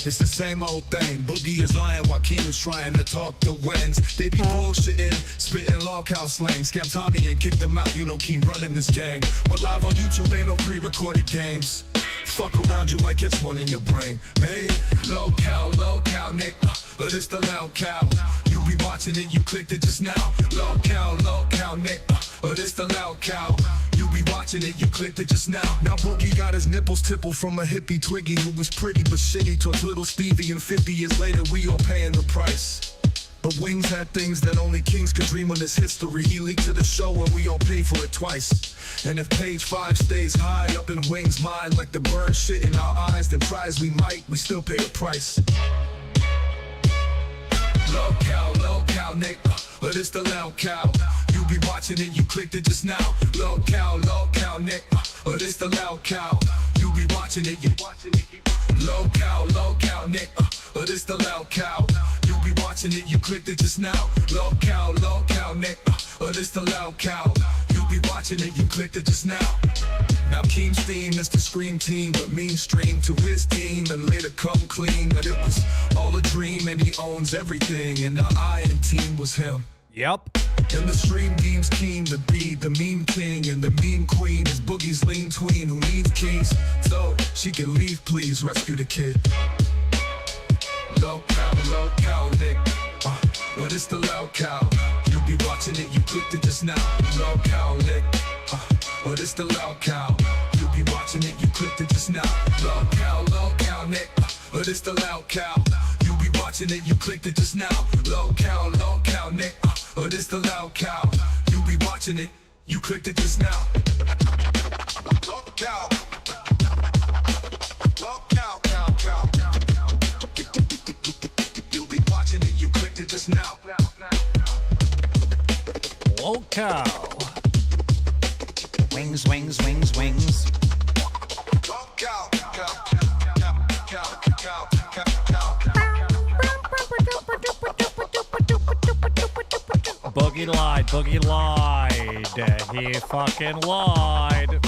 It's the same old thing. Boogie is lying while Keem is trying to talk to wins. They be bullshitting, spitting Lolcow slang. Scam Tommy and kick them out. You know Keem running this gang. But live on YouTube ain't no pre-recorded games. Fuck around you like it's one in your brain. Hey, Lolcow, nigga, but it's the Lolcow. You be watching it, you clicked it just now. Lolcow, nigga, but it's the Lolcow. You be watching it, you clicked it just now. Now Boogie got his nipples tippled from a hippie Twiggy who was pretty but shitty towards little Stevie, and 50 years later we all paying the price. But Wings had things that only kings could dream on this history. He leaked to the show and we all pay for it twice. And if page 5 stays high up in Wings' mind like the bird shit in our eyes, then try as we might, we still pay the price. Lolcow, nigga, but it's the Lolcow. You be watching it, you clicked it just now. Lolcow, nigga, but it's the Lolcow. You be watching it, you watching it. Lolcow, nigga, but it's the Lolcow. You be watching it, you clicked it just now. Lolcow, nigga, but it's the Lolcow. You be watching it, you clicked it just now. Now Keem's theme is the Scream Team, but mean stream to his team and later come clean that it was all a dream and he owns everything, and the Iron Team was him. Yep. And the stream deems Keem to be the meme king, and the meme queen is Boogie's lean tween who needs keys so she can leave. Please rescue the kid. Lolcow, nigga, but it's the Lolcow. You be watching it, you clicked it just now. Lolcow, nigga, but it's the Lolcow. You be watching it, you clicked it just now. Lolcow, nigga, but it's the Lolcow. You be watching it, you clicked it just now. Lolcow, nigga, but it's the Lolcow. You be watching it, you clicked it just now. Lolcow, you be watching it, you clicked it just now. Lolcow. Wings, wings, wings, wings. Boogie lied, he fucking lied.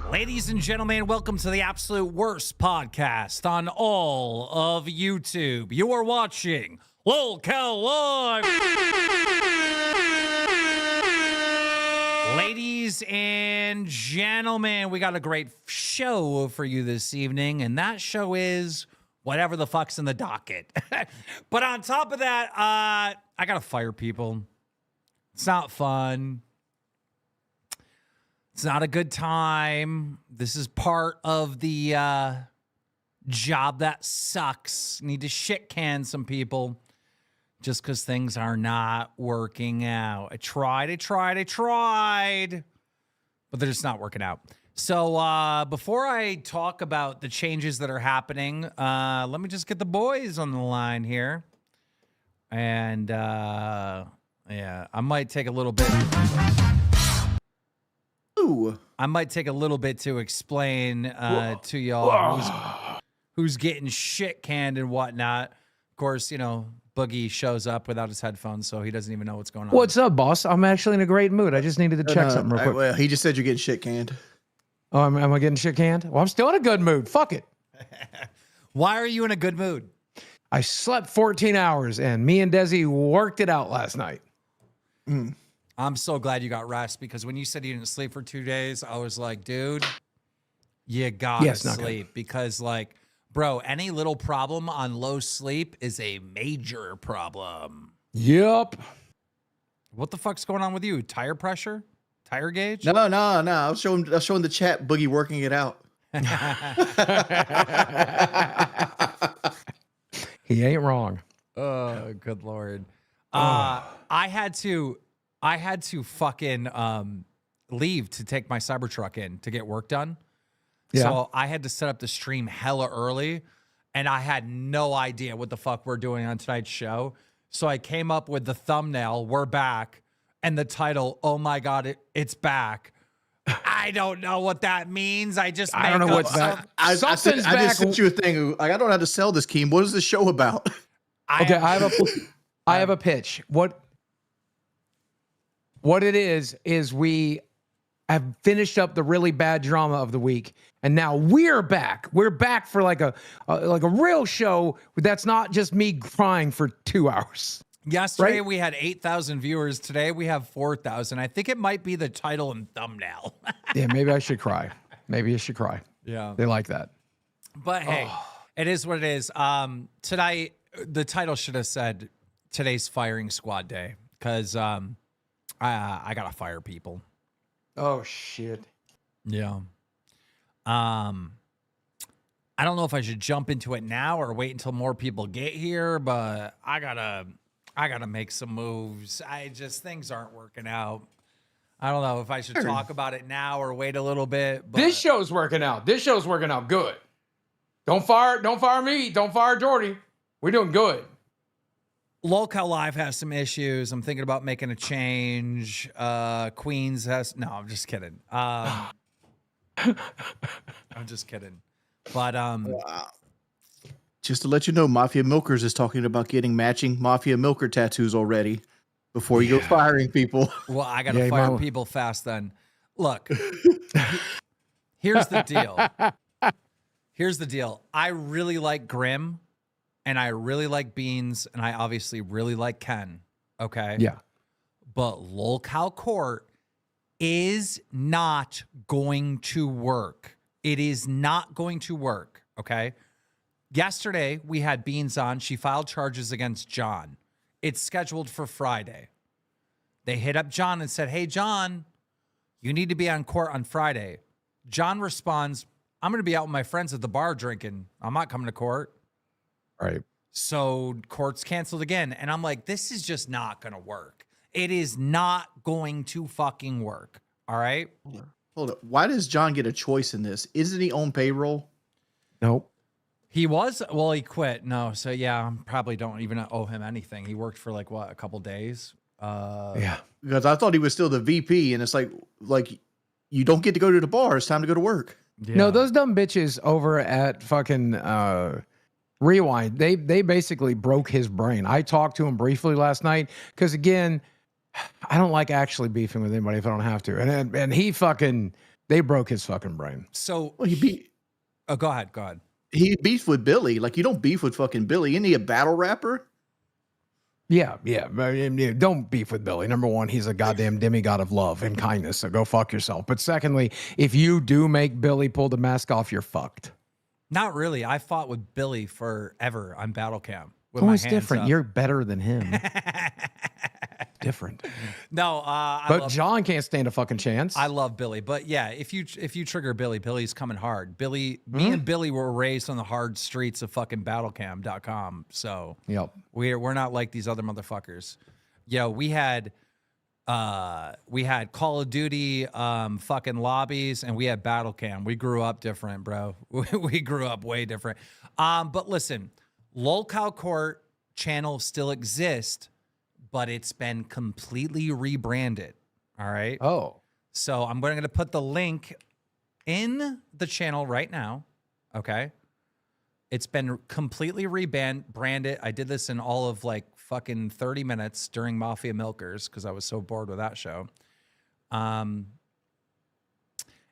Ladies and gentlemen, welcome to the absolute worst podcast on all of YouTube. You are watching Lolcow Live. Ladies and gentlemen, we got a great show for you this evening, and that show is whatever the fuck's in the docket. But on top of that, I gotta fire people. It's not fun. It's not a good time. This is part of the job that sucks. Need to shit can some people just because things are not working out. I tried, but they're just not working out. So before I talk about the changes that are happening, let me just get the boys on the line here. And yeah, I might take a little bit. Ooh. I might take a little bit to explain to y'all who's getting shit canned and whatnot. Of course, you know, Boogie shows up without his headphones, so he doesn't even know what's going on. What's up, boss? I'm actually in a great mood. I just needed to check something real quick. Well, he just said you're getting shit canned. Oh, am I getting shit canned? Well, I'm still in a good mood. Fuck it. Why are you in a good mood? I slept 14 hours, and me and Desi worked it out last night. I'm so glad you got rest, because when you said you didn't sleep for 2 days, I was like, dude, you gotta sleep. Because, like, bro, any little problem on low sleep is a major problem. Yep. What the fuck's going on with you? Tire pressure? Tire gauge? No. I was showing the chat Boogie working it out. He ain't wrong. Oh, good Lord. I had to fucking leave to take my Cybertruck in to get work done. Yeah. So I had to set up the stream hella early, and I had no idea what the fuck we're doing on tonight's show. So I came up with the thumbnail, "We're back," and the title, "Oh my God, it's back." I don't know what that means. I don't know what's back. I just sent you a thing. Like, I don't know how to sell this, Keem. What is the show about? Okay, I have a pitch. What it is we have finished up the really bad drama of the week, and now we're back. We're back for like a real show that's not just me crying for 2 hours. Yesterday Right? we had 8,000 viewers. Today we have 4,000. I think it might be the title and thumbnail. Yeah, maybe I should cry. Maybe I should cry. Yeah. They like that. But hey, it is what it is. Tonight, the title should have said today's firing squad day, because I gotta fire people. Oh shit. Yeah. I don't know if I should jump into it now or wait until more people get here, but I gotta make some moves. Things aren't working out. I don't know if I should talk about it now or wait a little bit. But This show's working out. This show's working out good. Don't fire me. Don't fire Jordy. We're doing good. Lolcow Live has some issues. I'm thinking about making a change. Queens has I'm just kidding. I'm just kidding. But Just to let you know, Mafia Milkers is talking about getting matching Mafia Milker tattoos already before you go firing people. well, I gotta fire people fast then. Look, here's the deal. Here's the deal. I really like Grim, and I really like Beans, and I obviously really like Ken. Okay. Yeah. But Lolcow Court is not going to work. It is not going to work. Okay. Yesterday, we had Beans on. She filed charges against John. It's scheduled for Friday. They hit up John and said, hey, John, you need to be on court on Friday. John responds, I'm going to be out with my friends at the bar drinking. I'm not coming to court. Right. So court's canceled again. And I'm like, this is just not going to work. It is not going to fucking work. All right. Hold up. Why does John get a choice in this? Isn't he on payroll? Nope. He was, well, he quit. No. So yeah, I probably don't even owe him anything. He worked for like what, a couple days. Yeah. Because I thought he was still the VP, and it's like you don't get to go to the bar. It's time to go to work. Yeah. No, those dumb bitches over at fucking Rewind, they basically broke his brain. I talked to him briefly last night because, again, I don't like actually beefing with anybody if I don't have to. And he fucking, they broke his fucking brain. So Well, oh, go ahead. Go ahead. he beefed with Billy. Like, you don't beef with fucking Billy. Isn't he a battle rapper? Yeah. Don't beef with Billy. Number one, he's a goddamn demigod of love and kindness, so go fuck yourself. But secondly, if you do make Billy pull the mask off, you're fucked. Not really. I fought with Billy forever on Battle Cam. With Oh, my it's hands different. up. You're better than him. Different. No, But John can't stand a fucking chance. I love Billy. But yeah, if you trigger Billy, Billy's coming hard. Me and Billy were raised on the hard streets of fucking battlecam.com. So Yep. we're not like these other motherfuckers. Yo, we had Call of Duty fucking lobbies, and we had Battlecam. We grew up different, bro. We grew up way different. But listen, Lolcow Court channel still exists, but it's been completely rebranded. All right. Oh. So I'm going to put the link in the channel right now. Okay. It's been completely rebranded. I did this in all of like fucking 30 minutes during Mafia Milkers because I was so bored with that show.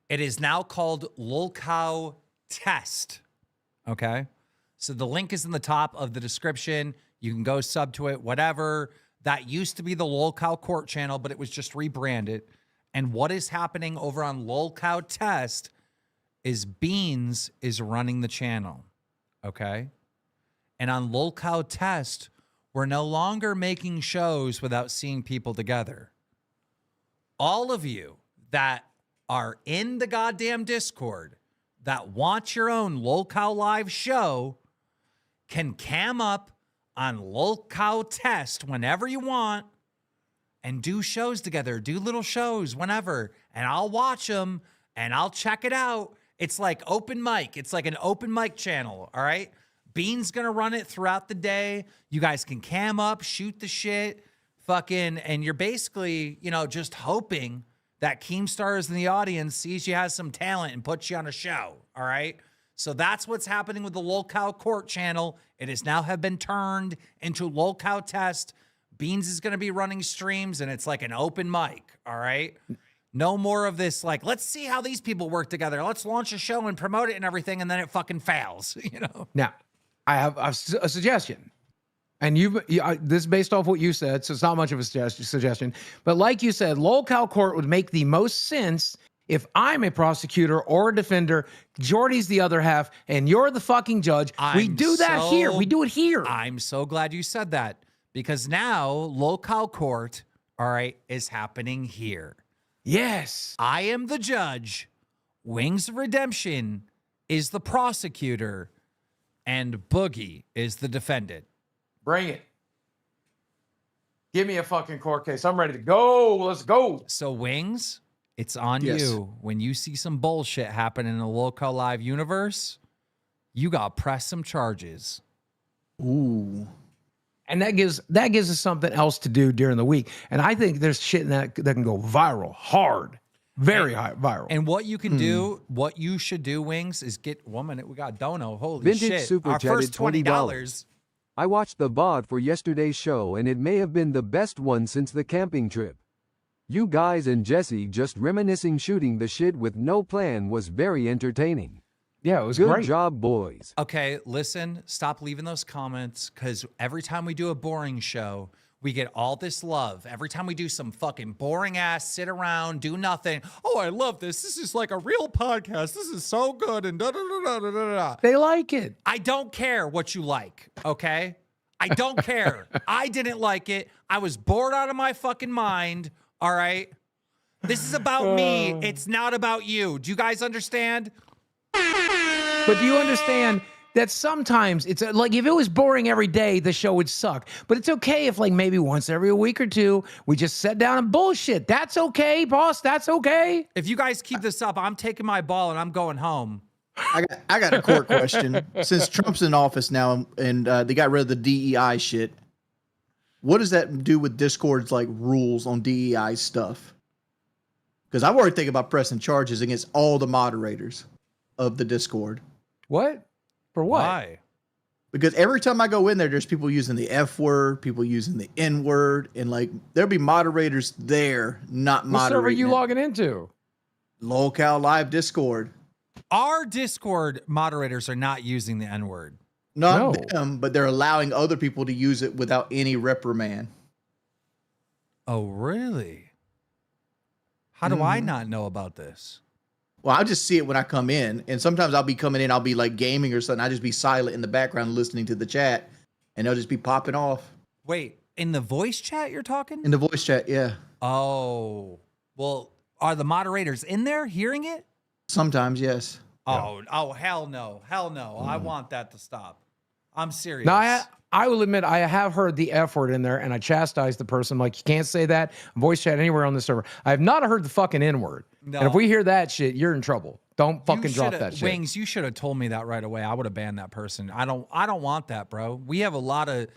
It is now called Lolcow Test. Okay. So the link is in the top of the description. You can go sub to it, whatever. That used to be the Lolcow Court channel, but it was just rebranded. And what is happening over on Lolcow Test is Beans is running the channel. Okay. And on Lolcow Test, we're no longer making shows without seeing people together. All of you that are in the goddamn Discord that want your own Lolcow Live show can cam up on Lolcow Test whenever you want and do shows together, do little shows whenever, and I'll watch them and I'll check it out. It's like open mic. It's like an open mic channel, all right? Bean's gonna run it throughout the day. You guys can cam up, shoot the shit, fucking, and you're basically, just hoping that KEEMSTAR is in the audience, sees you has some talent and puts you on a show, all right? So that's what's happening with the Lolcow Court channel. It has now have been turned into Lolcow Test. Beans is going to be running streams, and it's like an open mic, all right? No more of this, like, let's see how these people work together. Let's launch a show and promote it and everything, and then it fucking fails, you know? Now, I have a suggestion. And this is based off what you said, so it's not much of a suggestion. But like you said, Lolcow Court would make the most sense if I'm a prosecutor or a defender, Jordy's the other half, and you're the fucking judge. We do that here. We do it here. I'm so glad you said that, because now Lolcow Court, all right, is happening here. Yes. I am the judge. Wings of Redemption is the prosecutor, and Boogie is the defendant. Bring it. Give me a fucking court case. I'm ready to go. Let's go. So, Wings, it's on Yes. you. When you see some bullshit happen in the Lolcow Live universe, you got to press some charges. Ooh. And that gives us something else to do during the week. And I think there's shit in that can go viral, hard, very high viral. And what you can do, what you should do, Wings, is get 1 minute. We got Dono. Holy Vintage shit. Super Our Chatted first $20. I watched the VOD for yesterday's show and it may have been the best one since the camping trip. You guys and Jesse just reminiscing shooting the shit with no plan was very entertaining. Yeah, it was Good great. job, boys. Okay, listen, stop leaving those comments, because every time we do a boring show, we get all this love. Every time we do some fucking boring ass, sit around, do nothing. Oh, I love this. This is like a real podcast. This is so good. And da da da da da da. They like it. I don't care what you like, okay? I don't care. I didn't like it. I was bored out of my fucking mind, all right? This is about me. It's not about you. Do you guys understand? But do you understand that sometimes it's like if it was boring every day, the show would suck. But it's okay if like maybe once every week or two, we just sit down and bullshit. That's okay, boss. That's okay. If you guys keep this up, I'm taking my ball and I'm going home. I got a court question. Since Trump's in office now and they got rid of the DEI shit, what does that do with Discord's like rules on DEI stuff? Because I've already thinking about pressing charges against all the moderators of the Discord. What? For what? Why? Because every time I go in there, there's people using the F word, people using the N word, and like there'll be moderators there not What server are moderating. you logging into? Lolcow Live Discord. Our Discord moderators are not using the N-word. Not No. them, but they're allowing other people to use it without any reprimand. Oh, really? How do I not know about this? Well, I'll just see it when I come in, and sometimes I'll be coming in, I'll be like gaming or something. I'll just be silent in the background listening to the chat, and they'll just be popping off. Wait, in the voice chat you're talking? In the voice chat, yeah. Oh, well, are the moderators in there hearing it? Sometimes, yes. Oh, hell no. Hell no. I want that to stop. I'm serious. Now, I will admit, I have heard the F word in there, and I chastised the person. Like, you can't say that voice chat anywhere on the server. I have not heard the fucking N word. No. And if we hear that shit, you're in trouble. Don't fucking drop that shit. Wings, you should have told me that right away. I would have banned that person. I don't want that, bro. We have a lot of,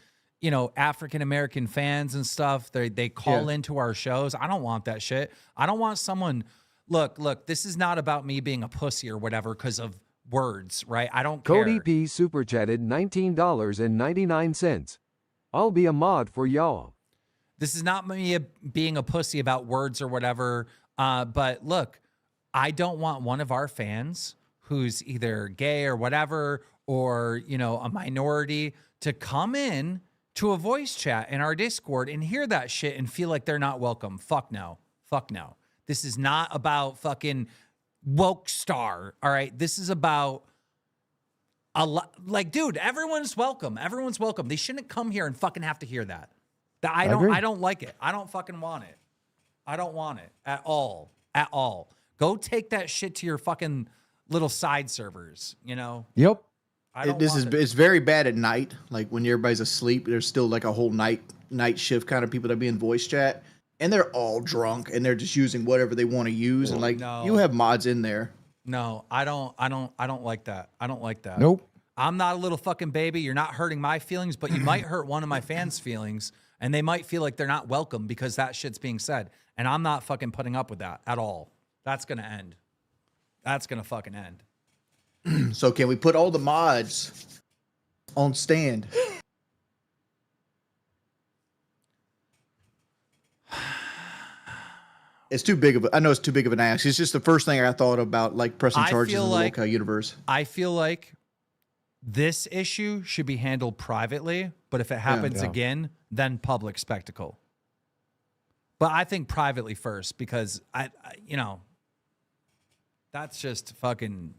African American fans and stuff. They call into our shows. I don't want that shit. I don't want someone. Look, this is not about me being a pussy or whatever because of words, right? I don't care. Cody P super chatted $19.99. I'll be a mod for y'all. This is not me being a pussy about words or whatever. But look, I don't want one of our fans who's either gay or whatever, or, a minority to come in to a voice chat in our Discord and hear that shit and feel like they're not welcome. Fuck no. Fuck no. This is not about fucking woke star. All right. This is about dude, everyone's welcome. Everyone's welcome. They shouldn't come here and fucking have to hear that. I don't like it. I don't fucking want it. I don't want it at all. At all. Go take that shit to your fucking little side servers, Yep. It's very bad at night. Like when everybody's asleep, there's still like a whole night shift kind of people that be in voice chat, and they're all drunk and they're just using whatever they want to use. And like you have mods in there. No, I don't like that. I don't like that. Nope. I'm not a little fucking baby. You're not hurting my feelings, but you might hurt one of my fans' feelings, and they might feel like they're not welcome because that shit's being said. And I'm not fucking putting up with that at all. That's going to end. That's going to fucking end. So can we put all the mods on stand? It's too big of a, I know it's too big of an ask. It's just the first thing I thought about, like pressing charges in the Lolcow universe. I feel like this issue should be handled privately, but if it happens again, then public spectacle. But I think privately first, because you know, that's just fucking.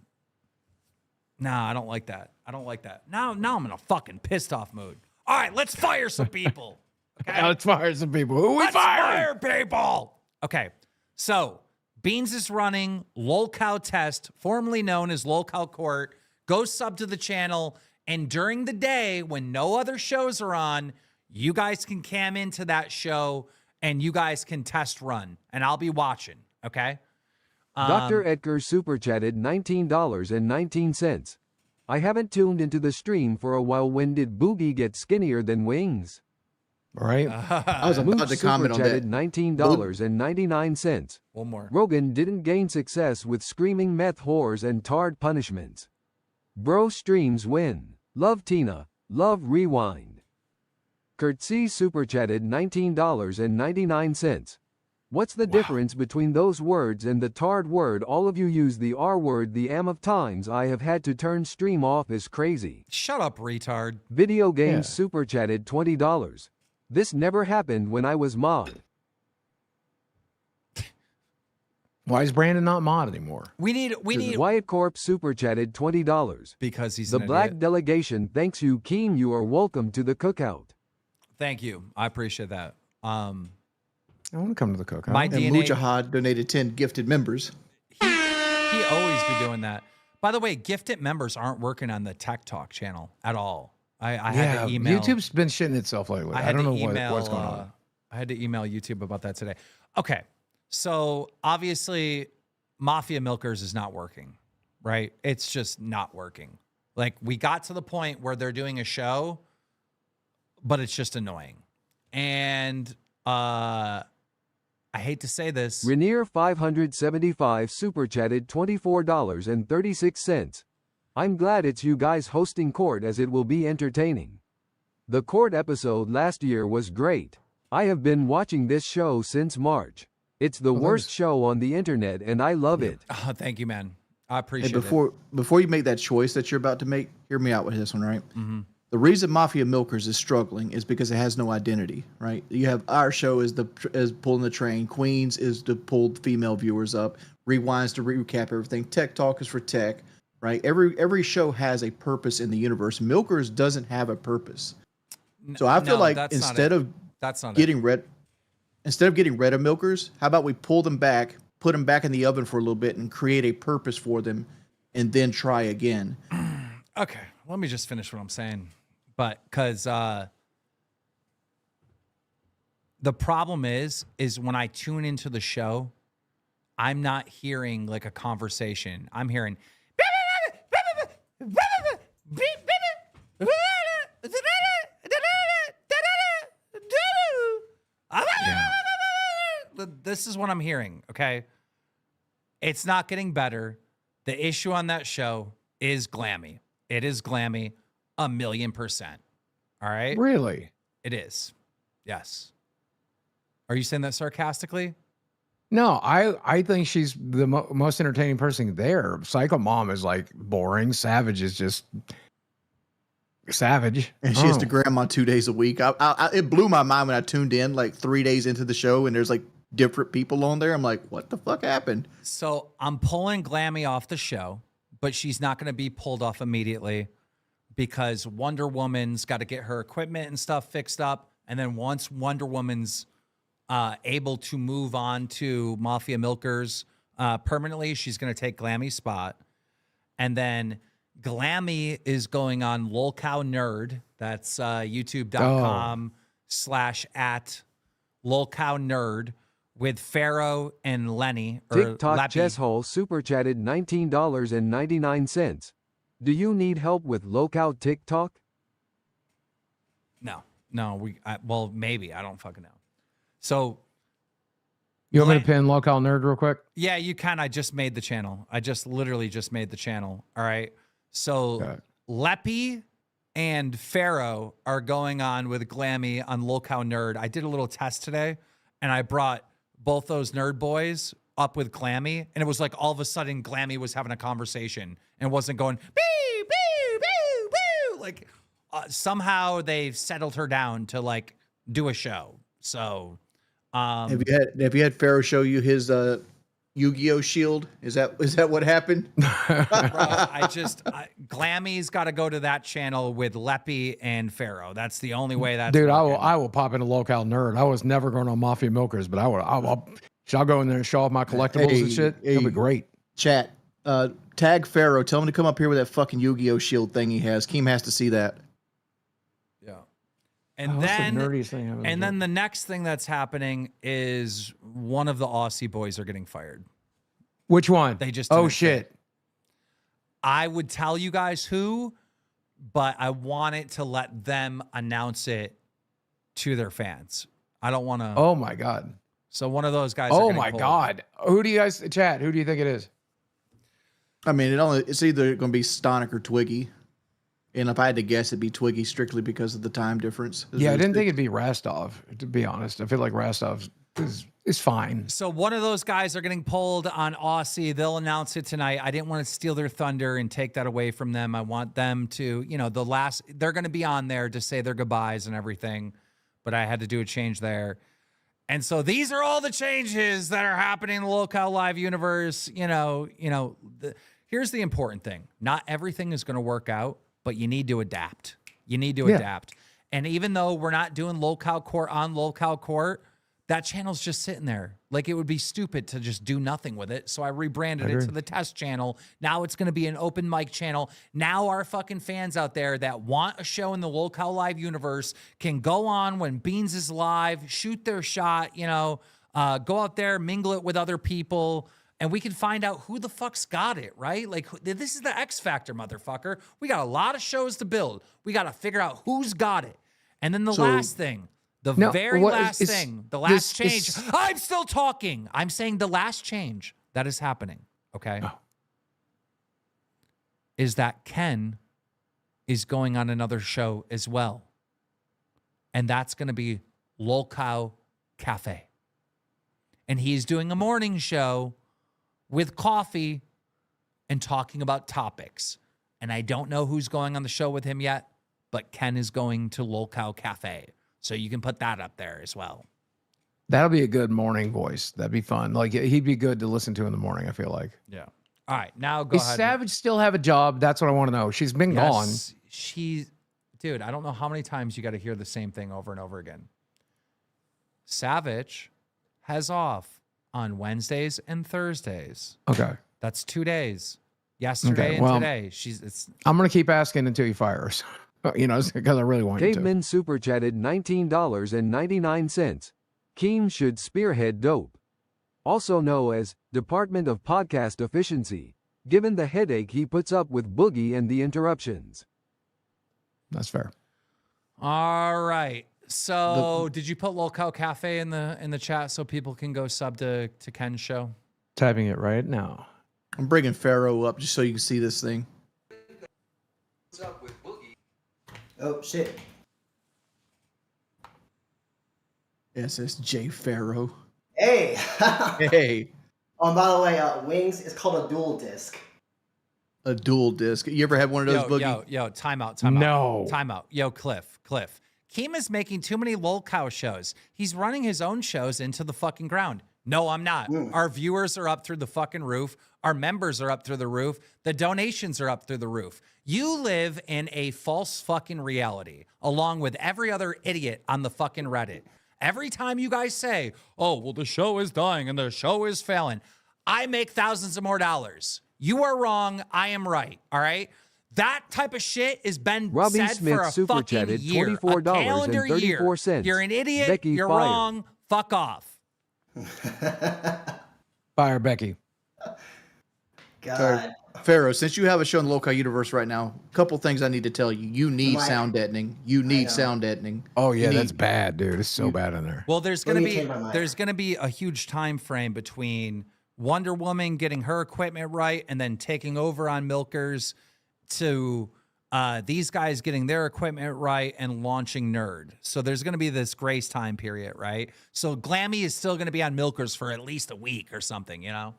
Nah, I don't like that. I don't like that. Now I'm in a fucking pissed off mood. All right, let's fire some people. Okay, Let's fire some people. Who we let's firing? fire people. Okay, so Beans is running Lolcow Test, formerly known as Lolcow Court. Go sub to the channel, and during the day when no other shows are on, you guys can cam into that show and you guys can test run, and I'll be watching. Okay. Dr. Edgar super chatted $19.19. I haven't tuned into the stream for a while. When did Boogie get skinnier than wings? Right? I was about Mooch to super comment on chatted that. $19.99. One more. Rogan didn't gain success with screaming meth whores and tarred punishments. Bro streams win. Love Tina. Love Rewind. Kurt C super chatted $19.99. What's the difference between those words and the tarred word? All of you use the R word. The of times I have had to turn stream off is crazy. Shut up, retard. Video Games super chatted $20. This never happened when I was mod. Why is Brandon not mod anymore? We need Wyatt Corp super chatted $20. because he's The an Black idiot. Delegation thanks you, Keem. You are welcome to the cookout. Thank you. I appreciate that. I want to come to the cookout. My And DNA. Mujahid donated 10 gifted members. He always be doing that. By the way, gifted members aren't working on the Tech Talk channel at all. I had to email. YouTube's been shitting itself lately. I don't know what's going on. I had to email YouTube about that today. Okay, so obviously, Mafia Milkers is not working, right? It's just not working. Like, we got to the point where they're doing a show, but it's just annoying. And I hate to say this. Rainier 575 super chatted $24.36. I'm glad it's you guys hosting court, as it will be entertaining. The court episode last year was great. I have been watching this show since March. It's the worst show on the internet and I love it. Oh, thank you, man. I appreciate Hey, before you make that choice that you're about to make, hear me out with this one, right? The reason Mafia Milkers is struggling is because it has no identity, right? You have our show is pulling the train, Queens is to pull female viewers up, Rewinds to recap everything, Tech Talk is for tech, right? Every show has a purpose in the universe. Milkers doesn't have a purpose. So I feel like instead of getting rid of Milkers, how about we pull them back, put them back in the oven for a little bit, and create a purpose for them, and then try again. Okay, let me just finish what I'm saying. But because the problem is when I tune into the show, I'm not hearing like a conversation. I'm hearing. This is what I'm hearing. Okay, it's not getting better. The issue on that show is glammy. It is glammy. 1,000,000%. All right. Really? It is. Yes. Are you saying that sarcastically? No, I think she's the most entertaining person there. Psycho Mom is like boring. Savage is just savage. And she has to grandma 2 days a week. It blew my mind when I tuned in like 3 days into the show and there's like different people on there. I'm like, what the fuck happened? So I'm pulling Glammy off the show, but she's not going to be pulled off immediately because Wonder Woman's got to get her equipment and stuff fixed up. And then once Wonder Woman's able to move on to Mafia Milkers permanently, she's going to take Glammy's spot. And then Glammy is going on Lolcow Nerd. That's youtube.com/@Lolcow Nerd with Pharaoh and Lenny. TikTok Lappy. Chess Hole super chatted $19.99. Do you need help with Lolcow TikTok? No, well, maybe. I don't fucking know. So You want me to pin Lolcow Nerd real quick? yeah, you can. I just made the channel. I just literally just made the channel. All right. So Leppy and Pharaoh are going on with Glammy on Lolcow Nerd. I did a little test today, and I brought both those nerd boys up with Glammy, and it was like all of a sudden Glammy was having a conversation and wasn't going boo boo boo boo. Like somehow they've settled her down to like do a show. So Have you had Pharaoh show you his Yu-Gi-Oh shield? Is that what happened? bro, Glammy's got to go to that channel with Leppy and Pharaoh. That's the only way that's Dude, working. I will pop into Lolcow Nerd. I was never going on Mafia Milkers, but I'll go in there and show off my collectibles and shit. It'll be great. Chat. Tag Pharaoh. Tell him to come up here with that fucking Yu-Gi-Oh shield thing he has. Keem has to see that. Yeah. And That's the then nerdiest thing I've ever and then heard. the next thing that's happening is one of the Aussie boys are getting fired. Which one? They just Oh didn't say shit. it. I would tell you guys who, but I wanted to let them announce it to their fans. I don't want to. Oh my god. So one of those guys. are Oh getting my pulled. god. Who do you guys chat? Who do you think it is? I mean, it's either going to be Stonic or Twiggy. And if I had to guess, it'd be Twiggy strictly because of the time difference. Yeah, I didn't think it'd be Rastov, to be honest. I feel like Rastov is fine. So one of those guys are getting pulled on Aussie. They'll announce it tonight. I didn't want to steal their thunder and take that away from them. I want them to, they're going to be on there to say their goodbyes and everything, but I had to do a change there. And so these are all the changes that are happening in the Lolcow Live universe. Here's the important thing. Not everything is going to work out, but you need to adapt. You need to adapt. And even though we're not doing Lolcow Court on Lolcow Court, that channel's just sitting there. Like, it would be stupid to just do nothing with it. So I rebranded it to the test channel. Now it's going to be an open mic channel. Now our fucking fans out there that want a show in the Lolcow Live universe can go on when Beans is live, shoot their shot, go out there, mingle it with other people, and we can find out who the fuck's got it, right? Like, this is the X Factor, motherfucker. We got a lot of shows to build. We got to figure out who's got it. And then the last thing. The very last thing, the last change. I'm still talking. I'm saying the last change that is happening, okay, is that Ken is going on another show as well. And that's going to be Lolcow Cafe. And he's doing a morning show with coffee and talking about topics. And I don't know who's going on the show with him yet, but Ken is going to Lolcow Cafe. So you can put that up there as well. That'll be a good morning voice. That'd be fun. Like, he'd be good to listen to in the morning, I feel like. Yeah. All right. Now go Does ahead. Savage still have a job? That's what I want to know. She's been gone. Dude, I don't know how many times you got to hear the same thing over and over again. Savage has off on Wednesdays and Thursdays. Okay. That's 2 days. Yesterday and today. I'm going to keep asking until you fire us. Because I really want you to. Caveman super chatted $19.99. Keem should spearhead dope. Also known as Department of Podcast Efficiency, given the headache he puts up with Boogie and the interruptions. That's fair. All right. So did you put Lolcow Cafe in the chat so people can go sub to Ken's show? Typing it right now. I'm bringing Pharaoh up just so you can see this thing. What's up with Boogie? Oh, shit. SSJ Pharaoh. Hey! Hey, Oh, by the way, Wings is called a dual disc. a dual disc. You ever had one of those, Boogie? Yo, time out. No. Time out. Yo, Cliff. Keem is making too many Lolcow shows. He's running his own shows into the fucking ground. No, I'm not. Our viewers are up through the fucking roof. Our members are up through the roof. The donations are up through the roof. You live in a false fucking reality, along with every other idiot on the fucking Reddit. Every time you guys say, oh, well, the show is dying and the show is failing, I make thousands of more dollars. You are wrong. I am right. All right? That type of shit has been Robbie said Smith for a super fucking chatted year. A calendar year. $24.34. You're an idiot. Becky You're fired. wrong. Fuck off. Fire Becky. God. Pharaoh, since you have a show in the Lolcow universe right now, a couple things I need to tell you. You need Right. sound deadening. You need sound deadening. Oh, yeah, You that's need- bad, dude. It's so bad in there. Well, there's Let gonna me be change my mind. a huge time frame between Wonder Woman getting her equipment right and then taking over on Milkers to these guys getting their equipment right and launching Nerd. So there's going to be this grace time period, right? So Glammy is still going to be on Milkers for at least a week or something, you know?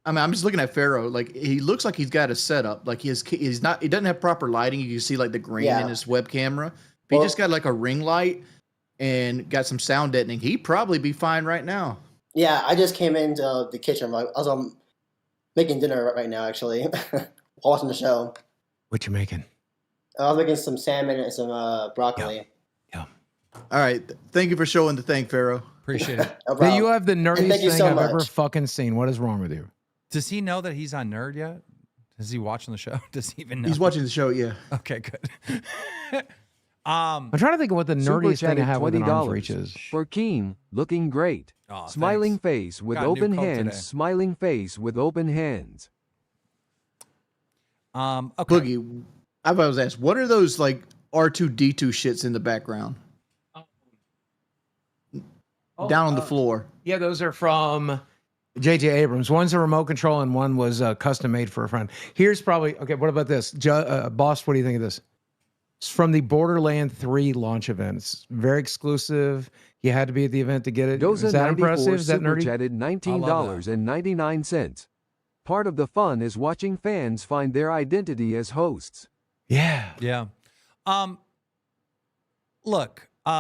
I mean, I'm just looking at Pharaoh. Like, he looks like he's got a setup. Like, he doesn't have proper lighting. You can see like the grain in his web camera. But he just got like a ring light and got some sound deadening. He'd probably be fine right now. Yeah, I just came into the kitchen. I was making dinner right now, actually, watching the show. What you making? I was making some salmon and some broccoli. Yeah. All right. Thank you for showing the thing, Pharaoh. Appreciate it. No Hey, problem. you have the nerdiest thank you thing so I've ever much. fucking seen. What is wrong with you? Does he know that he's on Nerd yet? Is he watching the show? Does he even know? He's watching the show, yeah. Okay, good. I'm trying to think of what the Super nerdiest thing I chatted have with an arm for each $20 is. for Keem, looking great. Oh, Smiling thanks. face with Got a new open coat hands. today. Smiling face with open hands. Okay. Boogie, I've always asked, what are those like R2D2 shits in the background? Down on the floor. Yeah, those are from J.J. Abrams. One's a remote control and one was custom made for a friend. Here's probably, okay, what about this? Boss, what do you think of this? It's from the Borderland 3 launch event. It's very exclusive. You had to be at the event to get it. Doza Is that 94 impressive? Is that super nerdy? chatted I love $19.99. Part of the fun is watching fans find their identity as hosts. Yeah. Yeah. Look, fuck,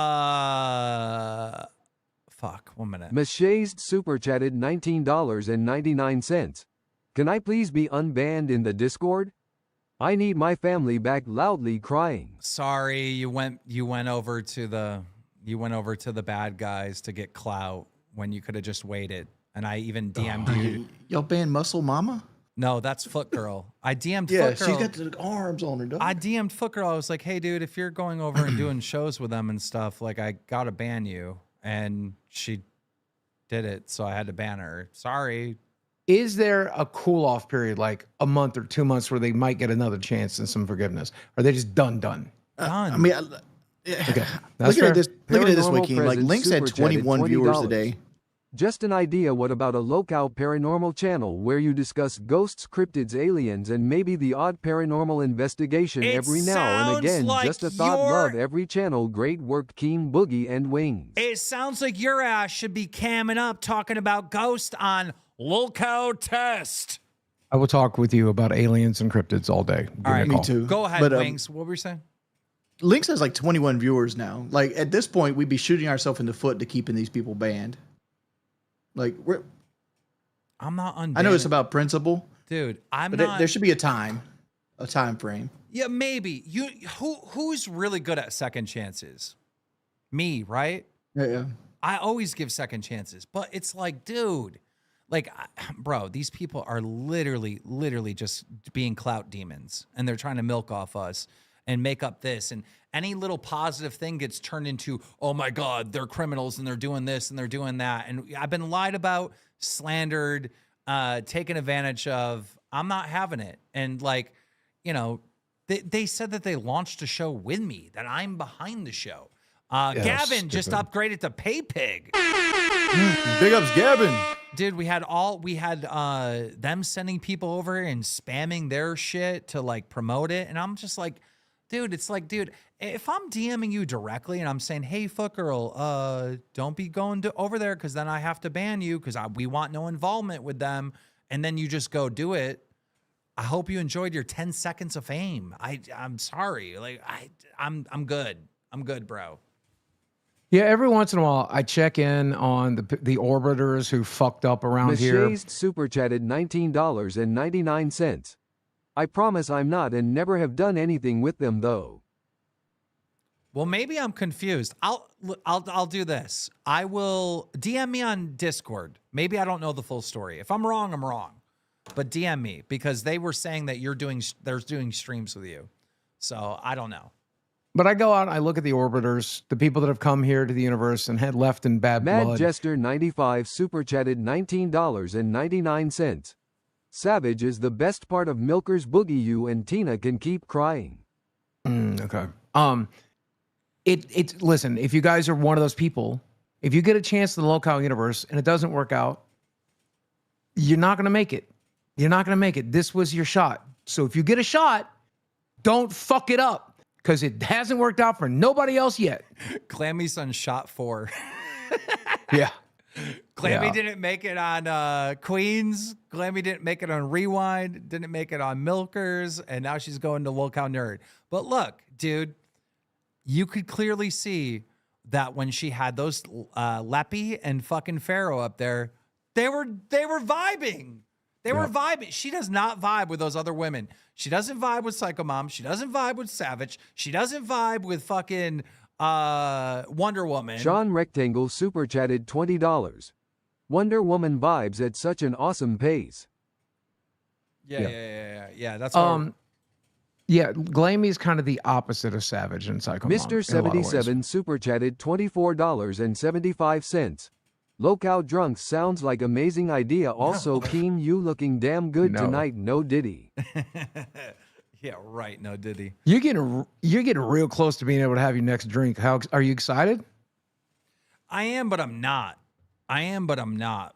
1 minute. Mashazed super chatted $19.99. Can I please be unbanned in the Discord? I need my family back, loudly crying. Sorry, you went over to the bad guys to get clout when you could have just waited. And I even DM'd you. Y'all banned Muscle Mama? No, that's Foot Girl. I DM'd Yeah, Foot Girl. she's got the arms on her, dog. I DM'd Foot Girl. I was like, hey, dude, if you're going over and doing shows with them and stuff, like, I gotta ban you. And she did it, so I had to ban her. Sorry. Is there a cool off period, like a month or 2 months, where they might get another chance and some forgiveness? Or are they just done? Done. I mean, Okay. look That's at fair. this. Look at it this way, Paranormal Keem. Like, Presence Lynx had super chatted 21 viewers $20. today. Just an idea, what about a Lolcow paranormal channel where you discuss ghosts, cryptids, aliens, and maybe the odd paranormal investigation It every now and sounds again? like Just a thought, you're- love every channel. Great work, Keem, Boogie, and Wings. It sounds like your ass should be camming up talking about Ghost on Lolcow Test. I will talk with you about aliens and cryptids all day. Give All me a right, Me call. too. Go ahead, But, Wings. What were you saying? Lynx has like 21 viewers now. Like, at this point, we'd be shooting ourselves in the foot to keeping these people banned. Like, I'm not unbanning. I know it's about principle, Dude, I'm but not. there should be a time frame. Yeah, maybe. Who's really good at second chances? Me, right? Yeah. I always give second chances, but it's like, dude, like, bro, these people are literally just being clout demons, and they're trying to milk off us and make up this, and any little positive thing gets turned into, oh my God, they're criminals and they're doing this and they're doing that. And I've been lied about, slandered, taken advantage of. I'm not having it. And like, you know, they said that they launched a show with me, that I'm behind the show. Gavin just upgraded to Pay Pig. Big ups, Gavin. Dude, we had them sending people over and spamming their shit to like promote it. And I'm just like, dude, it's like, dude, if I'm DMing you directly and I'm saying, hey, Foot Girl, don't be going over there because then I have to ban you because we want no involvement with them. And then you just go do it. I hope you enjoyed your 10 seconds of fame. I'm sorry. Like, I'm good. I'm good, bro. Yeah, every once in a while, I check in on the orbiters who fucked up around here. Mashazed super chatted $19.99. I promise I'm not and never have done anything with them though. Well, maybe I'm confused. I'll do this. I will DM me on Discord. Maybe I don't know the full story. If I'm wrong, I'm wrong. But DM me because they were saying that they're doing streams with you. So I don't know. But I go out and I look at the orbiters, the people that have come here to the universe and had left in bad Mad blood. Jester 95 super chatted $19.99. Savage is the best part of Milkers. Boogie, you and Tina can keep crying. Okay. Listen, if you guys are one of those people, if you get a chance to the Lolcow universe and it doesn't work out, you're not going to make it. You're not going to make it. This was your shot. So if you get a shot, Don't fuck it up because it hasn't worked out for nobody else yet. Clammy's on shot 4. Yeah. Clammy Yeah. didn't make it on Queens. Clammy didn't make it on Rewind. Didn't make it on Milkers. And now she's going to Lolcow Nerd. But look, dude, you could clearly see that when she had those Leppy and fucking Pharaoh up there, they were vibing. They were vibing. She does not vibe with those other women. She doesn't vibe with Psycho Mom. She doesn't vibe with Savage. She doesn't vibe with fucking Wonder Woman. Sean Rectangle super chatted $20. Wonder Woman vibes at such an awesome pace. Yeah. That's what Yeah, Glamy's kind of the opposite of Savage and Psycho Mom. Mr. 77 super chatted $24.75. Lolcow Drunks sounds like amazing idea. Also, Keem, you looking damn good tonight. No Diddy. Yeah, right. No Diddy. You're getting real close to being able to have your next drink. How are you excited? I am, but I'm not.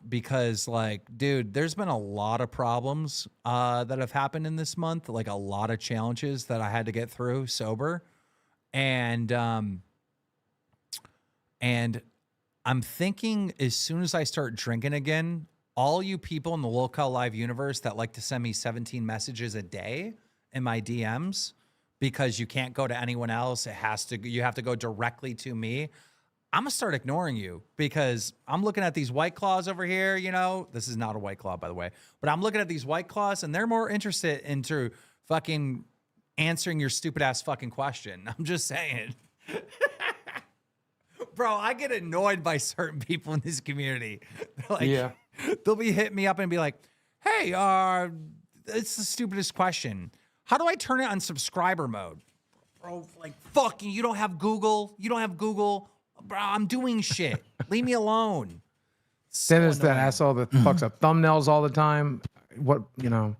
Because, like, dude, there's been a lot of problems that have happened in this month, like a lot of challenges that I had to get through sober, and I'm thinking as soon as I start drinking again, all you people in the Lolcow Live universe that like to send me 17 messages a day in my DMs because you can't go to anyone else, you have to go directly to me. I'm gonna start ignoring you because I'm looking at these White Claws over here. You know, this is not a White Claw, by the way, but I'm looking at these White Claws and they're more interested into fucking answering your stupid ass fucking question. I'm just saying. Bro, I get annoyed by certain people in this community. Like, they'll be hitting me up and be like, hey, it's the stupidest question. How do I turn it on subscriber mode? Bro, like, fucking, you don't have Google. Bro, I'm doing shit. Leave me alone. Then it's that asshole that fucks up thumbnails all the time. What, you know?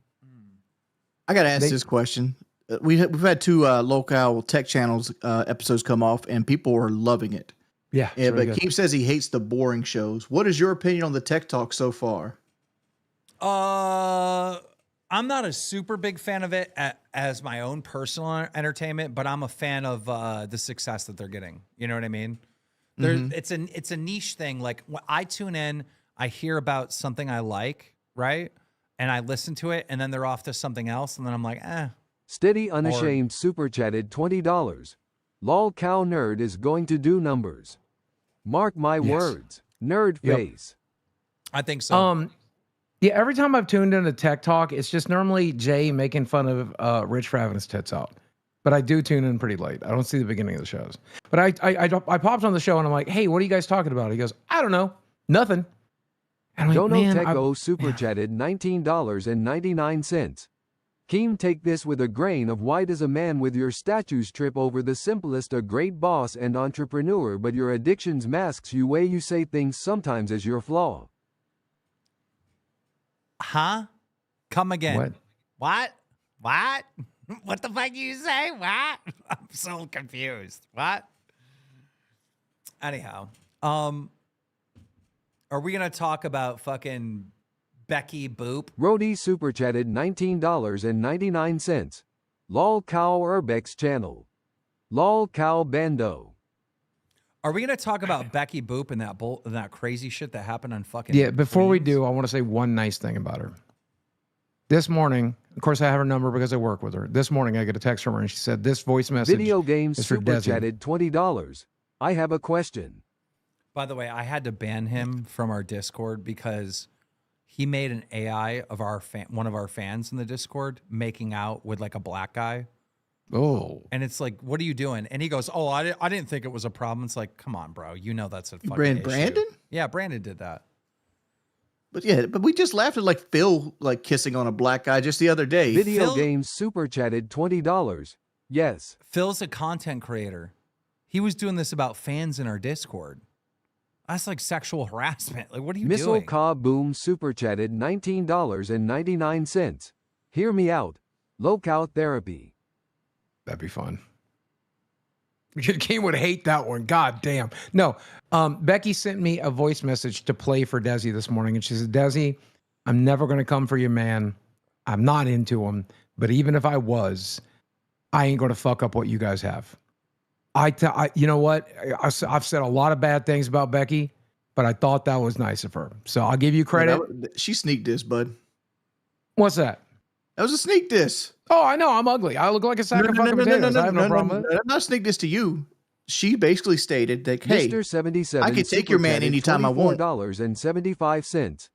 I got to ask this question. We've had 2 Lolcow tech channels episodes come off, and people are loving it. Yeah, but Keem says he hates the boring shows. What is your opinion on the tech talk so far? I'm not a super big fan of it as my own personal entertainment, but I'm a fan of the success that they're getting. You know what I mean? It's a niche thing. Like when I tune in, I hear about something I like, right? And I listen to it, and then they're off to something else, and then I'm like, Steady Unashamed super chatted $20. Lolcow Nerd is going to do numbers. Mark my words. Nerd face. I think so. Yeah, every time I've tuned into Tech Talk, it's just normally Jay making fun of Rich for having his tits out. But I do tune in pretty late. I don't see the beginning of the shows. But I popped on the show and I'm like, hey, what are you guys talking about? He goes, I don't know. Nothing. And I'm like, Dono man, Techo super chatted $19.99. Keem, take this with a grain of why does a man with your statues trip over the simplest, a great boss and entrepreneur, but your addictions masks you way you say things sometimes as your flaw. Huh? Come again. What? What the fuck you say? What? I'm so confused. What? Anyhow, are we gonna talk about fucking Becky Boop? Rody super chatted $19.99. Lolcow Urbex channel. Lolcow Bando. Are we gonna talk about Becky Boop and that crazy shit that happened on fucking? Yeah, before we Queens? do, I want to say one nice thing about her. This morning, of course, I have her number because I work with her. This morning, I get a text from her and she said, this voice message Video games is for super Desi. chatted $20. I have a question. By the way, I had to ban him from our Discord because he made an AI of one of our fans in the Discord making out with like a black guy. Oh. And it's like, what are you doing? And he goes, oh, I didn't think it was a problem. It's like, come on, bro. You know that's a fucking issue. Brandon? Yeah, Brandon did that. But we just laughed at like Phil like kissing on a black guy just the other day. Video Phil- games super chatted $20. Yes. Phil's a content creator. He was doing this about fans in our Discord. That's like sexual harassment. Like, what are you Missile doing? Kaboom super chatted $19.99. Hear me out. Lolcow therapy. That'd be fun. King would hate that one. God damn. No. Becky sent me a voice message to play for Desi this morning. And she said, Desi, I'm never going to come for your man. I'm not into him. But even if I was, I ain't going to fuck up what you guys have. You know what? I've said a lot of bad things about Becky, but I thought that was nice of her. So I'll give you credit. She sneaked this, bud. What's that? That was a sneak diss. Oh, I know. I'm ugly. I look like a sack of fucking potatoes. I have no problem with it. I'm not sneak this to you. She basically stated that, hey, Mr. 77 I can take your man anytime I want. $24.75.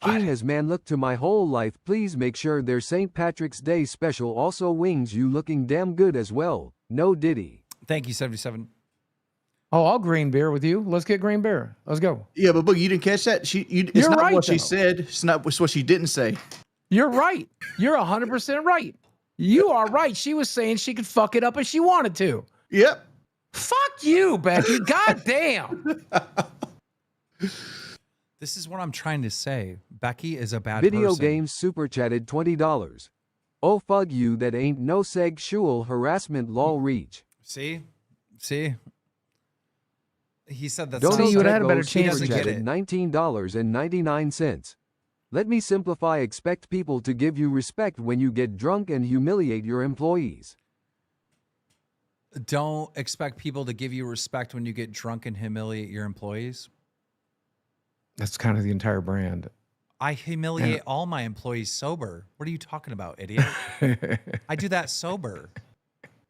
King has man looked to my whole life. Please make sure their St. Patrick's Day special also wings you looking damn good as well. No Diddy. Thank you, 77. Oh, I'll green beer with you. Let's get green beer. Let's go. Yeah, but Boogie, you didn't catch that. It's You're not right, what she though. said. It's not what she didn't say. You're right. You're 100% right. You are right. She was saying she could fuck it up if she wanted to. Yep. Fuck you, Becky. God damn. This is what I'm trying to say. Becky is a bad Video person. games super chatted $20. Oh fuck you, that ain't no sexual harassment lol reach. See? He said that. Don't you would have had a better He chance doesn't to get chatted it. $19.99. Let me simplify. Expect people to give you respect when you get drunk and humiliate your employees. Don't expect people to give you respect when you get drunk and humiliate your employees. That's kind of the entire brand. I humiliate all my employees sober. What are you talking about, idiot? I do that sober.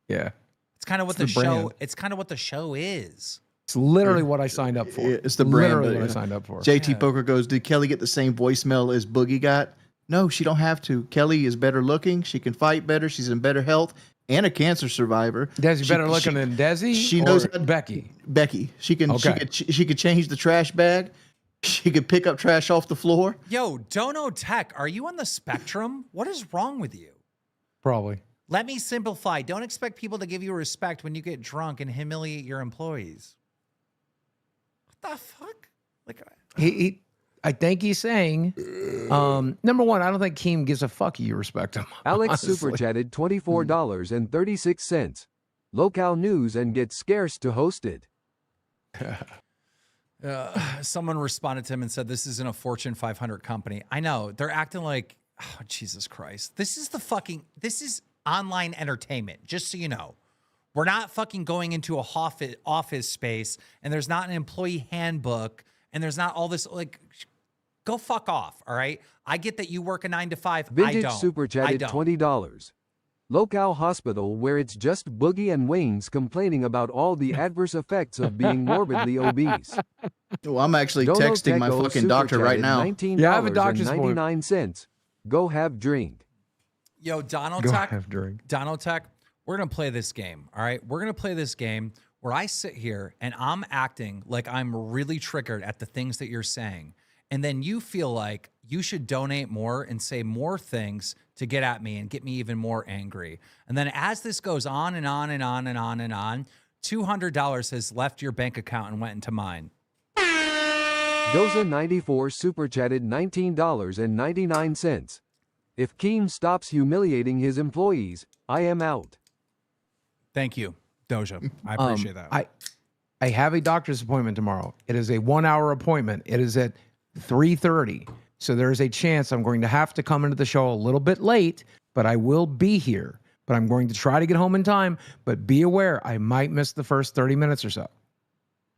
Yeah. It's kind of what It's the the show. brand. It's kind of what the show is. It's literally what I signed up for. It's the brand. Literally but, what I signed up for. JT Yeah. Poker goes, did Kelly get the same voicemail as Boogie got? No, she don't have to. Kelly is better looking. She can fight better. She's in better health and a cancer survivor. Desi better looking than Desi. She knows or how to- Becky. Becky. She can. Okay. She could change the trash bag. She could pick up trash off the floor. Yo, Dono Tech, are you on the spectrum? What is wrong with you? Probably. Let me simplify. Don't expect people to give you respect when you get drunk and humiliate your employees. What the fuck? Like, I think he's saying, number one, I don't think Keem gives a fuck you respect him. Alex honestly. super chatted $24.36. Lolcow News and get scarce to host it. someone responded to him and said, "This isn't a Fortune 500 company." I know they're acting like, oh, Jesus Christ. This is online entertainment. Just so you know, we're not fucking going into a office space and there's not an employee handbook and there's not all this, like, go fuck off. All right. I get that you work a 9 to 5. I Vintage don't. super I chatted don't. $20. Lolcow Hospital, where it's just Boogie and Wings complaining about all the adverse effects of being morbidly obese. Well, I'm actually Dono texting my Techo fucking super doctor right chatted now. $19 Yeah, I have a doctor's appointment. 99 Go have drink. Yo, Go Donotech. have drink. Donotech, we're going to play this game. All right. We're going to play this game where I sit here and I'm acting like I'm really triggered at the things that you're saying. And then you feel like you should donate more and say more things to get at me and get me even more angry. And then as this goes on and on and on and on and on, $200 has left your bank account and went into mine. Doza94 super chatted $19.99. If Keem stops humiliating his employees, I am out. Thank you, Doja. I appreciate that. I have a doctor's appointment tomorrow. It is a 1 hour appointment. It is at 3:30. So there is a chance I'm going to have to come into the show a little bit late, but I will be here. But I'm going to try to get home in time. But be aware, I might miss the first 30 minutes or so.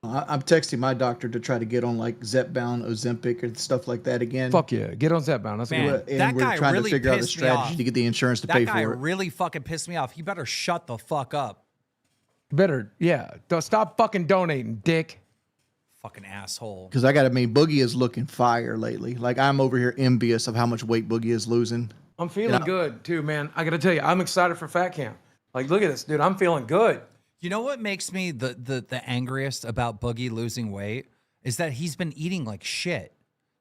I'm texting my doctor to try to get on like Zepbound, Ozempic, and stuff like that again. Fuck yeah. Get on Zepbound. That's a Man, good one. And that we're guy trying really to figure out a pissed me strategy off. to get the insurance to That pay guy for it. really fucking pissed me off. You better shut the fuck up. Better, yeah. Don't stop fucking donating, dick. Fucking asshole. Because Boogie is looking fire lately. Like, I'm over here envious of how much weight Boogie is losing. I'm feeling good too, man. I gotta tell you, I'm excited for Fat Camp. Like, look at this, dude. I'm feeling good. You know what makes me the angriest about Boogie losing weight is that he's been eating like shit.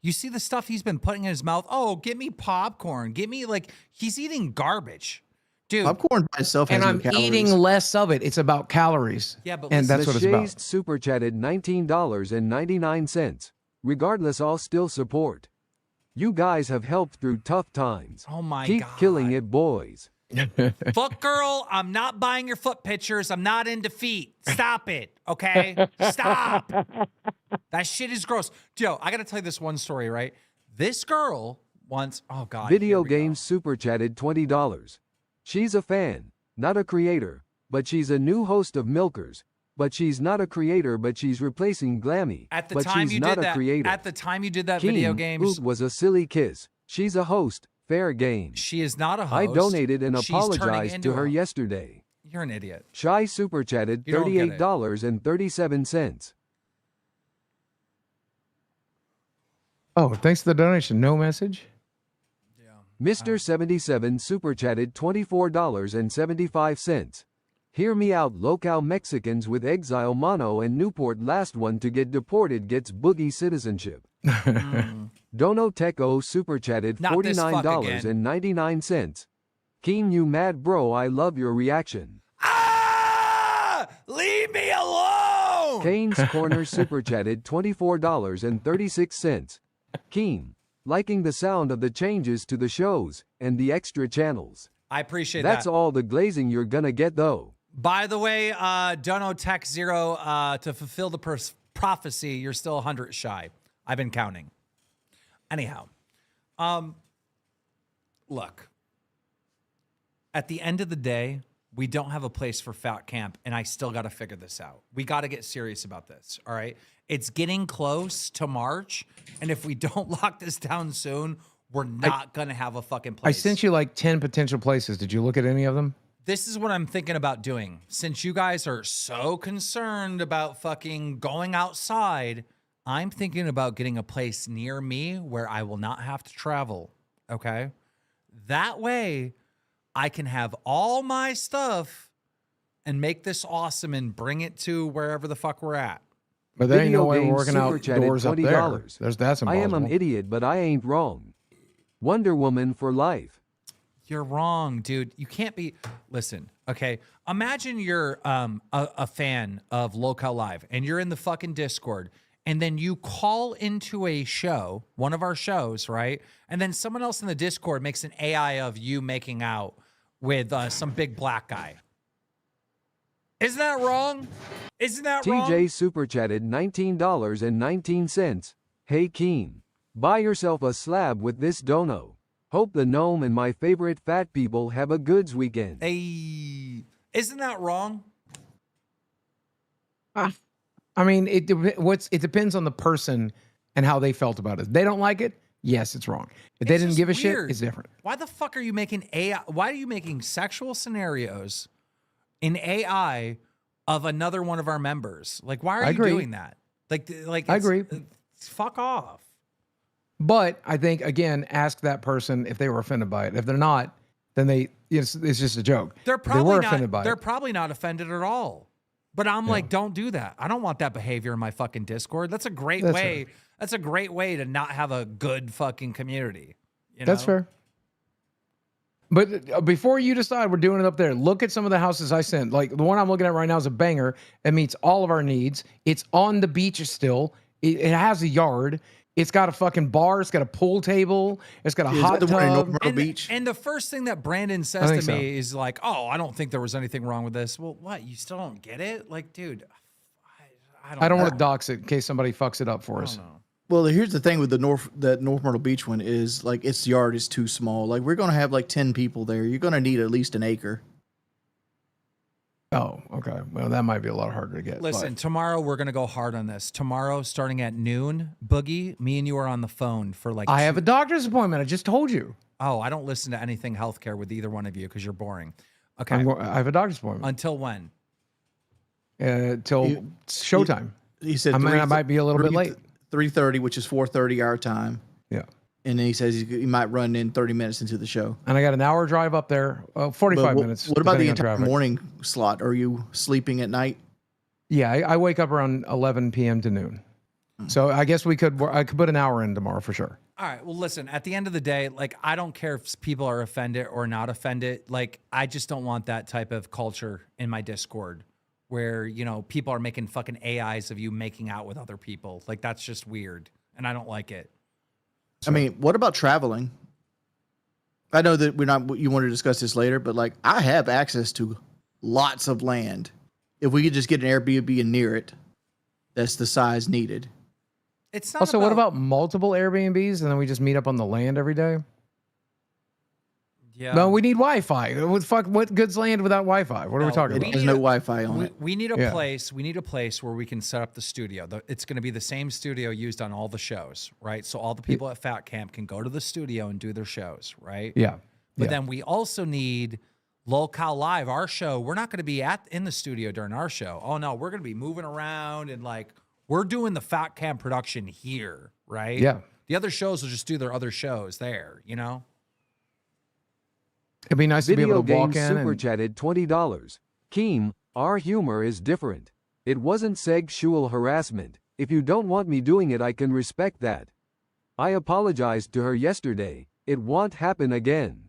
You see the stuff he's been putting in his mouth? Oh, get me popcorn. Get me, like, he's eating garbage. Dude. Popcorn by itself has And no I'm calories. eating less of it. It's about calories. Yeah, but and listen, that's what it's Shazed about. super chatted $19.99. Regardless, I'll still support. You guys have helped through tough times. Oh my Keep God. killing it, boys. Foot girl, I'm not buying your foot pictures. I'm not into feet. Stop it, okay? Stop. That shit is gross. Joe, I got to tell you this one story, right? This girl once, oh God. Video here we go. games super chatted $20. She's a fan. not a creator, but she's a new host of Milkers. But she's not a creator, but she's replacing Glammy. At the but time she's you not did a that, creator. at the time you did that video games, was a silly kiss. She's a host. Fair game. she is not a host. I donated and She's turning apologized into to her a- yesterday. You're an idiot. Shy super chatted You don't get it. $38.37. Oh, thanks for the donation. No message. Mr. 77 super chatted $24.75. Hear me out, Lolcow Mexicans with exile mono and Newport last one to get deported gets boogie citizenship. Dono Teco super chatted Not this fuck again. $49.99. Keem, you mad bro, I love your reaction. Ah! Leave me alone! Kane's Corner super chatted $24.36. Keem, liking the sound of the changes to the shows and the extra channels. I appreciate That's that. all the glazing you're gonna get though. By the way, Dono Tech Zero, to fulfill the prophecy, you're still 100 shy. I've been counting. Anyhow, look, at the end of the day, we don't have a place for Fat Camp, and I still got to figure this out. We got to get serious about this, all right? It's getting close to March, and if we don't lock this down soon, we're not going to have a fucking place. I sent you like 10 potential places. Did you look at any of them? This is what I'm thinking about doing. Since you guys are so concerned about fucking going outside, I'm thinking about getting a place near me where I will not have to travel, okay? That way, I can have all my stuff and make this awesome and bring it to wherever the fuck we're at. But there ain't no Video way we're game working super out chatted doors up there. $20. That's I impossible. am an idiot, but I ain't wrong. Wonder Woman for life. You're wrong, dude. You can't be. Listen, okay. Imagine you're a fan of Lolcow Live, and you're in the fucking Discord, and then you call into a show, one of our shows, right? And then someone else in the Discord makes an AI of you making out with some big black guy. Isn't that wrong? Isn't that wrong? TJ super chatted $19.19. Hey Keem, buy yourself a slab with this dono. Hope the gnome and my favorite fat people have a goods weekend. Hey, isn't that wrong? I mean, it depends on the person and how they felt about it. If they don't like it, yes, it's wrong. If they It's didn't just give a weird. shit, it's different. Why the fuck are you making AI? Why are you making sexual scenarios in AI of another one of our members? Like, why are I you agree. doing that? Like I agree. Fuck off. But I think, again, ask that person if they were offended by it. If they're not, then it's just a joke. They're If they probably were not. offended by They're it. probably not offended at all. But I'm like, don't do that. I don't want that behavior in my fucking Discord. That's a great That's way. That's a great way to not have a good fucking community. You That's know? fair. But before you decide we're doing it up there, look at some of the houses I sent. Like the one I'm looking at right now is a banger. It meets all of our needs. It's on the beach still. It has a yard. It's got a fucking bar. It's got a pool table. It's got a Is hot that the one in North tub. Myrtle Beach? And the first thing that Brandon I says think to so. me is like, "Oh, I don't think there was anything wrong with this." Well, what? You still don't get it? Like, dude, I don't want to dox it in case somebody fucks it up for us. Well, here's the thing with the North Myrtle Beach one is like its yard is too small. Like we're gonna have like 10 people there. You're gonna need at least an acre. Oh, okay. Well, that might be a lot harder to get. Listen, tomorrow we're gonna go hard on this. Tomorrow, starting at noon, Boogie, me and you are on the phone for like. I have a doctor's appointment. I just told you. Oh, I don't listen to anything healthcare with either one of you because you're boring. Okay. I have a doctor's appointment Until when? till showtime. He said I mean, I 3 might be a little bit late. 3:30, which is 4:30 our time, Yeah. and then he says he might run in 30 minutes into the show. And I got an hour drive up there, 45 But minutes. What about the depending on entire traffic. morning slot? Are you sleeping at night? Yeah, I wake up around 11 p.m. to noon. So I guess I could put an hour in tomorrow for sure. All right. Well, listen, at the end of the day, like, I don't care if people are offended or not offended. Like, I just don't want that type of culture in my Discord where, you know, people are making fucking AIs of you making out with other people. Like, that's just weird. And I don't like it. I mean, what about traveling? I know that you want to discuss this later, but like I have access to lots of land. If we could just get an Airbnb and near it, that's the size needed. It's not Also, what about multiple Airbnbs and then we just meet up on the land every day? Yeah. No, we need Wi-Fi. What good's land without Wi-Fi? What are we talking about? There's no Wi-Fi on it. We need a Yeah. place. We need a place where we can set up the studio. It's going to be the same studio used on all the shows, right? So all the people at Fat Camp can go to the studio and do their shows, right? Yeah. But Yeah. then we also need Lolcow Live, our show. We're not going to be in the studio during our show. Oh no, we're going to be moving around and like we're doing the Fat Camp production here, right? Yeah. The other shows will just do their other shows there, you know? It'd be nice to be Video able to walk Games in super and chatted $20. Keem, our humor is different. It wasn't sexual harassment. If you don't want me doing it, I can respect that. I apologized to her yesterday. It won't happen again.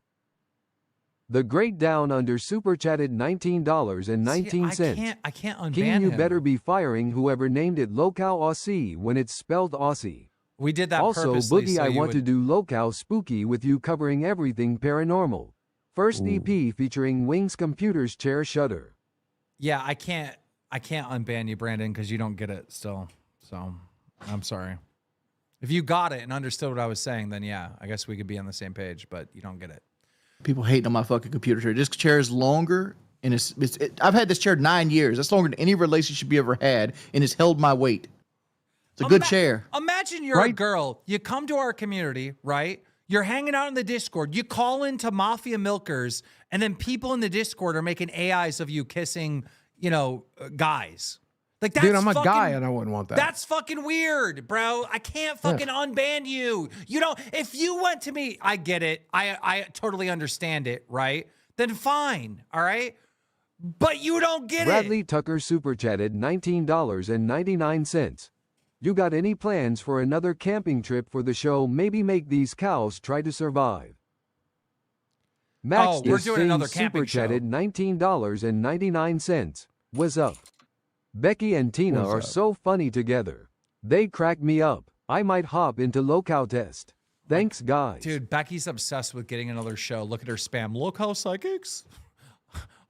The Great Down Under super chatted $19.19. See, I can't unban Keem, you him. better be firing whoever named it Lolcow Aussie when it's spelled Aussie. We did that Also, purposely. Boogie, so I you want would- to do Lolcow Spooky with you covering everything paranormal. First EP featuring Wings Computers Chair Shutter. Yeah, I can't unban you, Brandon, because you don't get it still. So I'm sorry. If you got it and understood what I was saying, then yeah, I guess we could be on the same page, but you don't get it. People hating on my fucking computer chair. This chair is longer, and I've had this chair 9 years. That's longer than any relationship you ever had, and it's held my weight. It's a good chair. Imagine you're a girl. You come to our community, right? You're hanging out in the Discord. You call into Mafia Milkers, and then people in the Discord are making AIs of you kissing, guys. Like that's dude, I'm a fucking, guy and I wouldn't want that. That's fucking weird, bro. I can't fucking unban you. You know, if you went to me, I get it. I totally understand it, right? Then fine, all right? But you don't get Bradley it. Tucker super chatted $19.99. You got any plans for another camping trip for the show? Maybe make these cows try to survive. Max we're doing another camping super chatted show. $19.99. What's up? Becky and Tina What's are up? so funny together. They crack me up. I might hop into Lolcow test. Thanks, guys. Dude, Becky's obsessed with getting another show. Look at her spam. Lolcow Psychics?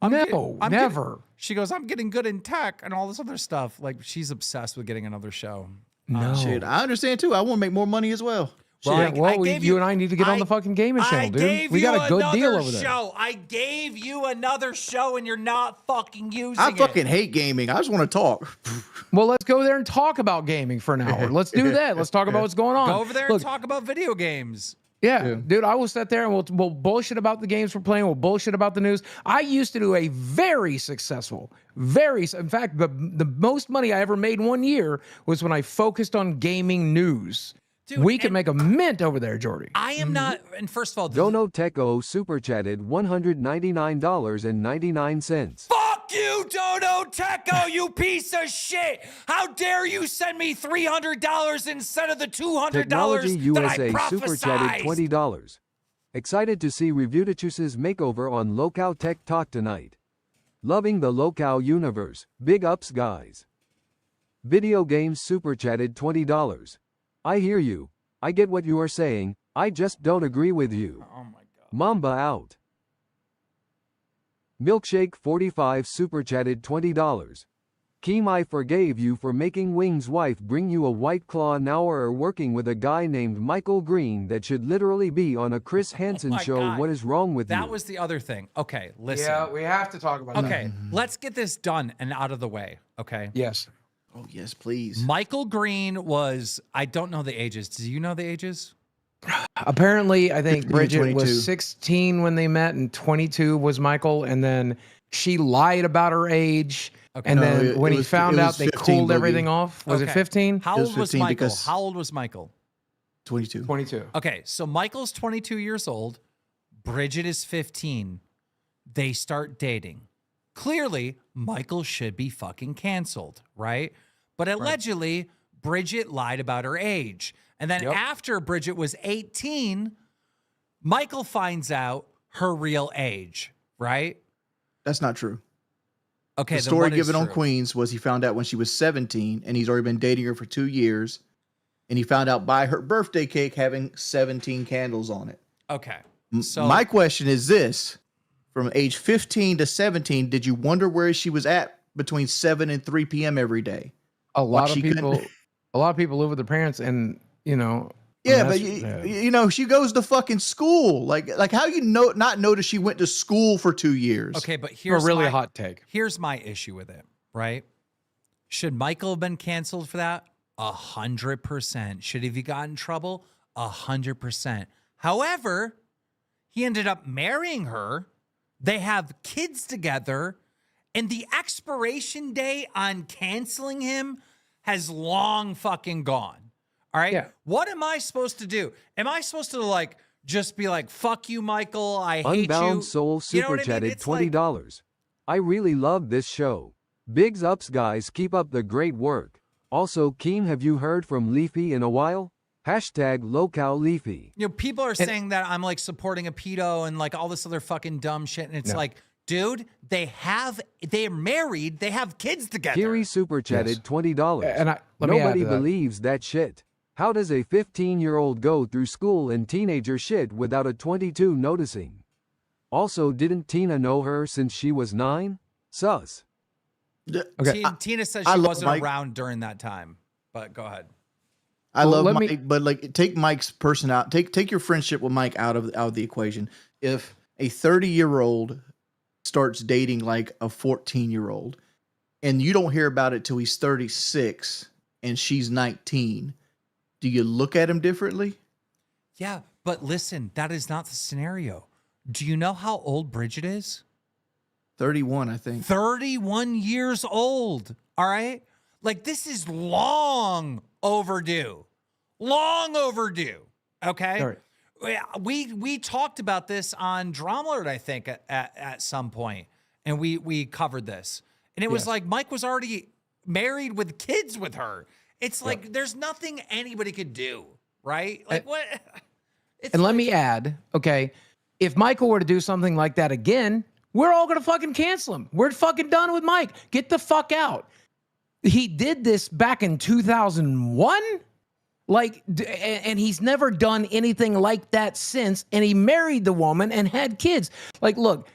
No, never. She goes, I'm getting good in tech and all this other stuff. Like, she's obsessed with getting another show. No. Shit, I understand too. I want to make more money as well. Well, Yeah, you and I need to get on the fucking gaming channel, dude. We got a good deal over there. I gave you another show and you're not fucking using I it. fucking hate gaming. I just want to talk. Well, let's go there and talk about gaming for an hour. Let's do that. Let's talk about what's going on. Go over there Look, and talk about video games. Yeah, dude, I will sit there and we'll bullshit about the games we're playing. We'll bullshit about the news. I used to do a very successful, in fact, the most money I ever made in 1 year was when I focused on gaming news. Dude, we could make a mint over there, Jordy. I am not, and first of all, Dono Teco super chatted $199.99. fuck you, Dono Teco, you piece of shit. How dare you send me $300 instead of the $200 Technology that I USA super chatted prophesized? $20. Excited to see Reviewtuchus's makeover on Lolcow Tech Talk tonight. Loving the Lolcow universe. Big ups, guys. Video Games super chatted $20. I hear you. I get what you are saying. I just don't agree with you. Oh my God. Mamba out. Milkshake 45 super chatted $20. Keem, I forgave you for making Wing's wife bring you a White Claw now or working with a guy named Michael Green that should literally be on a Chris Hansen my show. God. What is wrong with you? That was the other thing. Okay, listen. Yeah, we have to talk about that. Okay, let's get this done and out of the way. Okay. Yes. Oh yes, please. Michael Green was, I don't know the ages. Do you know the ages? Apparently, I think 15, Bridget 22. was 16 when they met, and 22 was Michael. And then she lied about her age. Okay. And No, then it when he was- found it out, was they 15, cooled Boogie. everything off. Was it Okay. 15? How It was old was 15 Michael? because- How old was Michael? 22. 22. Okay, so Michael's 22 years old. Bridget is 15. They start dating. Clearly, Michael should be fucking canceled, right? But allegedly, Bridget lied about her age. And then after Bridget was 18, Michael finds out her real age, right? That's not true. Okay, The then story what is given on true? Queens was he found out when she was 17, and he's already been dating her for 2 years. And he found out by her birthday cake having 17 candles on it. Okay, so My question is this: from age 15 to 17, did you wonder where she was at between 7 and 3 p.m. every day? A lot of she couldn't- people, a lot of people live with their parents, and Yeah, I but mean, you know, she goes to fucking school. Like how you not notice she went to school for 2 years? Okay, but a here's really my, hot take. Here's my issue with it, right? Should Michael have been canceled for that? 100%. Should he have gotten in trouble? 100%. However, he ended up marrying her. They have kids together, and the expiration date on canceling him has long fucking gone. All right. Yeah. What am I supposed to do? Am I supposed to like just be like, fuck you, Michael? I hate Unbound you. Soul You know super what I mean? chatted It's like- $20. I really love this show. Bigs ups, guys. Keep up the great work. Also, Keem, have you heard from Leafy in a while? Hashtag Lolcow Leafy. You know, people are saying that I'm like supporting a pedo and like all this other fucking dumb shit. And it's No. like, dude, they're married. They have kids together. Kiri super chatted $20. And let me add Nobody to that. believes that shit. How does a 15-year-old go through school and teenager shit without a 22 noticing? Also, didn't Tina know her since she was 9? Sus. Okay. Tina says I she love wasn't Mike. around during that time, but go ahead. I Well, love let Mike, me- but like take Mike's person out. Take your friendship with Mike out of the equation. If a 30-year-old starts dating like a 14-year-old, and you don't hear about it till he's 36 and she's 19, do you look at him differently? Yeah, but listen, that is not the scenario. Do you know how old Bridget is? 31, I think. 31 years old. All right. Like, this is long overdue. Long overdue. Okay. All right. We talked about this on Drama Alert, I think, at some point, and we covered this. And it was Yes. like Mike was already married with kids with her. It's like there's nothing anybody could do, right? Like what? It's And let like- me add, okay, if Michael were to do something like that again, we're all going to fucking cancel him. We're fucking done with Mike. Get the fuck out. He did this back in 2001. Like, and he's never done anything like that since. And he married the woman and had kids. Like, look,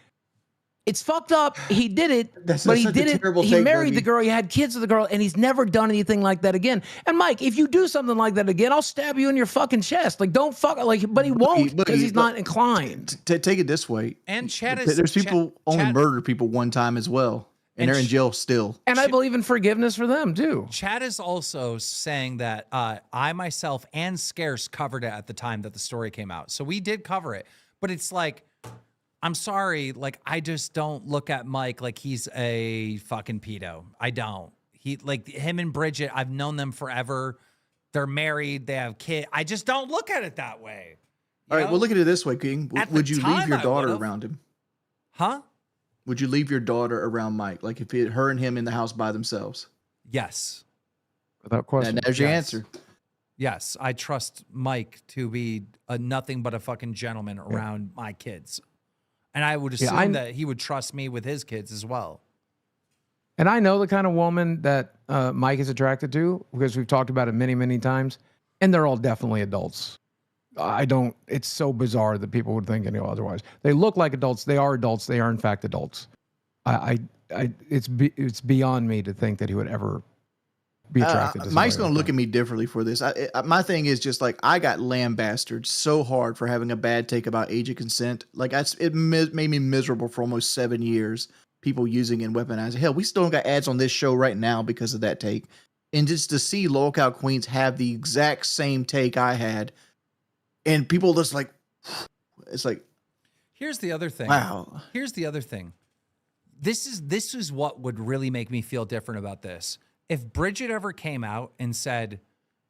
it's fucked up. He did it, That's but he such a did it. terrible He take, married Dougie. the girl. He had kids with the girl, and he's never done anything like that again. And Mike, if you do something like that again, I'll stab you in your fucking chest. Like, don't fuck. Like, but he won't because Boogie, he's not inclined. Take it this way. And Chad is There's people only Chad- murdered people one time as well, and And they're in jail still. And I believe in forgiveness for them too. Chad is also saying that I myself and Scarce covered it at the time that the story came out. So we did cover it. But it's like, I'm sorry, like I just don't look at Mike like he's a fucking pedo. I don't. He like him and Bridget, I've known them forever. They're married, they have kids. I just don't look at it that way. All right, know? well, look at it this way, King. At the Would you leave time, your I daughter would've. around him? Huh? Would you leave your daughter around Mike? Like if her and him in the house by themselves? Yes. Without question. And there's your Yes. answer. Yes. I trust Mike to be nothing but a fucking gentleman around my kids. And I would assume that he would trust me with his kids as well. And I know the kind of woman that Mike is attracted to because we've talked about it many, many times. And they're all definitely adults. It's so bizarre that people would think otherwise. They look like adults. They are adults. They are in fact adults. It's beyond me to think that he would ever be attracted to Mike's somebody going like to look that. at me differently for this. My thing is just like I got lambasted so hard for having a bad take about age of consent. Like it made me miserable for almost 7 years. People using and weaponizing. Hell, we still got ads on this show right now because of that take. And just to see Lolcow Queens have the exact same take I had, and people just like, it's like, Here's the other thing. wow. Here's the other thing. This is what would really make me feel different about this. If Bridget ever came out and said,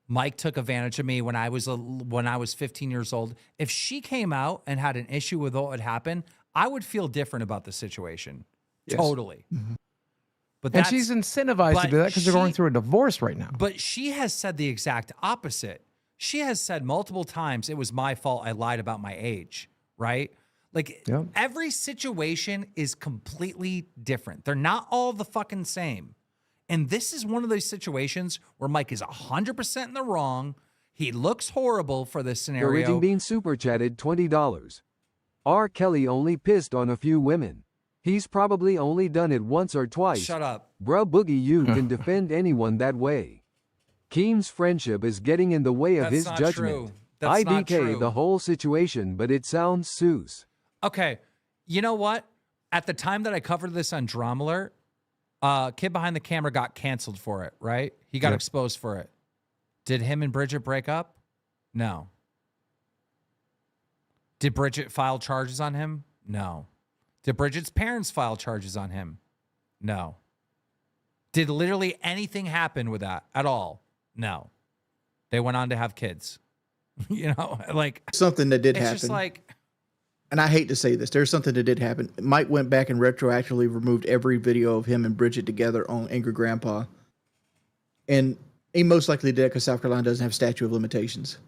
Mike took advantage of me when I was 15 years old, if she came out and had an issue with what would happen, I would feel different about the situation. Yes. Totally. Mm-hmm. But And that's, she's incentivized to but do that because they're going she- through a divorce right now. But she has said the exact opposite. She has said multiple times, it was my fault. I lied about my age, right? Like Yep. every situation is completely different. They're not all the fucking same. And this is one of those situations where Mike is 100% in the wrong. He looks horrible for this The scenario. Raging Bean super chatted $20. R. Kelly only pissed on a few women. He's probably only done it once or twice. Shut up. Bruh Boogie, you can defend anyone that way. Keem's friendship is getting in the way of That's his not judgment. true. That's not IDK true. the whole situation, but it sounds Seuss. Okay, you know what? At the time that I covered this on Drama Alert, Kid Behind the Camera got canceled for it, right? He got exposed for it. Did him and Bridget break up? No. Did Bridget file charges on him? No. Did Bridget's parents file charges on him? No. Did literally anything happen with that at all? No. They went on to have kids. You know, like Something that did it's happen. just like, And I hate to say this, there's something that did happen. Mike went back and retroactively removed every video of him and Bridget together on Angry Grandpa. And he most likely did because South Carolina doesn't have statute of limitations.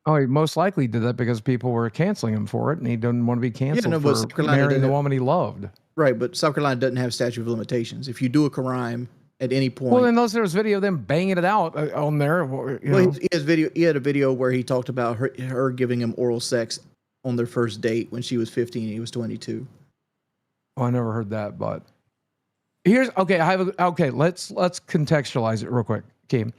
Oh, he most likely did that because people were canceling him for it, and he didn't want to be canceled no, but for South Carolina marrying the didn't- woman he loved. Right, but South Carolina doesn't have statute of limitations. If you do a crime at any point, Well, unless there was video of them banging it out on there. You know. he had a video where he talked about her giving him oral sex on their first date when she was 15 and he was 22. Oh, I never heard that, but here's okay. Let's contextualize it real quick, Keem.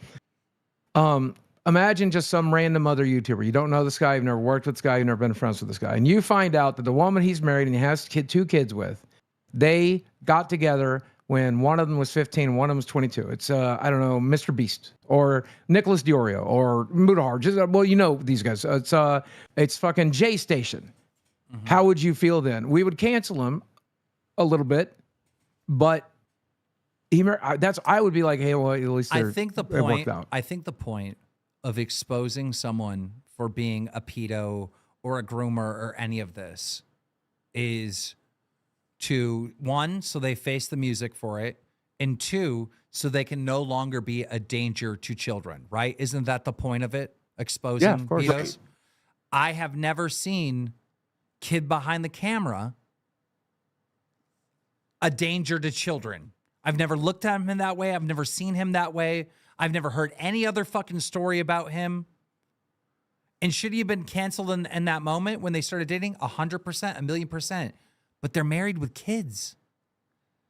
Imagine just some random other YouTuber. You don't know this guy. You've never worked with this guy. You've never been friends with this guy, and you find out that the woman he's married and he has two kids with, they got together when one of them was 15, one of them was 22. It's I don't know, Mr. Beast or Nicholas Diorio or Mudahar. Just well, you know these guys. It's fucking J Station. Mm-hmm. How would you feel then? We would cancel him a little bit, but I would be like, hey, well, at least I think the it worked point. out. I think the point of exposing someone for being a pedo or a groomer or any of this is to, one, so they face the music for it, and two, so they can no longer be a danger to children, right? Isn't that the point of it? Exposing of course. pedos? Right. I have never seen Kid Behind the Camera a danger to children. I've never looked at him in that way. I've never seen him that way. I've never heard any other fucking story about him. And should he have been canceled in that moment when they started dating? 100%, 1,000,000%. But they're married with kids.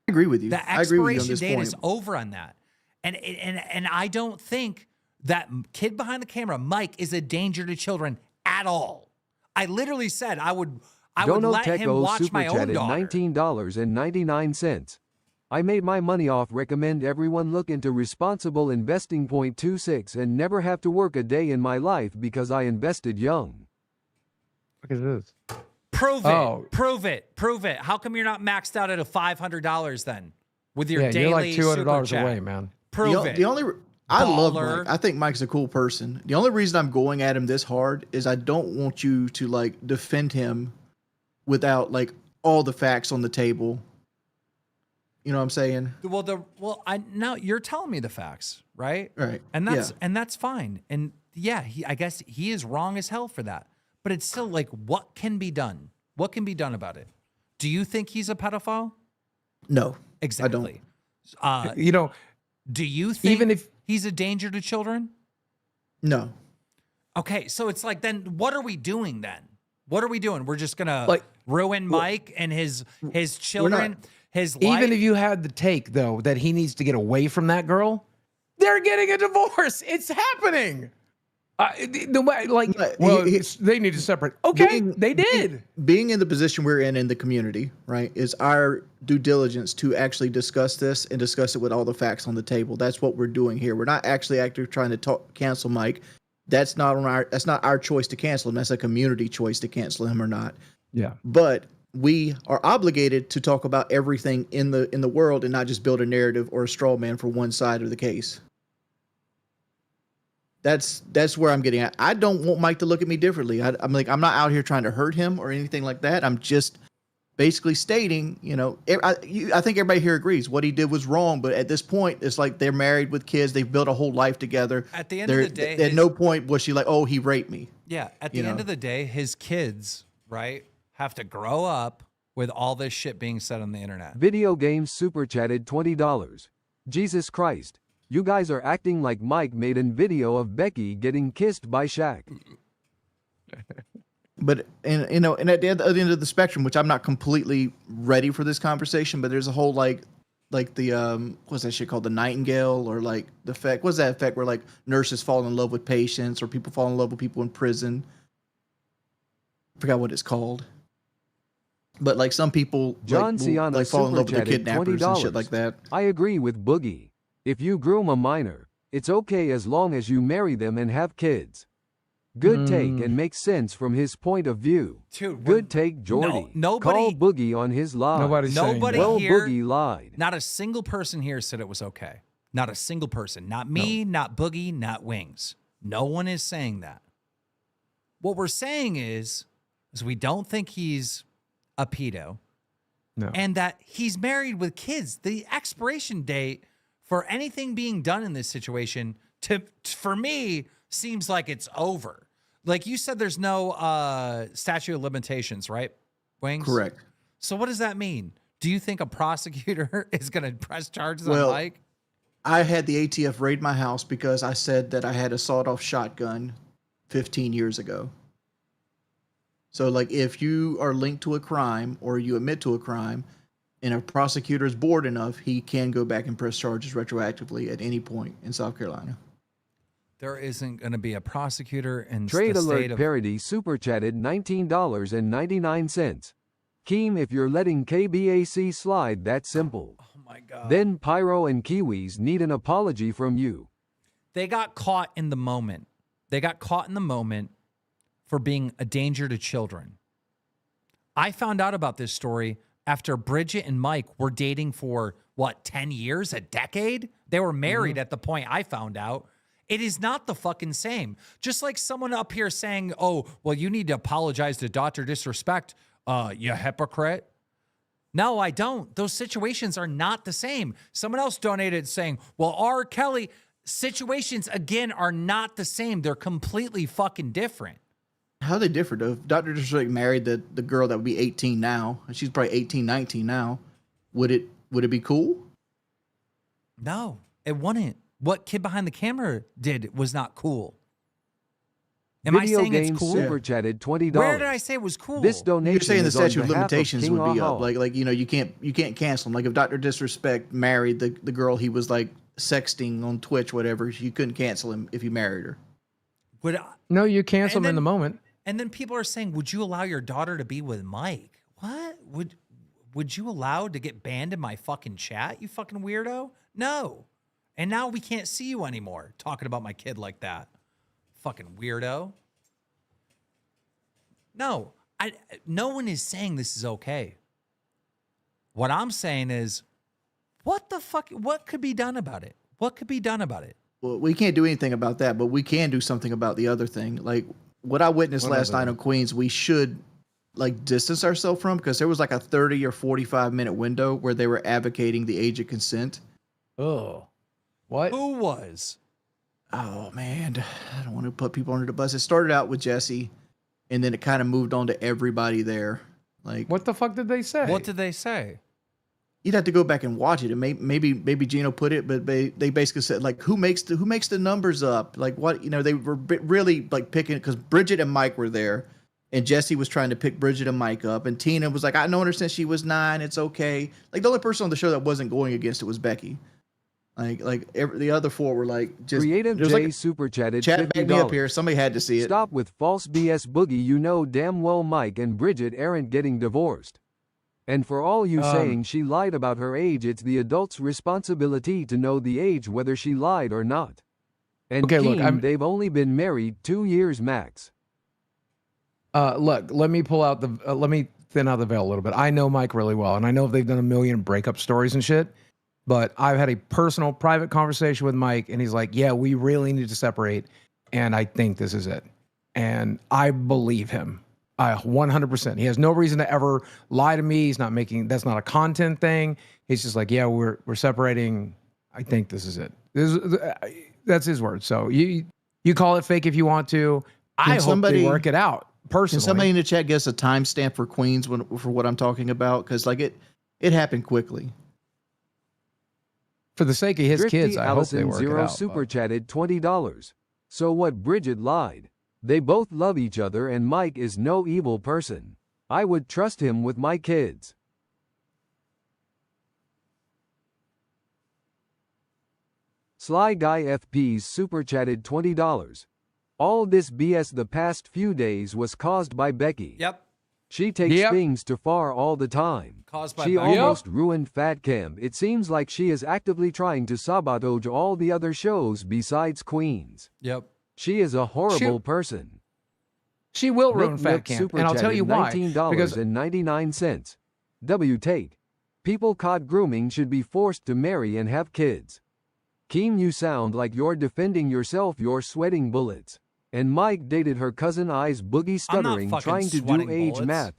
I agree with you. The I agree with you on expiration this date point. is over on that. And I don't think that Kid Behind the Camera, Mike, is a danger to children at all. I literally said I would let him Dono watch super my own chatted daughter. $19.99. I made my money off. Recommend everyone look into responsible investing. .26 and never have to work a day in my life because I invested young. Look at this. Prove it. Oh. Prove it. Prove it. How come you're not maxed out at a $500 then with your Yeah, daily you're like $200 super chat? away, man. Prove it. The only I love Baller. Mike. I think Mike's a cool person. The only reason I'm going at him this hard is I don't want you to like defend him without like all the facts on the table. You know what I'm saying? Well, now you're telling me the facts, right? Right. And that's fine. And yeah, I guess he is wrong as hell for that. But it's still like, what can be done? What can be done about it? Do you think he's a pedophile? No, Exactly. I don't. You know, Do you think Even if- he's a danger to children? No. Okay, so it's like, then what are we doing then? What are we doing? We're just gonna Like- ruin Mike and his children, his life. even if you had the take though that he needs to get away from that girl, they're getting a divorce. It's happening. But Well, he- they need to separate. Okay, they did. Being in the position we're in the community, right, is our due diligence to actually discuss this and discuss it with all the facts on the table. That's what we're doing here. We're not actually actively trying to cancel Mike. That's not our choice to cancel him. That's a community choice to cancel him or not. Yeah. But we are obligated to talk about everything in the world and not just build a narrative or a straw man for one side of the case. That's where I'm getting at. I don't want Mike to look at me differently. I'm not out here trying to hurt him or anything like that. I'm just basically stating, I think everybody here agrees what he did was wrong. But at this point, it's like they're married with kids. They've built a whole life together. At the end of the day, at no point was she like, "Oh, he raped me." Yeah, at the end of the day, his kids, right, have to grow up with all this shit being said on the internet. Video games super chatted $20. Jesus Christ. You guys are acting like Mike made a video of Becky getting kissed by Shaq. But and at the other end of the spectrum, which I'm not completely ready for this conversation, but there's a whole like like the what's that shit called, the Nightingale, or like the effect, what's that effect where like nurses fall in love with patients or people fall in love with people in prison. I forgot what it's called. But like some people John like, will, Ciana like fall in love with the super chatted kidnappers and shit $20. like that. I agree with Boogie. If you groom a minor, it's okay as long as you marry them and have kids. Good take and makes sense from his point of view. Dude, Good take, Jordy. nobody- Call Boogie on his lie. Nobody's saying Nobody that. Well, here, Boogie lied. not a single person here said it was okay. Not a single person. Not me, not Boogie, not Wings. No one is saying that. What we're saying is we don't think he's a pedo. No. And that he's married with kids. The expiration date for anything being done in this situation, for me, seems like it's over. Like you said, there's no statute of limitations, right, Wings? Correct. So what does that mean? Do you think a prosecutor is going to press charges on Well, Mike? I had the ATF raid my house because I said that I had a sawed-off shotgun 15 years ago. So, like, if you are linked to a crime or you admit to a crime, and a prosecutor is bored enough, he can go back and press charges retroactively at any point in South Carolina. There isn't going to be a prosecutor in Trade the Alert state of... Parody super chatted $19.99. Keem, if you're letting KBAC slide that simple, Oh, my God. then Pyro and Kiwis need an apology from you. They got caught in the moment. They got caught in the moment for being a danger to children. I found out about this story after Bridget and Mike were dating for, 10 years, a decade? They were married at the point I found out. It is not the fucking same. Just like someone up here saying, oh, well, you need to apologize to Dr. Disrespect, you hypocrite. No, I don't. Those situations are not the same. Someone else donated saying, well, R. Kelly, situations, again, are not the same. They're completely fucking different. How are they different, though? If Dr. Disrespect married the girl that would be 18 now, and she's probably 18, 19 now, would it be cool? No, it wouldn't. What Kid Behind the Camera did was not cool. Am Video I saying Games it's cool? super chatted $20. Where did I say it was cool? This donation You're saying the is on statute of behalf limitations King would be Aha. up. Like you can't cancel him. Like if Dr. Disrespect married the girl he was like sexting on Twitch, whatever, you couldn't cancel him if you married her. Would I, No, you cancel And them in the then- moment. and then people are saying, would you allow your daughter to be with Mike? What? Would you allow to get banned in my fucking chat, you fucking weirdo? No. And now we can't see you anymore talking about my kid like that. Fucking weirdo. No, no one is saying this is okay. What I'm saying is, what the fuck? What could be done about it? What could be done about it? Well, we can't do anything about that, but we can do something about the other thing. Like what I witnessed last night on Queens, we should like distance ourselves from, because there was like a 30 or 45-minute window where they were advocating the age of consent. Oh, what? Who was? Oh man, I don't want to put people under the bus. It started out with Jesse, and then it kind of moved on to everybody there. Like, What the fuck did they say? What did they say? you'd have to go back and watch it, and maybe Gino put it, but they basically said like, who makes the numbers up? Like what, they were really like picking, because Bridget and Mike were there, and Jesse was trying to pick Bridget and Mike up, and Tina was like, I know her since she was 9, it's okay. Like the only person on the show that wasn't going against it was Becky. The other 4 were like just Creative there was J like super chatted chat back me up here. $50. Somebody had to see it. Stop with false BS Boogie. You know damn well Mike and Bridget aren't getting divorced. And for all you saying she lied about her age, it's the adult's responsibility to know the age whether she lied or not. And Okay, look, Keem, they've only been married 2 years max. Look, let me pull out let me thin out the veil a little bit. I know Mike really well, and I know they've done a million breakup stories and shit, but I've had a personal, private conversation with Mike, and he's like, yeah, we really need to separate, and I think this is it. And I believe him. 100%. He has no reason to ever lie to me. He's not making, that's not a content thing. He's just like, yeah, we're separating. I think this is it. That's his word. So you call it fake if you want to. I hope they work it out. Personally, Can somebody in the chat give us a timestamp for Queens for what I'm talking about? Because like it happened quickly. for the sake of his Thrifty kids, I hope they Allison work Zero it out. super but- chatted $20. So what? Bridget lied. They both love each other, and Mike is no evil person. I would trust him with my kids. Sly Guy FP's super chatted $20. All this BS the past few days was caused by Becky. Yep. She takes Yep. things too far all the time. Caused by She Becky. almost ruined Fat Cam. It seems like she is actively trying to sabotage all the other shows besides Queens. Yep. She is a horrible person. She will ruin Nick Fat Nip Camp, super and I'll tell chatted you why. Because $19.99. W take. People caught grooming should be forced to marry and have kids. Keem, you sound like you're defending yourself. You're sweating bullets. And Mike dated her cousin Eyes Boogie stuttering fucking trying to do sweating age bullets. math.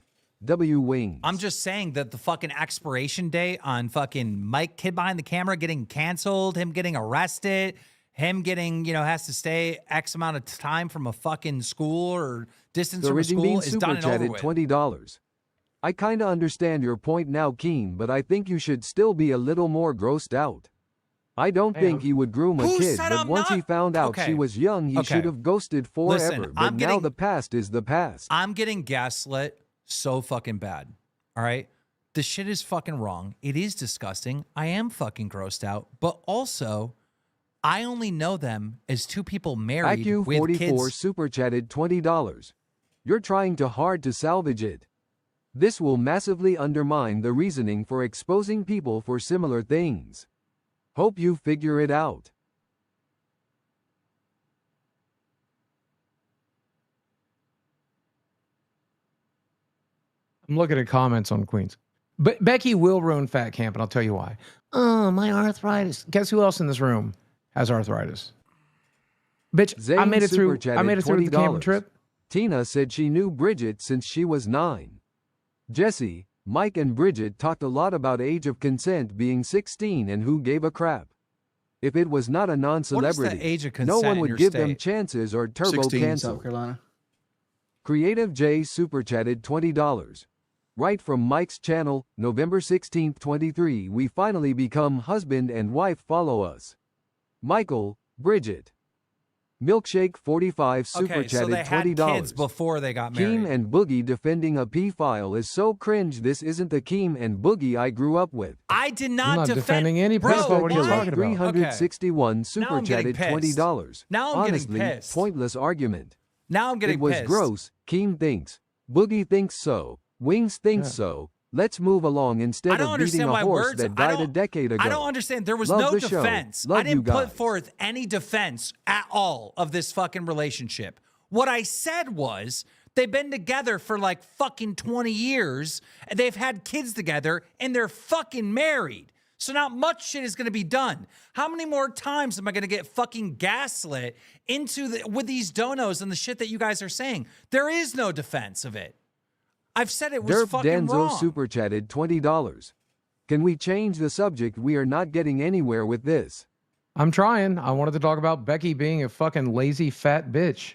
W wings. I'm just saying that the fucking expiration date on fucking Mike Kid Behind the Camera getting canceled, him getting arrested, him getting, has to stay X amount of time from a fucking school or distance the from a Raging school Bean is super done and over chatted with. $20. I kinda understand your point now, Keem, but I think you should still be a little more grossed out. I don't think he would groom a Who kid, said but I'm once he not? found out Okay. she was young, he Okay. should have ghosted forever. Listen, but now the past is the past. I'm getting gaslit so fucking bad. All right? The shit is fucking wrong. It is disgusting. I am fucking grossed out. But also, I only know them as two people married with IQ44 kids. super chatted $20. You're trying too hard to salvage it. This will massively undermine the reasoning for exposing people for similar things. Hope you figure it out. I'm looking at comments on Queens. But Becky will ruin Fat Camp, and I'll tell you why. Oh, my arthritis. Guess who else in this room has arthritis? Bitch, Zane I made it through. super I made it through the chatted camping $20. trip. Tina said she knew Bridget since she was 9. Jesse, Mike and Bridget talked a lot about age of consent being 16 and who gave a crap. If it was not a non-celebrity, age of no consent one in would your give them state? chances or turbo 16 in cancel. South Carolina. Creative J super chatted $20. Right from Mike's channel, November 16, 23. We finally become husband and wife. Follow us. Michael, Bridget. Milkshake 45 super Okay, so chatted they had $20. kids before they got married. Keem and Boogie defending a P-file is so cringe. This isn't the Keem and Boogie I grew up with. I did not, I'm not defend defending any Bro, pedophile. What are you why? talking about? 361 Now super I'm getting chatted pissed. $20. Now I'm getting Honestly, pissed. pointless argument. Now I'm getting It was pissed. gross. Keem thinks. Boogie thinks so. Wings thinks so. Let's move along I instead don't of beating understand a why horse words. that I died a don't- decade ago. I don't understand. There was Love no the show. defense. Love I didn't you put guys. forth any defense at all of this fucking relationship. What I said was they've been together for like fucking 20 years and they've had kids together and they're fucking married. So not much shit is going to be done. How many more times am I going to get fucking gaslit with these donos and the shit that you guys are saying? There is no defense of it. I've said it was Derp fucking Denzo wrong. super chatted $20. Can we change the subject? We are not getting anywhere with this. I'm trying. I wanted to talk about Becky being a fucking lazy fat bitch.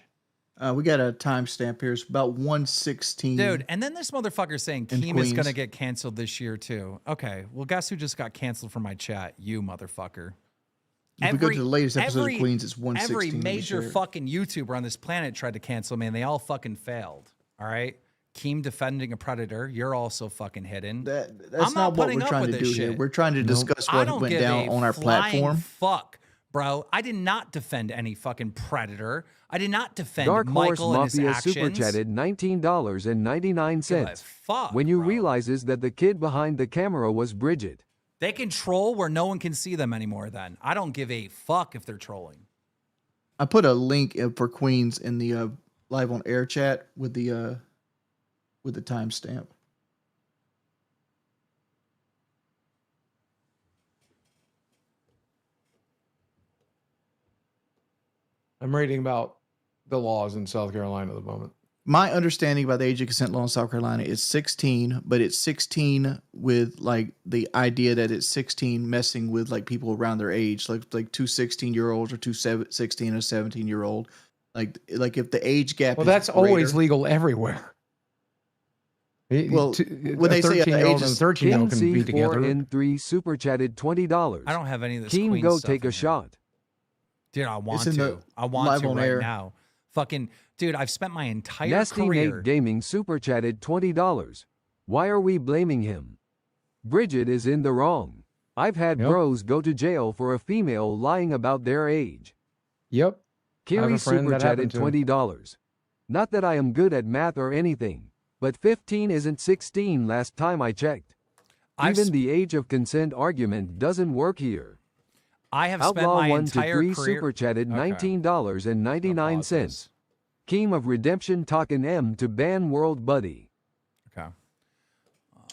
We got a timestamp here. It's about 1:16. Dude, and then this motherfucker saying In Keem is Queens. going to get canceled this year too. Okay, well, guess who just got canceled from my chat? You motherfucker. If we go to the latest episode of Queens, it's 1:16. Every Let me major share it. fucking YouTuber on this planet tried to cancel me, and they all fucking failed. All right? Keem defending a predator. You're also fucking hidden. That's I'm not what putting we're up trying with to this do here. shit. We're trying to discuss I what don't went give down a on our flying platform. Fuck, bro. I did not defend any fucking predator. I did not defend Dark Horse Michael and his Mafia actions. super chatted $19.99. Give a fuck, When you bro. realizes that the kid behind the camera was Bridget. They can troll where no one can see them anymore then. I don't give a fuck if they're trolling. I put a link for Queens in the live on air chat with the timestamp. I'm reading about the laws in South Carolina at the moment. My understanding about the age of consent law in South Carolina is 16, but it's 16 with like the idea that it's 16 messing with like people around their age, like two 16-year-olds or two 16 and a 17-year-old. Like if the age gap Well, is that's always greater- legal everywhere. Well, when they say at the 13-year-old age and of- 13-year-old can be together. KEEMSTAR super chatted $20. I don't have any of this Keem, Queen go stuff take in a here. shot. Dude, I want in to. the I want live to on right air. now. Fucking, dude, I've spent my entire Nasty career. Nate Gaming super chatted $20. Why are we blaming him? Bridget is in the wrong. I've had Yep. bros go to jail for a female lying about their age. Yep. I have Kiri a friend super that chatted happened to him. $20. Not that I am good at math or anything, but 15 isn't 16 last time I checked. Even the age of consent argument doesn't work here. I have spent Outlaw my 1 to entire 3 career. super chatted Okay. $19.99. Keem of Redemption talking M to ban World Buddy. Okay.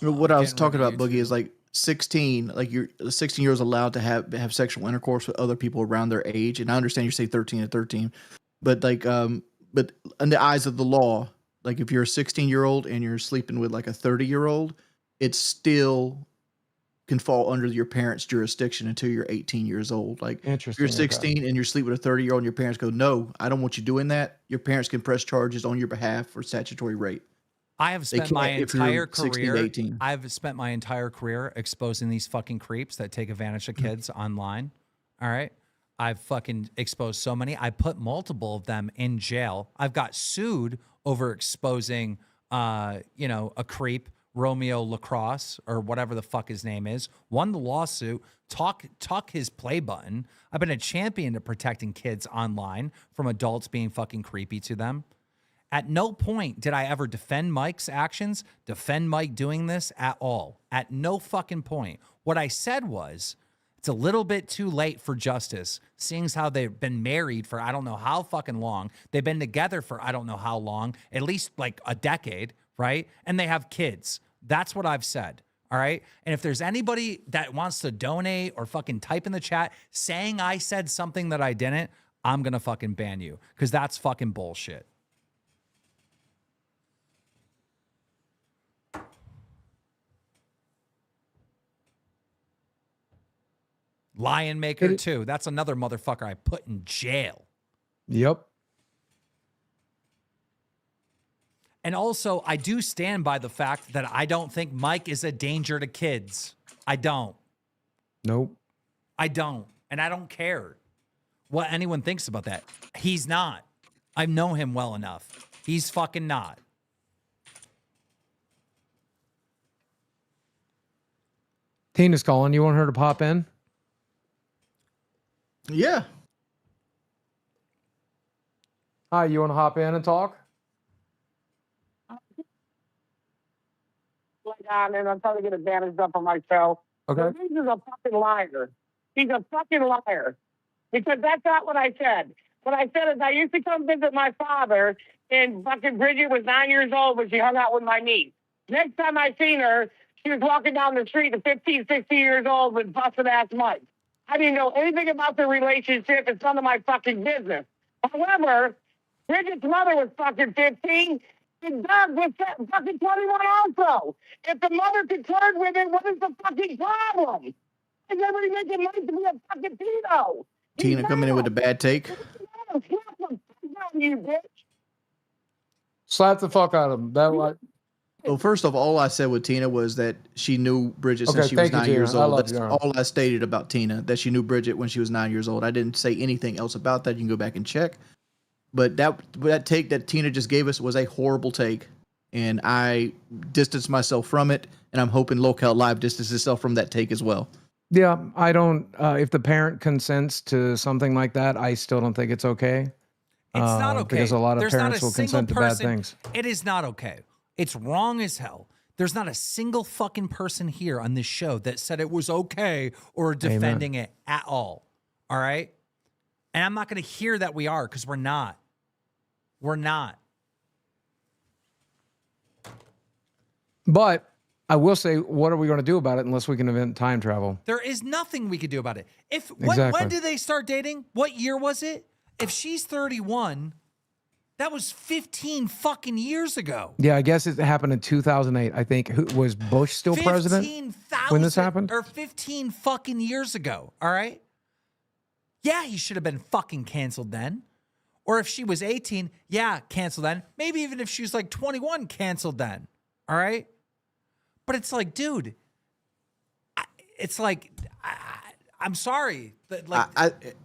What I was getting rid talking of about, Boogie, is like 16. Like you're 16 years allowed to have sexual intercourse with other people around their age. And I understand you say 13 to 13, but like but in the eyes of the law, like if you're a 16-year-old and you're sleeping with like a 30-year-old, it still can fall under your parents' jurisdiction until you're 18 years old. Like if Interesting. you're okay. 16 and you're sleeping with a 30-year-old and your parents go, no, I don't want you doing that. Your parents can press charges on your behalf for statutory rape. I have spent my can't if you're entire 16 to career. 18. I've spent my entire career exposing these fucking creeps that take advantage of kids online. All right. I've fucking exposed so many. I put multiple of them in jail. I've got sued over exposing, a creep, Romeo Lacrosse or whatever the fuck his name is. Won the lawsuit. Tuck his play button. I've been a champion to protecting kids online from adults being fucking creepy to them. At no point did I ever defend Mike's actions, defend Mike doing this at all. At no fucking point. What I said was, it's a little bit too late for justice, seeing as how they've been married for I don't know how fucking long. They've been together for I don't know how long, at least like a decade, right? And they have kids. That's what I've said, all right? And if there's anybody that wants to donate or fucking type in the chat saying I said something that I didn't, I'm going to fucking ban you because that's fucking bullshit. Lion Maker too. That's another motherfucker I put in jail. Yep. And also, I do stand by the fact that I don't think Mike is a danger to kids. I don't. Nope. I don't. And I don't care what anyone thinks about that. He's not. I know him well enough. He's fucking not. Tina's calling. You want her to pop in? Yeah. Hi, you want to hop in and talk? And I'm trying to get advantage up on my show. Okay. He's a fucking liar. He's a fucking liar. Because that's not what I said. What I said is I used to come visit my father, and fucking Bridget was 9 years old when she hung out with my niece. Next time I seen her, she was walking down the street at 15, 16 years old with busted ass Mike. I didn't know anything about the relationship. It's none of my fucking business. However, Bridget's mother was fucking 15. And Doug was fucking 21 also. If the mother could flirt with it, what is the fucking problem? Is everybody making Mike to be a fucking pedo? Tina coming in with a bad take. You bitch. Slap the fuck out of him. That like. Well, first off, all I said with Tina was that she knew Bridget since Okay, she was thank you, 9 Tina. years I old. love That's you. all I stated about Tina, that she knew Bridget when she was 9 years old. I didn't say anything else about that. You can go back and check. But that take that Tina just gave us was a horrible take, and I distanced myself from it, and I'm hoping Lolcow Live distances itself from that take as well. Yeah, I don't. If the parent consents to something like that, I still don't think it's okay. It's not okay. Because a lot of There's parents not a will single consent to bad person. things. It is not okay. It's wrong as hell. There's not a single fucking person here on this show that said it was okay or defending it at all. All right? And I'm not going to hear that we are because we're not. We're not. But I will say, what are we going to do about it unless we can invent time travel? There is nothing we could do about it. Exactly. When did they start dating? What year was it? If she's 31, that was 15 fucking years ago. Yeah, I guess it happened in 2008. I think. Was Bush still president when this happened? Or 15 fucking years ago. All right. Yeah, he should have been fucking canceled then. Or if she was 18, yeah, canceled then. Maybe even if she was like 21, canceled then. All right. But it's like, dude, I'm sorry. But like,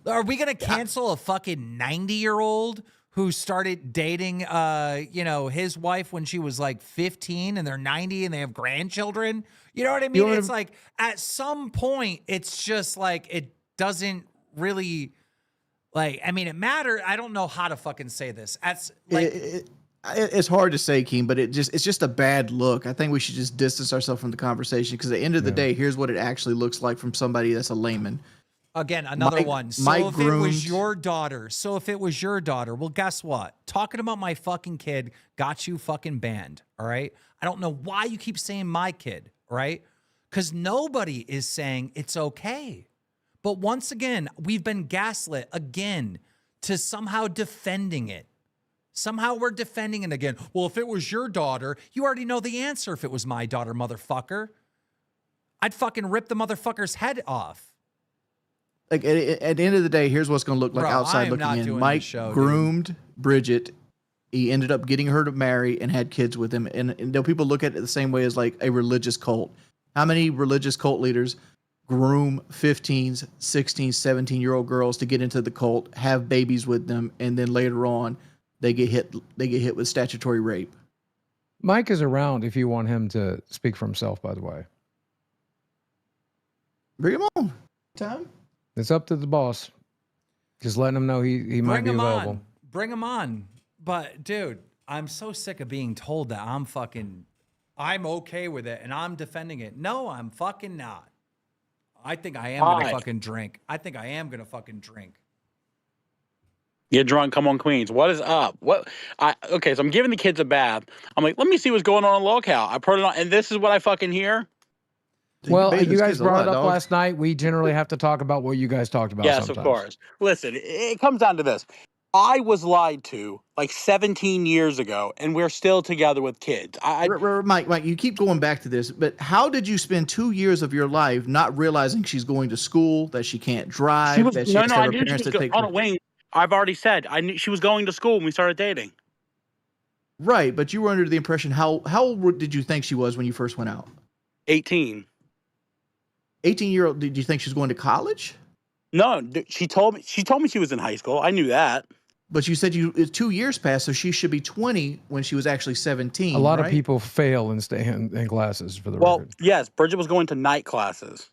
are we going to cancel a fucking 90-year-old who started dating, his wife when she was like 15 and they're 90 and they have grandchildren. You know what I mean? It's like at some point, it's just like, it doesn't really it matters. I don't know how to fucking say this. That's like, it's hard to say, Keem, but it's just a bad look. I think we should just distance ourselves from the conversation because at the end of the day, here's what it actually looks like from somebody that's a layman. Again, another one. So if it was your daughter, well, guess what? Talking about my fucking kid got you fucking banned, all right? I don't know why you keep saying my kid, all right? Because nobody is saying it's okay. But once again, we've been gaslit again to somehow defending it. Somehow we're defending it again. Well, if it was your daughter, you already know the answer if it was my daughter, motherfucker. I'd fucking rip the motherfucker's head off. Like at the end of the day, here's what's going to look like outside looking in. Mike groomed Bridget. He ended up getting her to marry and had kids with him. And people look at it the same way as like a religious cult. How many religious cult leaders groom 15s, 16, 17-year-old girls to get into the cult, have babies with them, and then later on they get hit with statutory rape? Mike is around if you want him to speak for himself, by the way. Bring him on. Time. It's up to the boss. Just letting him know he might be available. Bring him on. But dude, I'm so sick of being told that I'm okay with it and I'm defending it. No, I'm fucking not. I think I am gonna fucking drink. Get drunk, come on, Queens. What is up? Okay, so I'm giving the kids a bath. I'm like, let me see what's going on in Lolcow. I put it on, and this is what I fucking hear. Well, you guys brought it up last night. We generally have to talk about what you guys talked about. Yes, sometimes. Of course. Listen, it comes down to this. I was lied to like 17 years ago, and we're still together with kids. Mike, you keep going back to this, but how did you spend 2 years of your life not realizing she's going to school, that she can't drive, that she has to have her parents to take her? Wayne, I've already said I knew she was going to school when we started dating. Right, but you were under the impression, how old did you think she was when you first went out? 18. 18-year-old, did you think she was going to college? No, she told me she was in high school. I knew that. But you said 2 years passed, so she should be 20 when she was actually 17. A lot of people fail and stay in classes for the record. Well, yes, Bridget was going to night classes.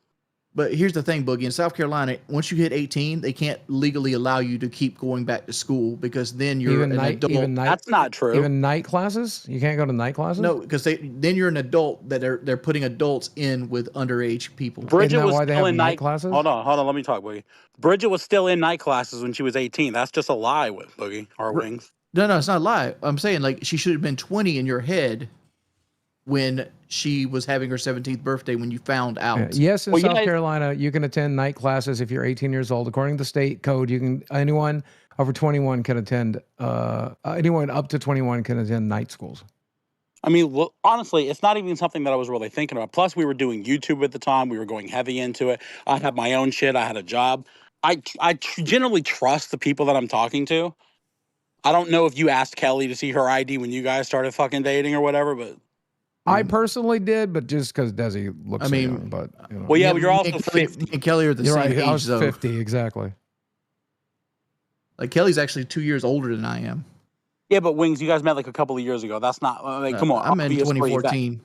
But here's the thing, Boogie. In South Carolina, once you hit 18, they can't legally allow you to keep going back to school because then you're an adult. That's not true. Even night classes? You can't go to night classes? No, because then you're an adult that they're putting adults in with underage people. Bridget was still in night classes? Hold on. Let me talk, Boogie. Bridget was still in night classes when she was 18. That's just a lie, with Boogie or Wings. No, it's not a lie. I'm saying like she should have been 20 in your head when she was having her 17th birthday when you found out. Yeah. Yes, in South Carolina, you can attend night classes if you're 18 years old. According to state code, anyone over 21 can attend, anyone up to 21 can attend night schools. I mean, well, honestly, it's not even something that I was really thinking about. Plus, we were doing YouTube at the time. We were going heavy into it. I had my own shit. I had a job. I generally trust the people that I'm talking to. I don't know if you asked Kelly to see her ID when you guys started fucking dating or whatever, but... I personally did, but just because Desi looks so young. But, you know. Well, yeah, but you're also 50. And Kelly are the same age, I was though. 50, exactly. Like, Kelly's actually 2 years older than I am. Yeah, but Wings, you guys met like a couple of years ago. That's not... come on. I met in 2014.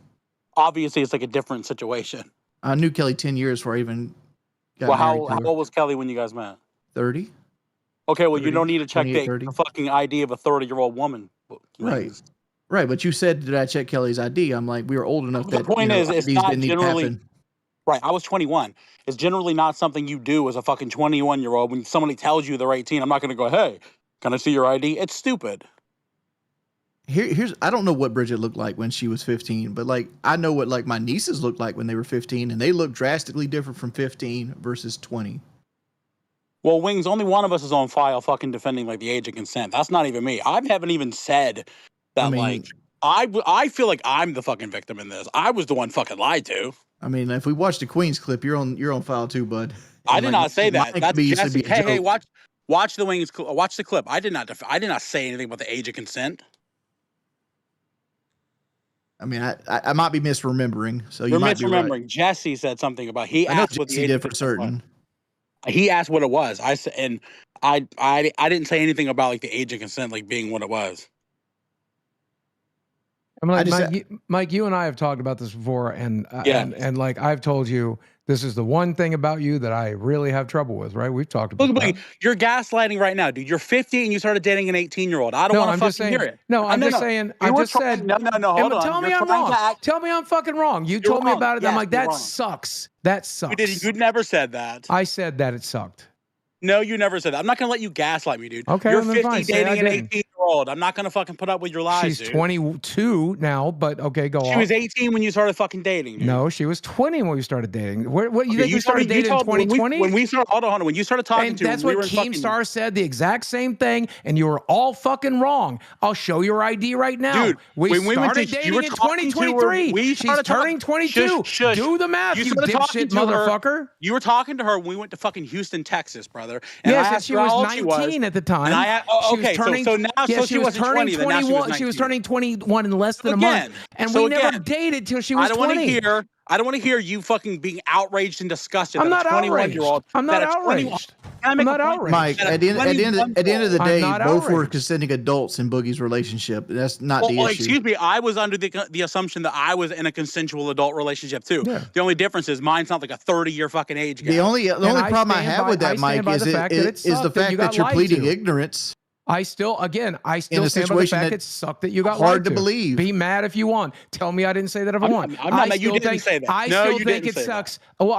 Obviously, it's like a different situation. I knew Kelly 10 years before I even got married. How old was Kelly when you guys met? 30. Okay, well, you don't need to check the fucking ID of a 30-year-old woman. Right. Right, but you said, did I check Kelly's ID? I'm like, we were old enough that the point is, it's not generally... Right, I was 21. It's generally not something you do as a fucking 21-year-old. When somebody tells you they're 18, I'm not going to go, hey, can I see your ID? It's stupid. Here's I don't know what Bridget looked like when she was 15, but like I know what like my nieces looked like when they were 15, and they look drastically different from 15 versus 20. Well, Wings, only one of us is on file fucking defending like the age of consent. That's not even me. I haven't even said that I feel like I'm the fucking victim in this. I was the one fucking lied to. I mean, if we watch the Queen's clip, you're on file too, bud. I did not say that. That's Jesse. Hey, watch the Wings. Watch the clip. I did not say anything about the age of consent. I mean, I might be misremembering. So you're might misremembering. Be right. Jesse said something about he asked what the age did for certain. He asked what it was. I said, and I didn't say anything about like the age of consent like being what it was. I'm like, I just- Mike, you and I have talked about this before, and Yeah. and like I've told you, this is the one thing about you that I really have trouble with, right? We've talked about Look, that. you're gaslighting right now, dude. You're 50 and you started dating an 18-year-old. I don't No, want I'm to just fucking saying. hear it. No, I'm No, just no. saying. You I were just said. trying- no. Hold Emma, on. tell me You're I'm trying wrong. to act- Tell me I'm fucking wrong. You You're told me wrong. about it. And I'm Yes, like, you're that wrong. sucks. That sucks. You never said that. I said that it sucked. No, you never said that. I'm not gonna let you gaslight me, dude. Okay, You're then 50 fine. Say I dating an didn't. 18-year-old. I'm not gonna fucking put up with your lies, She's dude. 22 now, but okay, go on. She was 18 when you started fucking dating, dude. No, she was 20 when we started dating. What you Okay, think we started dating in 2020? When we started, hold on. When you started talking And to, that's we what were in fucking. KEEMSTAR said, the exact same thing, and you were all fucking wrong. I'll show your ID right now. Dude, we when we went started to- you dating were in talking to her, 2023. we She's started turning talk- 22. Shush. Do the math, you started talking dipshit to her- motherfucker. You were talking to her when we went to fucking Houston, Texas, brother. And Yes, I and asked she her was how old she 19 at the time. And I, She was okay, turning, so now yeah, so she was wasn't turning 20, then now she was 21. She was 19. turning 21 in less than a Again, month, and so we never again, dated till she was I don't 20. want to hear. I don't want to hear you fucking being outraged and disgusted. I'm that not a 21-year-old. outraged. I'm not that a 21 outraged. Can I I'm make not a point? outraged. Mike, That a at the end of the I'm day, not both were outraged. consenting adults in Boogie's relationship. That's not the Well, issue. excuse me. I was under the assumption that I was in a consensual adult relationship too. Yeah. The only difference is mine's not like a 30-year fucking age gap. The only I problem I stand have by- with I that, stand Mike, by is the fact that it is the sucked that you fact that got you're lied pleading to. ignorance. I still in a stand by the situation fact that it sucked that you got hard lied to believe. Be mad if you want. Tell me I didn't say that if I want. I'm not. You still didn't think, say that. I No, still you think didn't it say that. sucks. Well,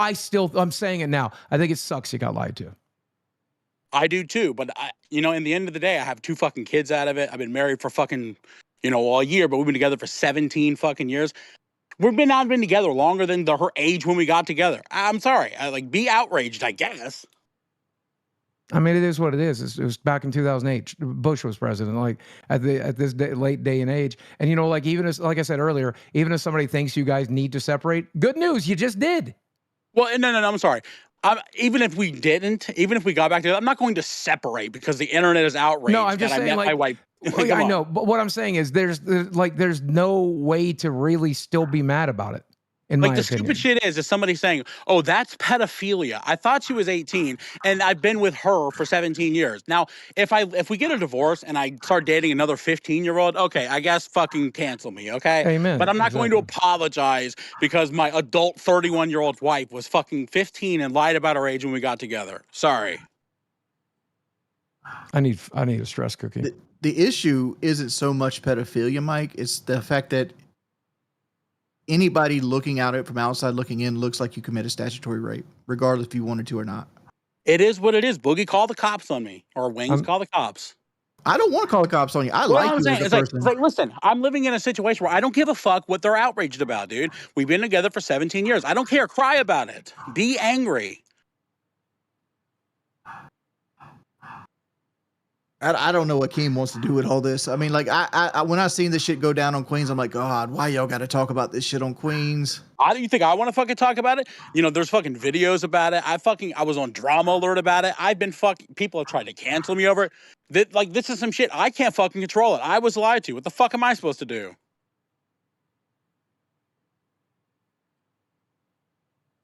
I'm saying it now. I think it sucks you got lied to. I do too, but in the end of the day, I have 2 fucking kids out of it. I've been married for fucking, all year, but we've been together for 17 fucking years. We've been together longer than her age when we got together. I'm sorry. Be outraged, I guess. I mean, it is what it is. It was back in 2008. Bush was president. Like at this late day and age, and even as, like I said earlier, even if somebody thinks you guys need to separate, good news, you just did. Well, no, I'm sorry. Even if we didn't, even if we got back together, I'm not going to separate because the internet is outraged. No, I'm just that I saying, met my wife. Well, I know, but what I'm saying is there's no way to really still be mad about it. In my the opinion. stupid shit is somebody saying, "Oh, that's pedophilia." I thought she was 18, and I've been with her for 17 years. Now, if we get a divorce and I start dating another 15-year-old, okay, I guess fucking cancel me, okay? Amen. But I'm not going to apologize because my adult 31-year-old wife was fucking 15 and lied about her age when we got together. Sorry. I need a stress cookie. The issue isn't so much pedophilia, Mike. It's the fact that anybody looking at it from outside looking in looks like you committed statutory rape, regardless if you wanted to or not. It is what it is. Boogie, call the cops on me, or Wings, call the cops. I don't want to call the cops on you. I Well, like I'm you saying, as a it's person. like, listen, I'm living in a situation where I don't give a fuck what they're outraged about, dude. We've been together for 17 years. I don't care. Cry about it. Be angry. I don't know what Keem wants to do with all this. I mean, like, I when I seen this shit go down on Queens, I'm like, God, why y'all got to talk about this shit on Queens? Do you think I want to fucking talk about it? There's fucking videos about it. I was on Drama Alert about it. I've been people have tried to cancel me over it. This is some shit. I can't fucking control it. I was lied to. What the fuck am I supposed to do?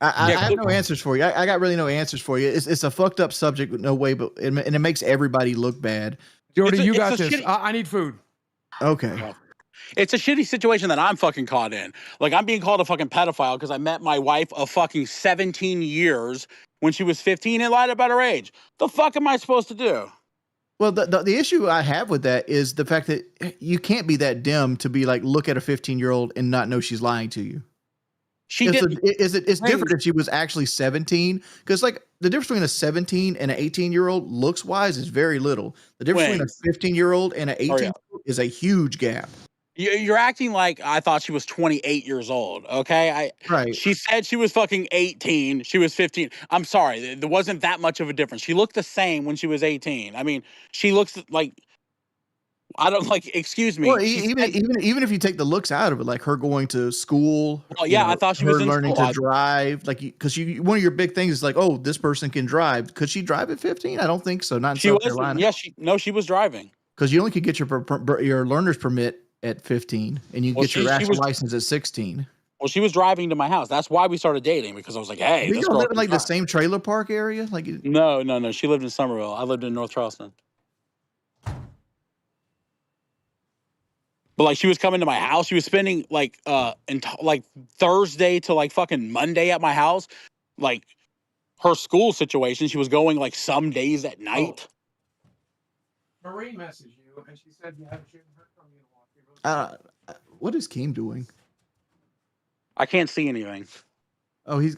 I have no answers for you. I got really no answers for you. It's a fucked up subject with no way, but and it makes everybody look bad. Jordy, you got it's a this. shitty- I need food. Okay. It's a shitty situation that I'm fucking caught in. Like, I'm being called a fucking pedophile because I met my wife of fucking 17 years when she was 15 and lied about her age. The fuck am I supposed to do? Well, the issue I have with that is the fact that you can't be that dim to be like, look at a 15-year-old and not know she's lying to you. It's different if she was actually 17, because like the difference between a 17 and an 18-year-old looks wise is very little. The difference between a 15-year-old and an 18-year-old is a huge gap. You're acting like I thought she was 28 years old, okay? Right. She said she was fucking 18. She was 15. I'm sorry. There wasn't that much of a difference. She looked the same when she was 18. I mean, she looks like, I don't excuse me. Well, even if you take the looks out of it, like her going to school. Well, yeah, I thought she was in learning school. to drive, like, because one of your big things is like, oh, this person can drive. Could she drive at 15? I don't think so. Not in South Carolina. Yeah, she was driving. Because you only could get your learner's permit at 15, and you get your actual license at 16. Well, she was driving to my house. That's why we started dating, because I was like, hey, We this don't girl live in can like the drive. same trailer park area. Like, No. She lived in Somerville. I lived in North Charleston. But like, she was coming to my house. She was spending like like Thursday to like fucking Monday at my house. Like, her school situation, she was going like some days at night. Marie messaged you and she said you haven't heard from you. what is Keem doing? I can't see anything. Oh, he's.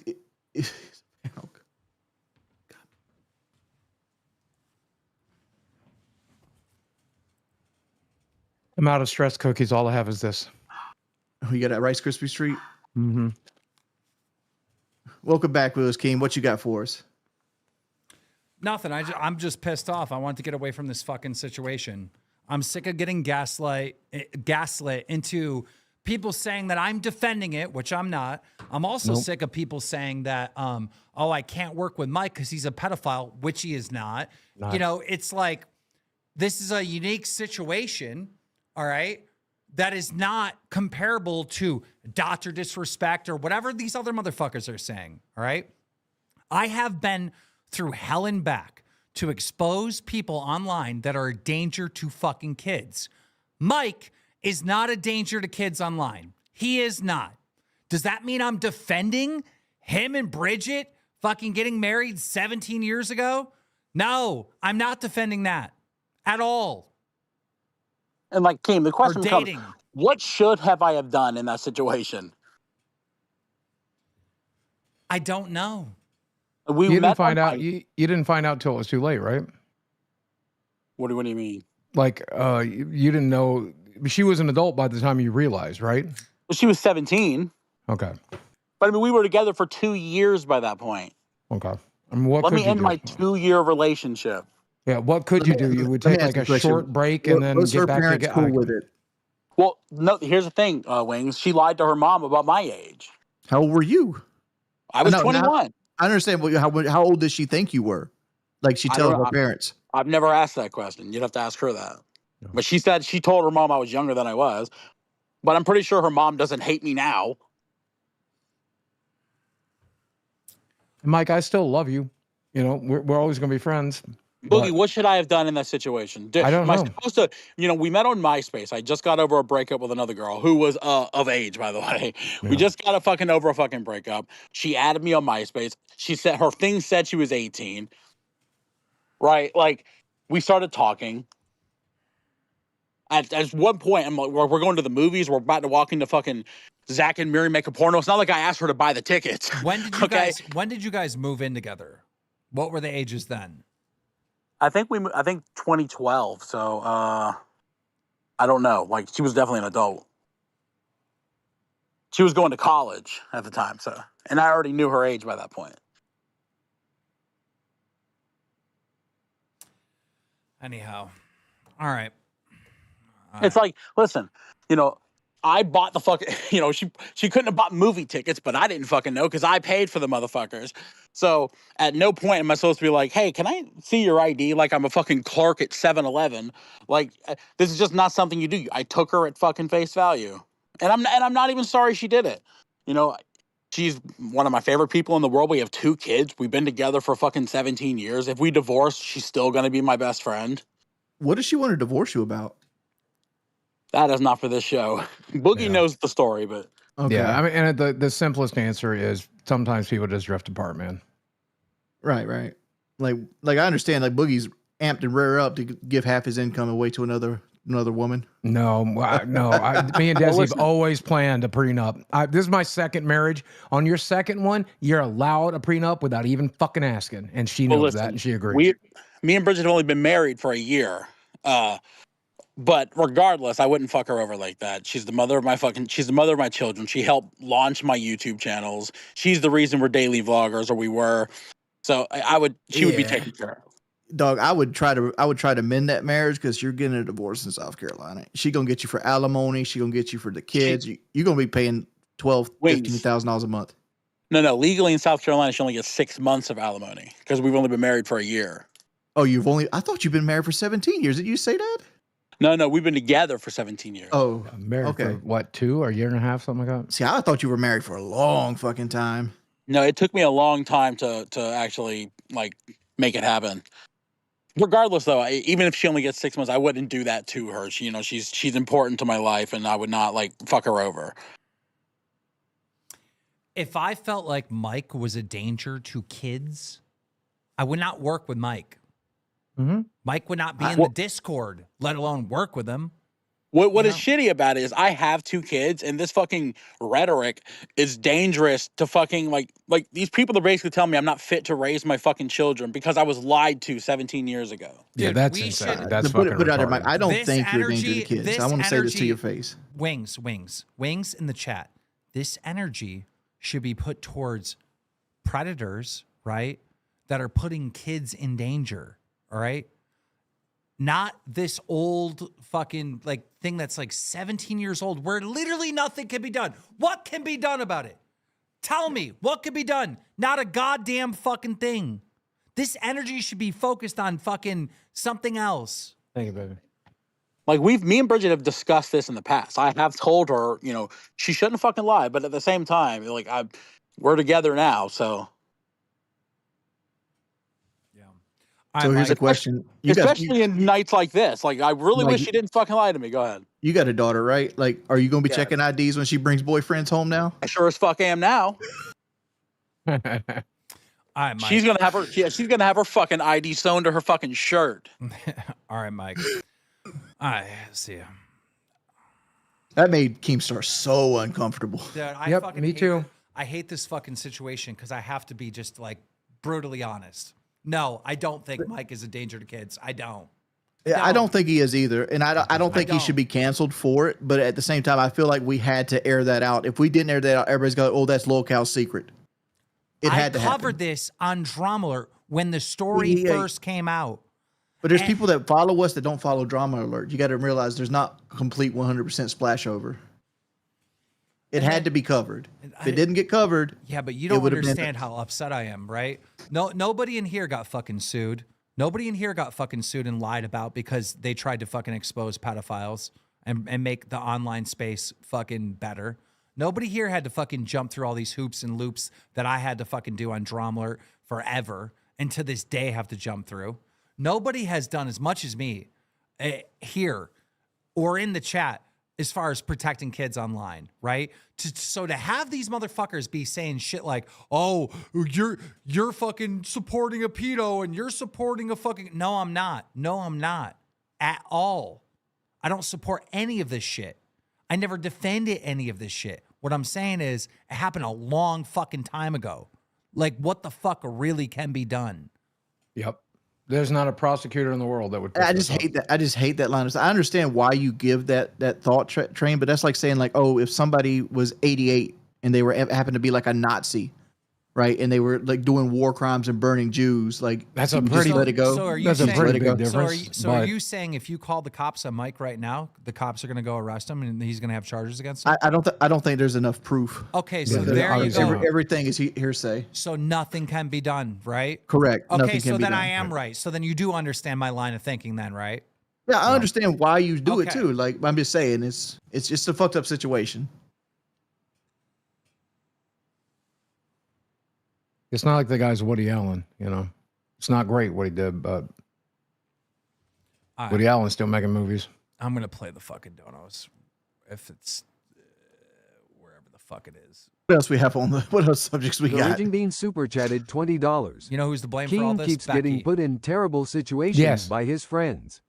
I'm out of stress cookies. All I have is this. Oh, you got that Rice Krispie Street. Mm-hmm. Welcome back, Willis Keem. What you got for us? Nothing. I'm just pissed off. I want to get away from this fucking situation. I'm sick of getting gaslit into people saying that I'm defending it, which I'm not. I'm also sick of people saying that, oh, I can't work with Mike because he's a pedophile, which he is not. You know, it's like, this is a unique situation, all right, that is not comparable to Dr. Disrespect or whatever these other motherfuckers are saying, all right? I have been through hell and back to expose people online that are a danger to fucking kids. Mike is not a danger to kids online. He is not. Does that mean I'm defending him and Bridget fucking getting married 17 years ago? No, I'm not defending that at all. And like, Keem, the question becomes, dating. what should have I have done in that situation? I don't know. We You didn't met find on out. Mike. You didn't find out till it was too late, right? What do you mean? Like, you didn't know she was an adult by the time you realized, right? Well, she was 17. Okay. But I mean, we were together for 2 years by that point. Okay. I mean, what Let could me you end do? my 2-year relationship. Yeah. What could you do? You would Let me take ask like you a a question. short break and then Was get her back parents together. cool with it? Well, no, here's the thing, Wings. She lied to her mom about my age. How old were you? I was No, 21. I understand. But how old does she think you were? Like she tells her parents. I've never asked that question. You'd have to ask her that. But she said she told her mom I was younger than I was. But I'm pretty sure her mom doesn't hate me now. Mike, I still love you. You know, we're always going to be friends. Boogie, what should I have done in that situation? I don't know. Supposed to, we met on MySpace. I just got over a breakup with another girl who was of age, by the way. Yeah. We just got over a fucking breakup. She added me on MySpace. She said her thing said she was 18. Right? Like, we started talking. At one point, I'm like, we're going to the movies. We're about to walk into fucking Zach and Miri make a porno. It's not like I asked her to buy the tickets. When did you guys move in together? What were the ages then? I think 2012. So I don't know. Like, she was definitely an adult. She was going to college at the time, so, and I already knew her age by that point. Anyhow, all right. It's like, listen, I bought the fucking, she couldn't have bought movie tickets, but I didn't fucking know because I paid for the motherfuckers. So at no point am I supposed to be like, hey, can I see your ID? Like I'm a fucking clerk at 7-Eleven. Like this is just not something you do. I took her at fucking face value, and I'm not even sorry she did it. She's one of my favorite people in the world. We have 2 kids. We've been together for fucking 17 years. If we divorce, she's still gonna be my best friend. What does she want to divorce you about? That is not for this show. Boogie knows the story, but Okay. Yeah, I mean, and the simplest answer is sometimes people just drift apart, man. Right. Like I understand. Like Boogie's amped and rear up to give half his income away to another woman. No. Me and Desi have always planned a prenup. This is my second marriage. On your second one, you're allowed a prenup without even fucking asking, and she knows that, and she agrees. Me and Bridget have only been married for a year. But regardless, I wouldn't fuck her over like that. She's the mother of my children. She helped launch my YouTube channels. She's the reason we're daily vloggers, or we were. So she would be taken care of. Dog, I would try to mend that marriage because you're getting a divorce in South Carolina. She gonna get you for alimony. She gonna get you for the kids. You're gonna be paying $12,000-$15,000 a month. No. Legally in South Carolina, she only gets 6 months of alimony because we've only been married for a year. Oh, I thought you've been married for 17 years. Did you say that? No, we've been together for 17 years. Oh, Married okay. for what, 2 or a year and a half, something like that? See, I thought you were married for a long fucking time. No, it took me a long time to actually like make it happen. Regardless, though, even if she only gets 6 months, I wouldn't do that to her. She, she's important to my life, and I would not like fuck her over. If I felt like Mike was a danger to kids, I would not work with Mike. Mm-hmm. Mike would not be in the Discord, let alone work with him. What is shitty about it is I have 2 kids, and this fucking rhetoric is dangerous to fucking like these people are basically telling me I'm not fit to raise my fucking children because I was lied to 17 years ago. Yeah, Dude, that's we insane. should- That's Put fucking it out there, retarded. Mike. I don't This think you're a danger to energy- kids. this I want to say this to energy- your face. Wings in the chat. This energy should be put towards predators, right? That are putting kids in danger, all right? Not this old fucking like thing that's like 17 years old where literally nothing can be done. What can be done about it? Tell me, what can be done? Not a goddamn fucking thing. This energy should be focused on fucking something else. Thank you, baby. Like me and Bridget have discussed this in the past. I have told her, she shouldn't fucking lie, but at the same time, like we're together now, so. So here's a question. Especially in nights like this. Like, I really Like- wish she didn't fucking lie to me. Go ahead. You got a daughter, right? Like, are you going to be Yeah. checking IDs when she brings boyfriends home now? I sure as fuck am now. All right, Mike. She's gonna have her fucking ID sewn to her fucking shirt. All right, Mike. All right, see ya. That made Keemstar so uncomfortable. Dude, I Yep, fucking me hate too. I hate this fucking situation because I have to be just like brutally honest. No, I don't think Mike is a danger to kids. I don't. Yeah, I don't think he is either, and I don't think he don't. should be canceled for it. But at the same time, I feel like we had to air that out. If we didn't air that out, everybody's going, "Oh, that's Lolcow's secret." It had to I happen. covered this on Drama Alert when the story Yeah. first came out. But there's people that follow us that don't follow Drama Alert. You got to realize there's not complete 100% splash over. It had to be covered. If it didn't get covered, Yeah, but you it don't would have been- understand how upset I am, right? No, nobody in here got fucking sued. Nobody in here got fucking sued and lied about because they tried to fucking expose pedophiles and make the online space fucking better. Nobody here had to fucking jump through all these hoops and loops that I had to fucking do on Drama Alert forever and to this day have to jump through. Nobody has done as much as me here or in the chat as far as protecting kids online, right? So to have these motherfuckers be saying shit like, "Oh, you're fucking supporting a pedo and you're supporting a fucking..." No, I'm not. No, I'm not at all. I don't support any of this shit. I never defended any of this shit. What I'm saying is it happened a long fucking time ago. Like, what the fuck really can be done? Yep. There's not a prosecutor in the world that would. pick I this just up. hate that. I just hate that line. I understand why you give that thought train, but that's like saying like, oh, if somebody was 88 and they happened to be like a Nazi, right, and they were like doing war crimes and burning Jews, like That's you a can pretty- just let it go. So are you That's a saying, pretty let it big go. difference. So are but you saying if you call the cops on Mike right now, the cops are going to go arrest him and he's going to have charges against him? I don't think there's enough proof. Okay, so Yeah, there you obviously go. not. Everything is hearsay. So nothing can be done, right? Correct. Okay, Nothing can so be then done. I am right. So then you do understand my line of thinking then, right? Yeah, I understand why you do it Okay. too. Like I'm just saying, it's just a fucked up situation. It's not like the guy's Woody Allen, you know. It's not great what he did, but All right, Woody Allen's still making movies. I'm going to play the fucking donos if it's wherever the fuck it is. What else we have on the? What else subjects we The got? Raging Bean super chatted $20. You know who's to blame for all Keem this? keeps Becky. getting put in terrible situations Yes. by his friends.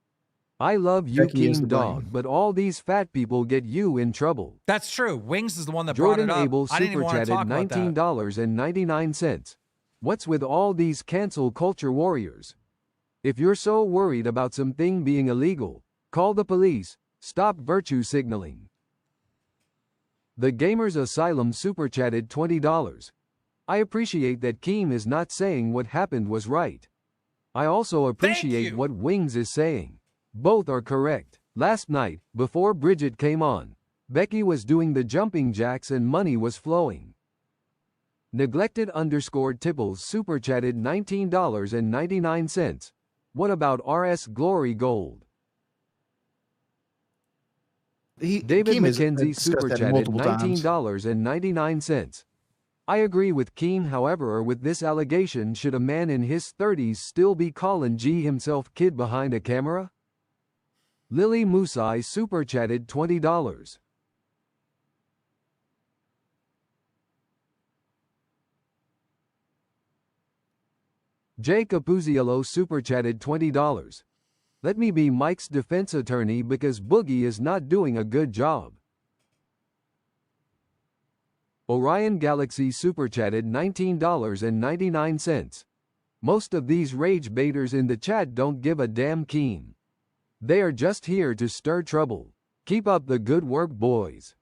I love you, Becky is Keem to Dog, blame. but all these fat people get you in trouble. That's true. Wings is the one that Jordan brought it up. Abel I didn't even super want to chatted talk about that. $19.99. What's with all these cancel culture warriors? If you're so worried about something being illegal, call the police. Stop virtue signaling. The Gamers Asylum super chatted $20. I appreciate that Keem is not saying what happened was right. I also appreciate you. what Wings is saying. Both are correct. Last night, before Bridget came on, Becky was doing the jumping jacks and money was flowing. Neglected_Tipples super chatted $19.99. What about RS Glory Gold? David Keem has McKenzie discussed super that chatted multiple times. $19.99. I agree with Keem, however, with this allegation, should a man in his 30s still be calling G himself kid behind a camera? Lily Musai super chatted $20. Jay Capuzziello super chatted $20. Let me be Mike's defense attorney because Boogie is not doing a good job. Orion Galaxy super chatted $19.99. Most of these rage baiters in the chat don't give a damn Keem. They are just here to stir trouble. Keep up the good work, boys.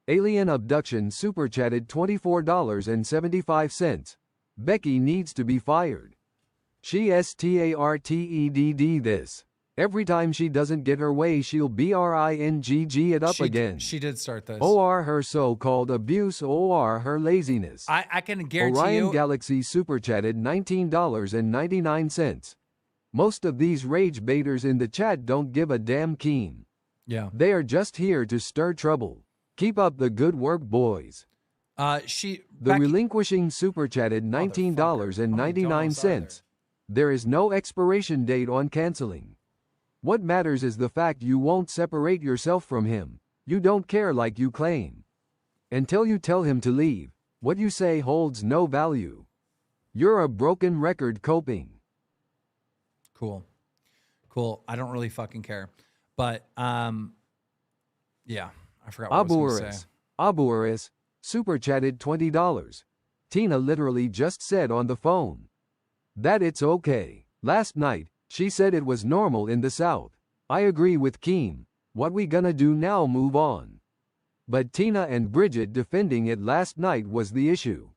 Alien Abduction super chatted $24.75. Becky needs to be fired. She started this. Every time she doesn't get her way, she'll bringg it up again. She did start this. Or her so-called abuse, or her laziness. I can guarantee Orion you. Galaxy super chatted $19.99. Most of these rage baiters in the chat don't give a damn Keem. Yeah. They are just here to stir trouble. Keep up the good work, boys. The relinquishing super chatted $19.99. There is no expiration date on canceling. What matters is the fact you won't separate yourself from him. You don't care like you claim. Until you tell him to leave, what you say holds no value. You're a broken record coping. Cool. I don't really fucking care. But, yeah, I forgot what I was going to say. Abuaris super chatted $20. Tina literally just said on the phone that it's okay. Last night, she said it was normal in the South. I agree with Keem. What we gonna do now? Move on. But Tina and Bridget defending it last night was the issue.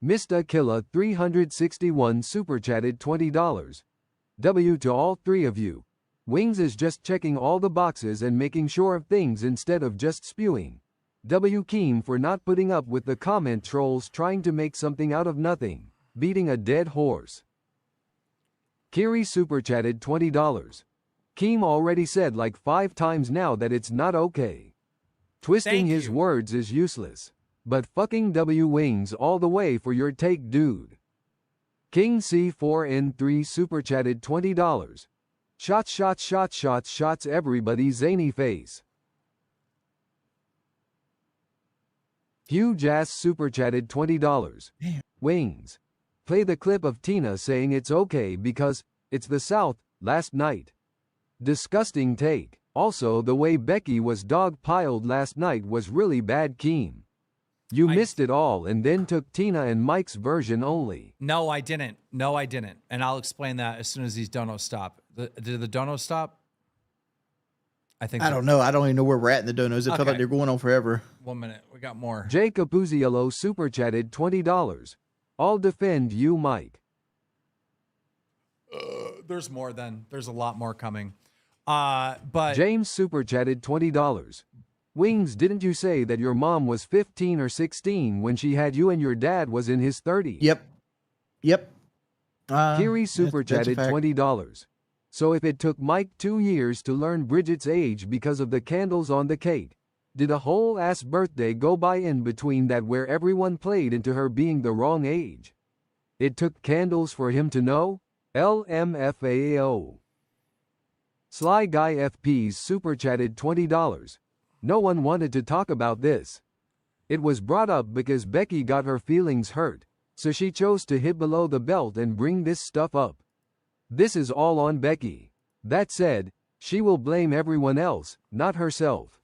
Mr. Killa 361 super chatted $20. W to all three of you. Wings is just checking all the boxes and making sure of things instead of just spewing. W Keem for not putting up with the comment trolls trying to make something out of nothing. Beating a dead horse. Kiri super chatted $20. Keem already said like 5 times now that it's not okay. Twisting his words is useless. But fucking W Wings all the way for your take, dude. King C4N3 super chatted $20. Shots everybody zany face. Hugh Jass super chatted $20. Wings. Play the clip of Tina saying it's okay because it's the South last night. Disgusting take. Also, the way Becky was dog-piled last night was really bad, Keem. You missed it all and then took Tina and Mike's version only. No, I didn't. And I'll explain that as soon as these donos stop. Did the donos stop? I don't know. I don't even know where we're at in the donos. It felt like they're going on forever. 1 minute. We got more. Jay Capuzziello super chatted $20. I'll defend you, Mike. There's more then. There's a lot more coming. But James super chatted $20. Wings, didn't you say that your mom was 15 or 16 when she had you and your dad was in his 30s? Yep. Kiri super chatted $20. So if it took Mike 2 years to learn Bridget's age because of the candles on the cake, did a whole ass birthday go by in between that where everyone played into her being the wrong age? It took candles for him to know? LMFAO. Sly Guy FP's super chatted $20. No one wanted to talk about this. It was brought up because Becky got her feelings hurt, so she chose to hit below the belt and bring this stuff up. This is all on Becky. That said, she will blame everyone else, not herself.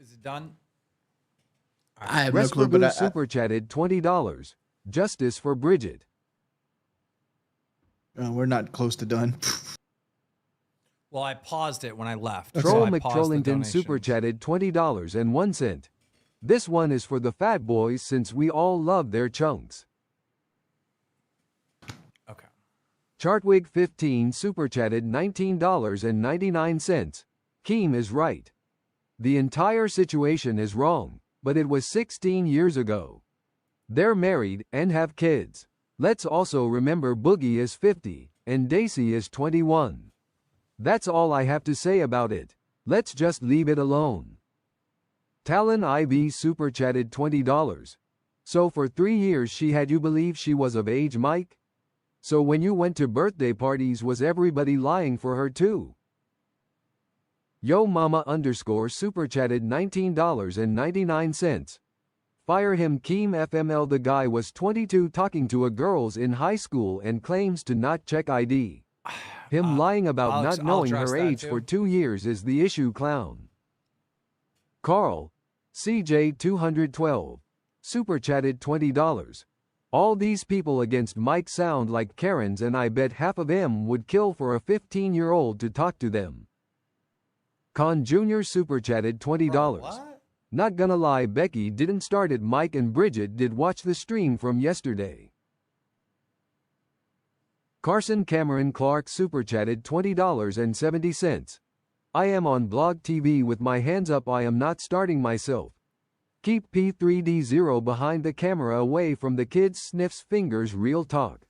is it done? I have no clue, but super chatted $20. Justice for Bridget. We're not close to done. Well, I paused it when I left. Troll so McTrollington super chatted $20.01. This one is for the fat boys since we all love their chunks. Okay. Chartwig 15 super chatted $19.99. Keem is right. The entire situation is wrong, but it was 16 years ago. They're married and have kids. Let's also remember Boogie is 50, and Daisy is 21. That's all I have to say about it. Let's just leave it alone. Talon IV super chatted $20. So for 3 years she had you believe she was of age, Mike? So when you went to birthday parties was everybody lying for her too? Yo mama _ super chatted $19.99. Fire him Keem FML. The guy was 22 talking to a girls in high school and claims to not check ID. Him lying about not knowing her age for 2 years is the issue, clown. Carl, CJ 212. Super chatted $20. All these people against Mike sound like Karens, and I bet half of them would kill for a 15-year-old to talk to them. Con Jr. super chatted $20. What? Not gonna lie, Becky didn't start it. Mike and Bridget did watch the stream from yesterday. Carson Cameron Clark super chatted $20.70. I am on Blog TV with my hands up. I am not starting myself. Keep P3D0 behind the camera away from the kids. Sniffs fingers. Real talk.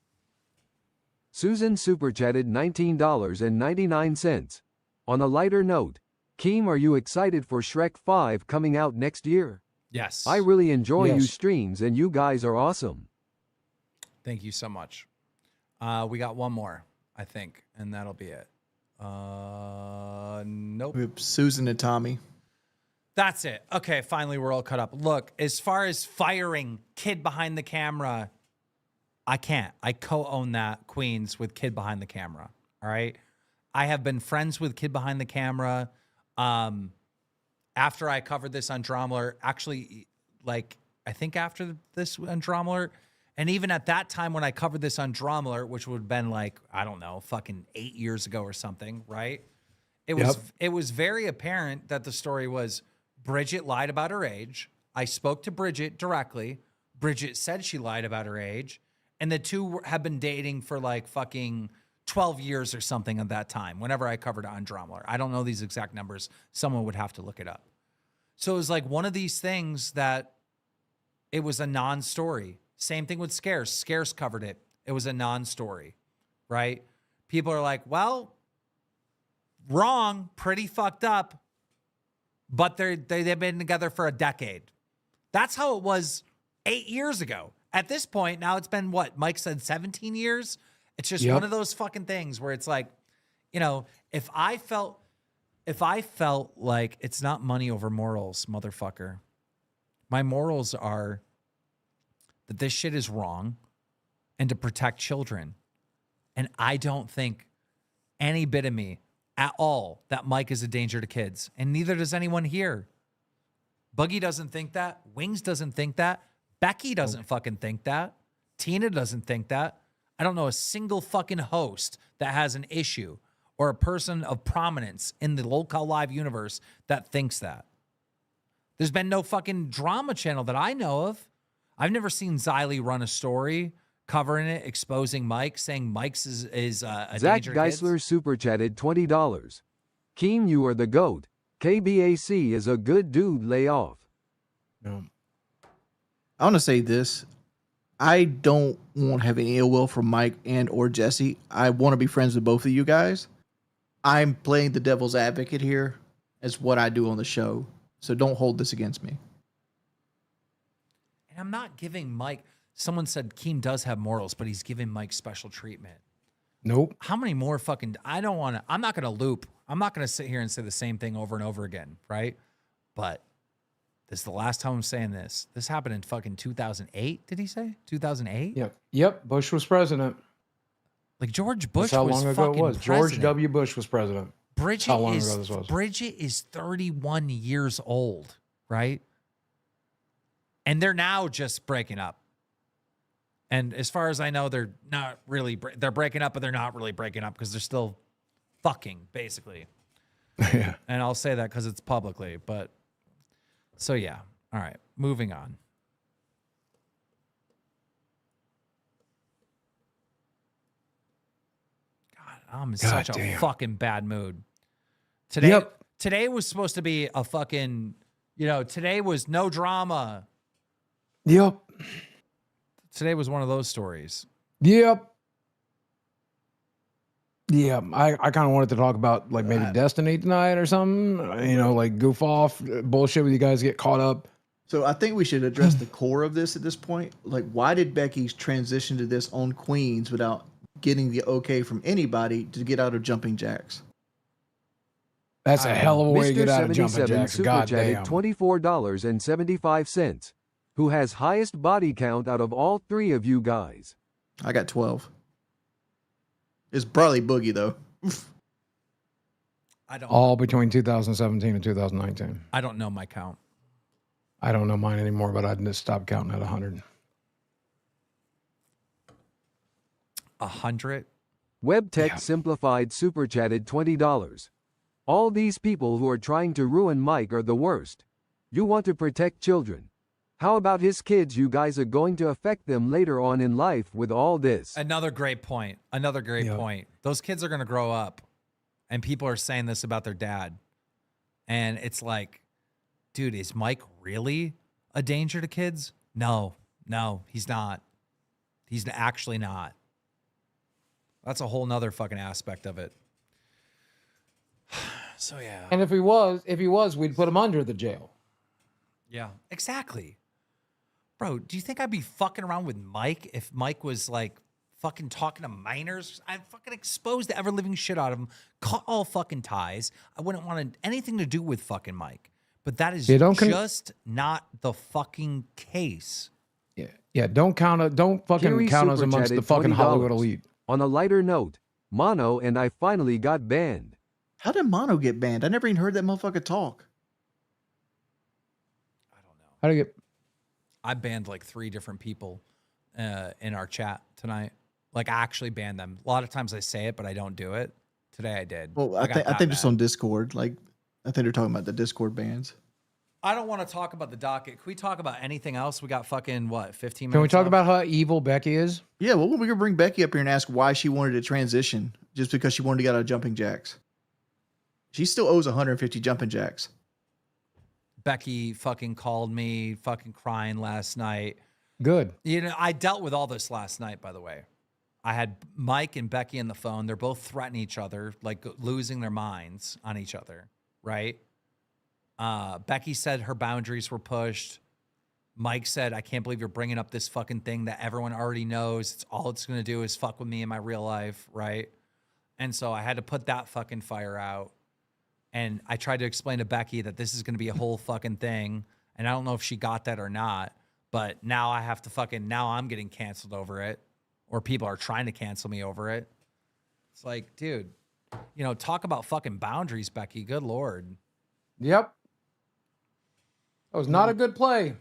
Susan super chatted $19.99. On a lighter note, Keem, are you excited for Shrek 5 coming out next year? Yes. I really enjoy you streams and you guys are awesome. Thank you so much. We got one more, I think, and that'll be it. Nope. We have Susan and Tommy. That's it. Okay, finally we're all caught up. Look, as far as firing kid behind the camera, I can't. I co-own that, Queens, with kid behind the camera. All right? I have been friends with kid behind the camera after I covered this on Dromler. Actually, like, I think after this on Dromler, and even at that time when I covered this on Dromler, which would have been like, I don't know, fucking 8 years ago or something, right? It was very apparent that the story was Bridget lied about her age. I spoke to Bridget directly. Bridget said she lied about her age. And the two have been dating for like fucking 12 years or something at that time, whenever I covered it on Dromler. I don't know these exact numbers. Someone would have to look it up. So it was like one of these things that it was a non-story. Same thing with Scarce. Scarce covered it. It was a non-story, right? People are like, well, wrong, pretty fucked up, but they've been together for a decade. That's how it was 8 years ago. At this point, now it's been what? Mike said 17 years? It's just one of those fucking things where it's like, you know, if I felt like it's not money over morals, motherfucker. My morals are that this shit is wrong and to protect children. And I don't think any bit of me at all that Mike is a danger to kids. And neither does anyone here. Boogie doesn't think that. Wings doesn't think that. Becky doesn't fucking think that. Tina doesn't think that. I don't know a single fucking host that has an issue or a person of prominence in the Lolcow Live universe that thinks that. There's been no fucking drama channel that I know of. I've never seen Xylee run a story covering it, exposing Mike, saying Mike's is a Zach danger to Geisler kids. super chatted $20. Keem, you are the GOAT. KBAC is a good dude. Lay off. I want to say this. I don't want to have any ill will from Mike and or Jesse. I want to be friends with both of you guys. I'm playing the devil's advocate here as what I do on the show. So don't hold this against me. And I'm not giving Mike, someone said Keem does have morals, but he's giving Mike special treatment. Nope. How many more fucking, I'm not going to loop. I'm not going to sit here and say the same thing over and over again, right? But this is the last time I'm saying this. This happened in fucking 2008, did he say? 2008? Yep. Bush was president. Like George Bush That's how was long ago it fucking was. George president. W. Bush was president. Bridget how long ago this was. Bridget is 31 years old, right? And they're now just breaking up. And as far as I know, they're not really, they're breaking up, but they're not really breaking up because they're still fucking, basically. Yeah. And I'll say that because it's publicly, but so yeah. All right, moving on. God, I'm in such a fucking bad mood. Today was supposed to be a fucking, today was no drama. Yep. Today was one of those stories. Yep. Yeah, I kind of wanted to talk about like maybe Destiny tonight or something. You know, like goof off bullshit with you guys get caught up. So I think we should address the core of this at this point. Like, why did Becky transition to this on Queens without getting the okay from anybody to get out of jumping jacks? That's a hell of a way to get out of jumping 77 jacks. super God chatted damn. $24.75. Who has highest body count out of all three of you guys? I got 12. It's probably Boogie though. I don't. All between 2017 and 2019. I don't know my count. I don't know mine anymore, but I just stopped counting at 100. 100. WebTech Simplified super chatted $20. All these people who are trying to ruin Mike are the worst. You want to protect children. How about his kids? You guys are going to affect them later on in life with all this. Another great point. Another great point. Those kids are going to grow up, and people are saying this about their dad. And it's like, dude, is Mike really a danger to kids? No, he's not. He's actually not. That's a whole nother fucking aspect of it. So, yeah. And if he was, we'd put him under the jail. Yeah, exactly. Bro, do you think I'd be fucking around with Mike if Mike was like fucking talking to minors? I'd fucking expose the ever living shit out of him, cut all fucking ties. I wouldn't want anything to do with fucking Mike. But that is just not the fucking case. Yeah. Don't fucking Kerry count us super amongst the chatted fucking $20. Hollywood elite. On a lighter note, Mono and I finally got banned. How did Mono get banned? I never even heard that motherfucker talk. How do you get? I banned like 3 different people in our chat tonight. Like, I actually banned them. A lot of times I say it, but I don't do it. Today I did. Well, I think just on Discord. Like, I think they're talking about the Discord bans. I don't want to talk about the docket. Can we talk about anything else? We got fucking, 15 minutes Can we talk left? about how evil Becky is? Yeah, well, we're gonna bring Becky up here and ask why she wanted to transition just because she wanted to get out of jumping jacks. She still owes 150 jumping jacks. Becky fucking called me fucking crying last night. Good. You know, I dealt with all this last night, by the way. I had Mike and Becky on the phone. They're both threatening each other, like losing their minds on each other, right? Becky said her boundaries were pushed. Mike said, I can't believe you're bringing up this fucking thing that everyone already knows. It's all it's going to do is fuck with me in my real life, right? And so I had to put that fucking fire out. And I tried to explain to Becky that this is going to be a whole fucking thing. And I don't know if she got that or not. But now I have to now I'm getting canceled over it. Or people are trying to cancel me over it. It's like, dude, talk about fucking boundaries, Becky. Good Lord. Yep. That was not a good play.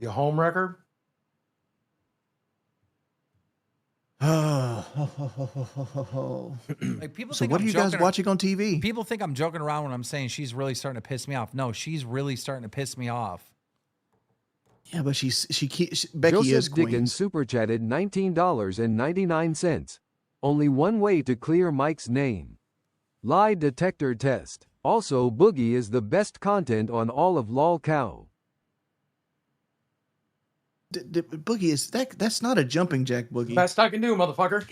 You home wrecker. Like, people So think what I'm are you guys joking- watching on TV? People think I'm joking around when I'm saying she's really starting to piss me off. No, she's really starting to piss me off. Yeah, but Becky Joseph is Dickens Queens. super chatted $19.99. Only one way to clear Mike's name. Lie detector test. Also, Boogie is the best content on all of Lolcow. Boogie is that's not a jumping jack, Boogie. Best I can do, motherfucker.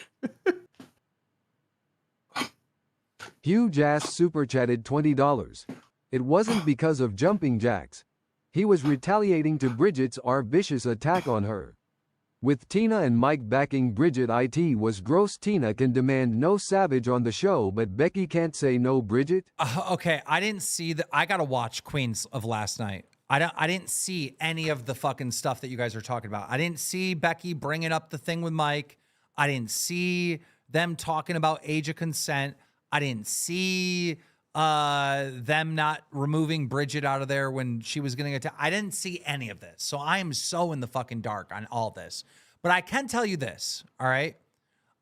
Hugh Jass super chatted $20. It wasn't because of jumping jacks. He was retaliating to Bridget's vicious attack on her. With Tina and Mike backing Bridget, it was gross. Tina can demand no Savage on the show, but Becky can't say no Bridget. Okay, I didn't see I gotta watch Queens of last night. I didn't see any of the fucking stuff that you guys are talking about. I didn't see Becky bringing up the thing with Mike. I didn't see them talking about age of consent. I didn't see them not removing Bridget out of there when she was getting attacked. I didn't see any of this. So I am so in the fucking dark on all this. But I can tell you this, all right?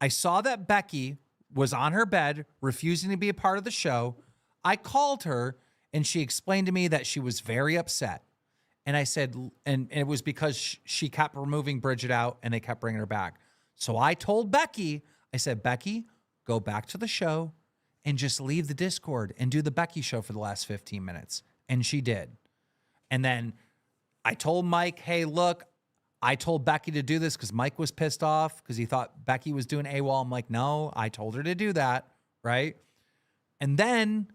I saw that Becky was on her bed, refusing to be a part of the show. I called her, and she explained to me that she was very upset. And I said, and it was because she kept removing Bridget out, and they kept bringing her back. So I told Becky, I said, Becky, go back to the show and just leave the Discord and do the Becky show for the last 15 minutes. And she did. And then I told Mike, hey, look, I told Becky to do this because Mike was pissed off because he thought Becky was doing AWOL. I'm like, no, I told her to do that, right? And then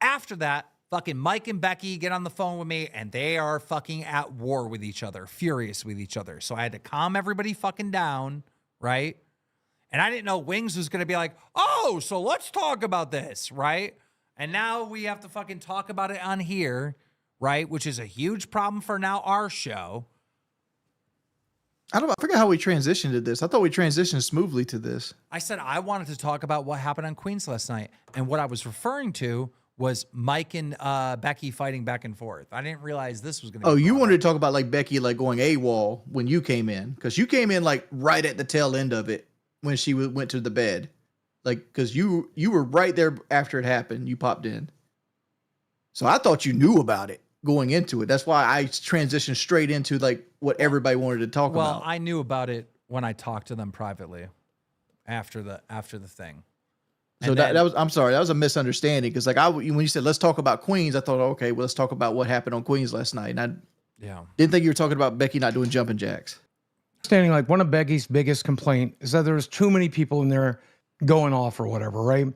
after that, fucking Mike and Becky get on the phone with me and they are fucking at war with each other, furious with each other. So I had to calm everybody fucking down, right? And I didn't know Wings was going to be like, oh, so let's talk about this, right? And now we have to fucking talk about it on here, right? Which is a huge problem for now our show. I forgot how we transitioned to this. I thought we transitioned smoothly to this. I said I wanted to talk about what happened on Queens last night. And what I was referring to was Mike and Becky fighting back and forth. I didn't realize this was going to be. Oh, you wanted to talk about like Becky like going AWOL when you came in. Because you came in like right at the tail end of it when she went to the bed. Like, because you were right there after it happened. You popped in. So I thought you knew about it going into it. That's why I transitioned straight into like what everybody wanted to talk about. Well, I knew about it when I talked to them privately after the thing. So that was, I'm sorry, that was a misunderstanding. Because like when you said let's talk about Queens, I thought, okay, well let's talk about what happened on Queens last night. And I didn't think you were talking about Becky not doing jumping jacks. Standing like one of Becky's biggest complaint is that there was too many people in there going off or whatever, right?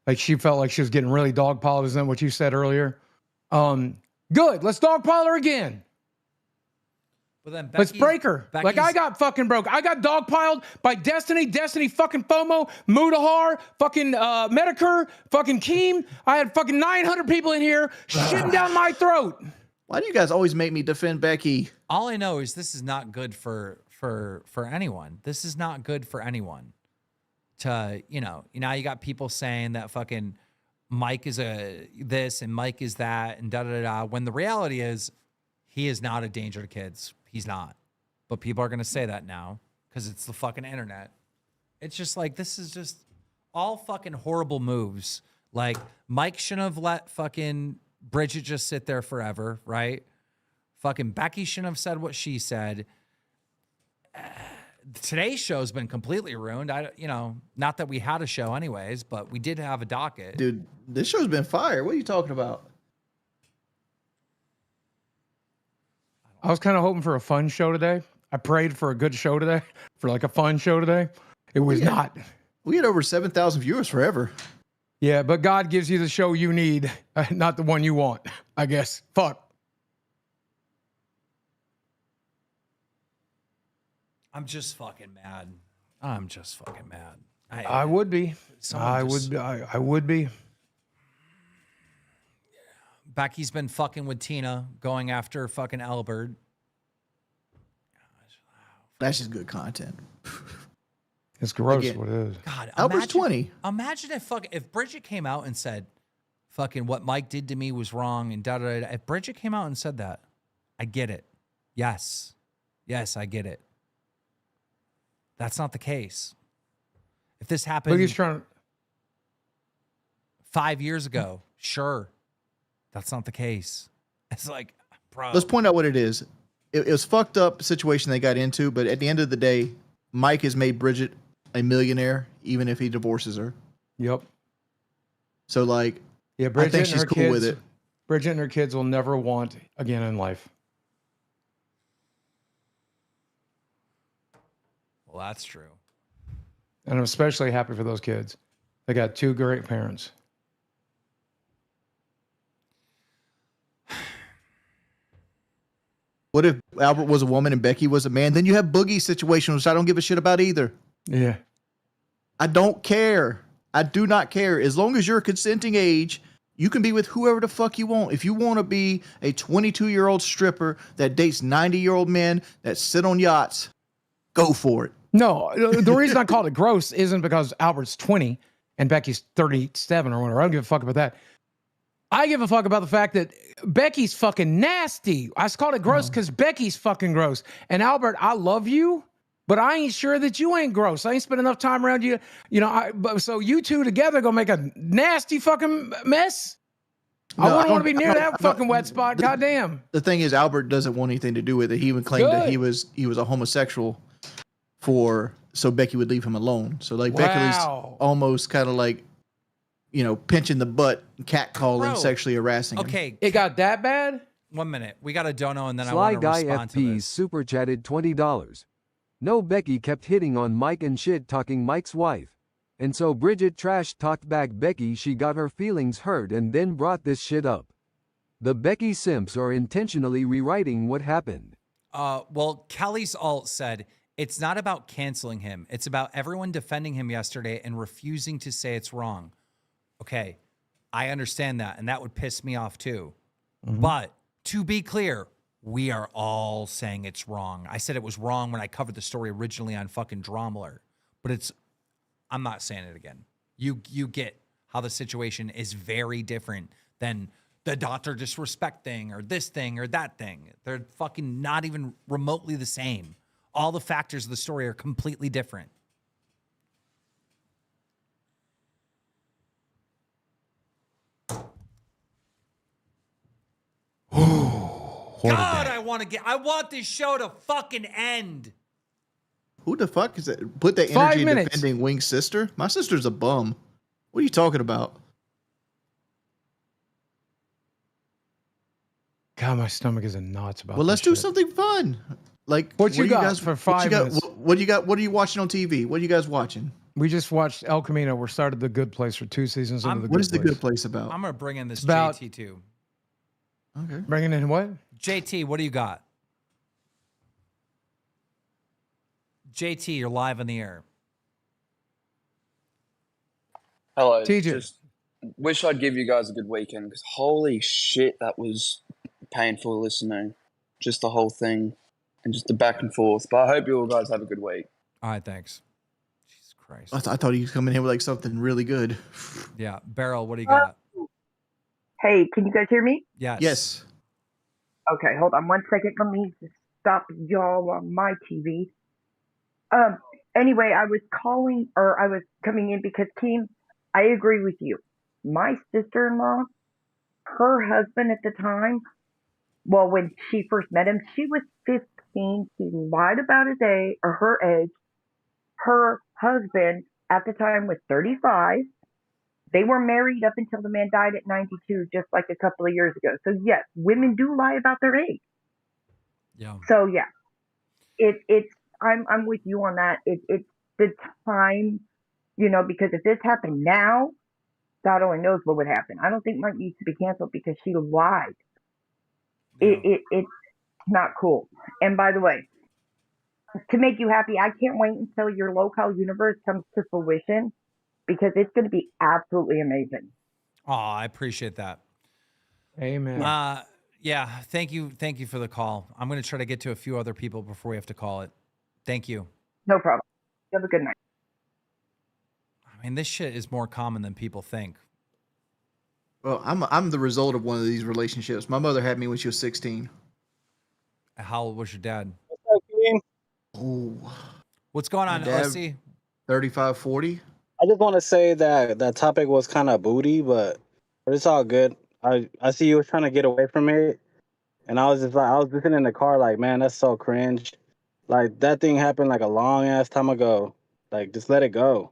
Like she felt like she was getting really dogpiled. Isn't that what you said earlier? Good. Let's dogpile her again. But then let's break her. Like I got fucking broke. I got dogpiled by Destiny fucking FOMO, Mudahar, fucking Medicare, fucking Keem. I had fucking 900 people in here shitting down my throat. Why do you guys always make me defend Becky? All I know is this is not good for anyone. This is not good for anyone. To, you know, you got people saying that fucking Mike is this and Mike is that and da-da-da-da. When the reality is he is not a danger to kids. He's not. But people are going to say that now because it's the fucking internet. It's just like, this is just all fucking horrible moves. Like Mike shouldn't have let fucking Bridget just sit there forever, right? Fucking Becky shouldn't have said what she said. Today's show's been completely ruined. Not that we had a show anyways, but we did have a docket. Dude, this show's been fire. What are you talking about? I was kind of hoping for a fun show today. I prayed for a good show today, for like a fun show today. It was not. We had over 7,000 viewers forever. Yeah, but God gives you the show you need, not the one you want, I guess. Fuck. I'm just fucking mad. I'm just fucking mad. I would be. I would be. Becky's been fucking with Tina, going after fucking Albert. That's just good content. It's gross. Again, what it is. God, Albert's 20. Imagine if Bridget came out and said, fucking what Mike did to me was wrong and da-da-da. If Bridget came out and said that, I get it. Yes. Yes, I get it. That's not the case. If this happened 5 years ago, sure. That's not the case. It's like, bro. Let's point out what it is. It was fucked up situation they got into, but at the end of the day, Mike has made Bridget a millionaire, even if he divorces her. Yep. So like, yeah, Bridget I think she's cool with it. Bridget and her kids will never want again in life. Well, that's true. And I'm especially happy for those kids. They got two great parents. What if Albert was a woman and Becky was a man? Then you have Boogie's situation, which I don't give a shit about either. Yeah. I don't care. I do not care. As long as you're a consenting age, you can be with whoever the fuck you want. If you want to be a 22-year-old stripper that dates 90-year-old men that sit on yachts, go for it. No, the reason I called it gross isn't because Albert's 20 and Becky's 37 or whatever. I don't give a fuck about that. I give a fuck about the fact that Becky's fucking nasty. I just called it gross because Becky's fucking gross. And Albert, I love you, but I ain't sure that you ain't gross. I ain't spent enough time around you. So you two together gonna make a nasty fucking mess? No, I wouldn't want to be near that fucking wet spot. Goddamn. The thing is, Albert doesn't want anything to do with it. He even claimed that he was a homosexual so Becky would leave him alone. So like Becky's almost kind of like, pinching the butt, catcalling, sexually harassing him. Okay. It got that bad? 1 minute. We got a dono, and then I Sly want to Guy respond to FP this. super chatted $20. No, Becky kept hitting on Mike and shit talking Mike's wife. And so Bridget trash talked back Becky. She got her feelings hurt and then brought this shit up. The Becky simps are intentionally rewriting what happened. Well, Kelly's alt said, it's not about canceling him. It's about everyone defending him yesterday and refusing to say it's wrong. Okay, I understand that, and that would piss me off too. But to be clear, we are all saying it's wrong. I said it was wrong when I covered the story originally on fucking Dromler, but I'm not saying it again. You get how the situation is very different than the doctor disrespect thing or this thing or that thing. They're fucking not even remotely the same. All the factors of the story are completely different. God, I want this show to fucking end. Who the fuck is that? Put that 5 energy in minutes. defending Wing's sister? My sister's a bum. What are you talking about? God, my stomach is in knots about Well, let's this do shit. something fun. Like, What you got guys, for what 5 you got? minutes? What do you got? What are you watching on TV? What are you guys watching? We just watched El Camino. We started The Good Place for 2 seasons into The Good What is Place. the good place about? I'm going to bring in this About- JT too. Okay. Bringing in what? JT, what do you got? JT, you're live on the air. Hello. TJ. Just wish I'd give you guys a good weekend because holy shit, that was painful listening. Just the whole thing and just the back and forth. But I hope you all guys have a good week. All right, thanks. Jesus Christ. I thought he was coming in with like something really good. Yeah, Beryl, what do you got? Hey, can you guys hear me? Yes. Yes. Okay, hold on 1 second. Let me just stop y'all on my TV. Anyway, I was coming in because Keem, I agree with you. My sister-in-law, her husband at the time, well, when she first met him, she was 15. She lied about his age or her age. Her husband at the time was 35. They were married up until the man died at 92, just like a couple of years ago. So yes, women do lie about their age. Yeah. So yeah, I'm with you on that. It's the time, because if this happened now, God only knows what would happen. I don't think Mike needs to be canceled because she lied. Yeah. It's not cool. And by the way, to make you happy, I can't wait until your Lolcow universe comes to fruition because it's going to be absolutely amazing. Oh, I appreciate that. Amen. Yeah, thank you for the call. I'm going to try to get to a few other people before we have to call it. Thank you. No problem. You have a good night. I mean, this shit is more common than people think. Well, I'm the result of one of these relationships. My mother had me when she was 16. How old was your dad? Oh, What's going on, dad- OC? 35, 40. I just want to say that that topic was kind of booty, but it's all good. I see you were trying to get away from it, and I was listening in the car like, man, that's so cringe. Like that thing happened like a long ass time ago. Like just let it go.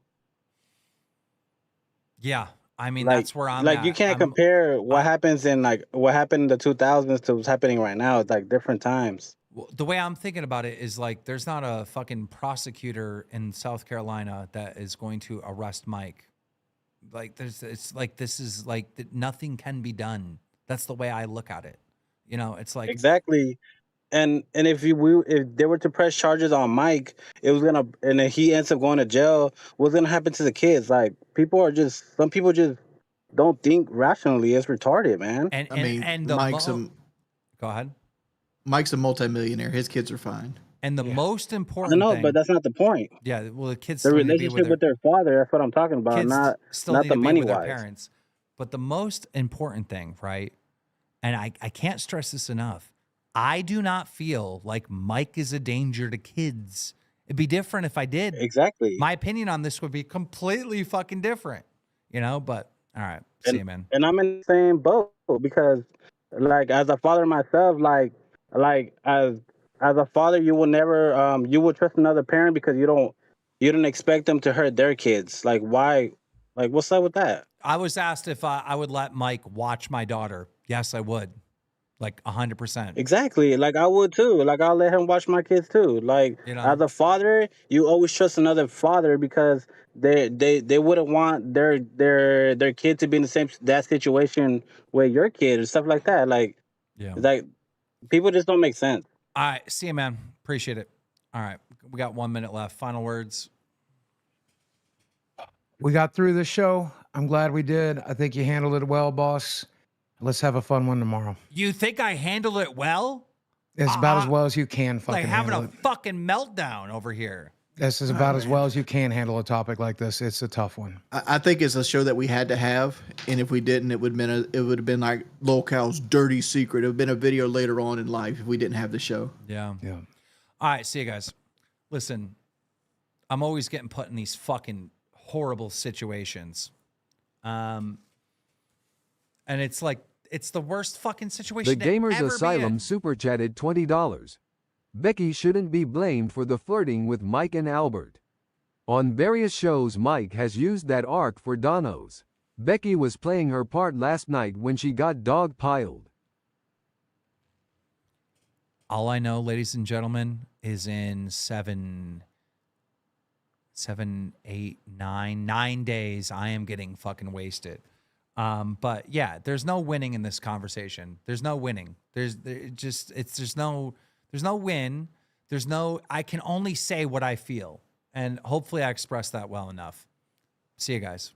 Yeah, I mean, Like that's where I'm like at. you can't I'm- compare what happens in like what happened in the 2000s to what's happening right now. It's like different times. Well, the way I'm thinking about it is like there's not a fucking prosecutor in South Carolina that is going to arrest Mike. Like it's like this is like nothing can be done. That's the way I look at it. It's like Exactly. And if they were to press charges on Mike, it was gonna, and if he ends up going to jail, what's gonna happen to the kids? Like some people just don't think rationally. It's retarded, man. and I mean, and the go ahead. Mike's a multimillionaire. His kids are fine. And the most I important know, thing, but that's not the point. yeah, well, the kids The still need to be relationship with their father, that's what I'm talking about, kids not still not need the to be money with their wise. parents. But the most important thing, right? And I can't stress this enough. I do not feel like Mike is a danger to kids. It'd be different if I did. Exactly. My opinion on this would be completely fucking different, but all right. See you, man. And I'm in the same boat because, like, as a father myself, like as a father, you will never you will trust another parent because you don't expect them to hurt their kids. Like, why? Like, what's up with that? I was asked if I would let Mike watch my daughter. Yes, I would. like 100%. Exactly. Like I would too. Like I'll let him watch my kids too. Like You know? as a father, you always trust another father because they wouldn't want their kid to be in the same that situation with your kid or stuff like that. Yeah. Like people just don't make sense. All right. See you, man. Appreciate it. All right. We got 1 minute left. Final words. We got through the show. I'm glad we did. I think you handled it well, boss. Let's have a fun one tomorrow. You think I handled it well? It's about as well as you can fucking Like having handle a it. fucking meltdown over here. This is about as well as you can handle a topic like this. It's a tough one. I think it's a show that we had to have, and if we didn't, it would have been like Lolcow's dirty secret. It would have been a video later on in life if we didn't have the show. Yeah. Yeah. All right. See you guys. Listen, I'm always getting put in these fucking horrible situations. And it's like, it's the worst fucking situation The to Gamers ever be in. Asylum super chatted $20. Becky shouldn't be blamed for the flirting with Mike and Albert. On various shows, Mike has used that arc for Donos. Becky was playing her part last night when she got dog-piled. All I know, ladies and gentlemen, is in 9 days, I am getting fucking wasted. But yeah, there's no winning in this conversation. There's no winning. There's no win. I can only say what I feel. And hopefully I expressed that well enough. See you guys.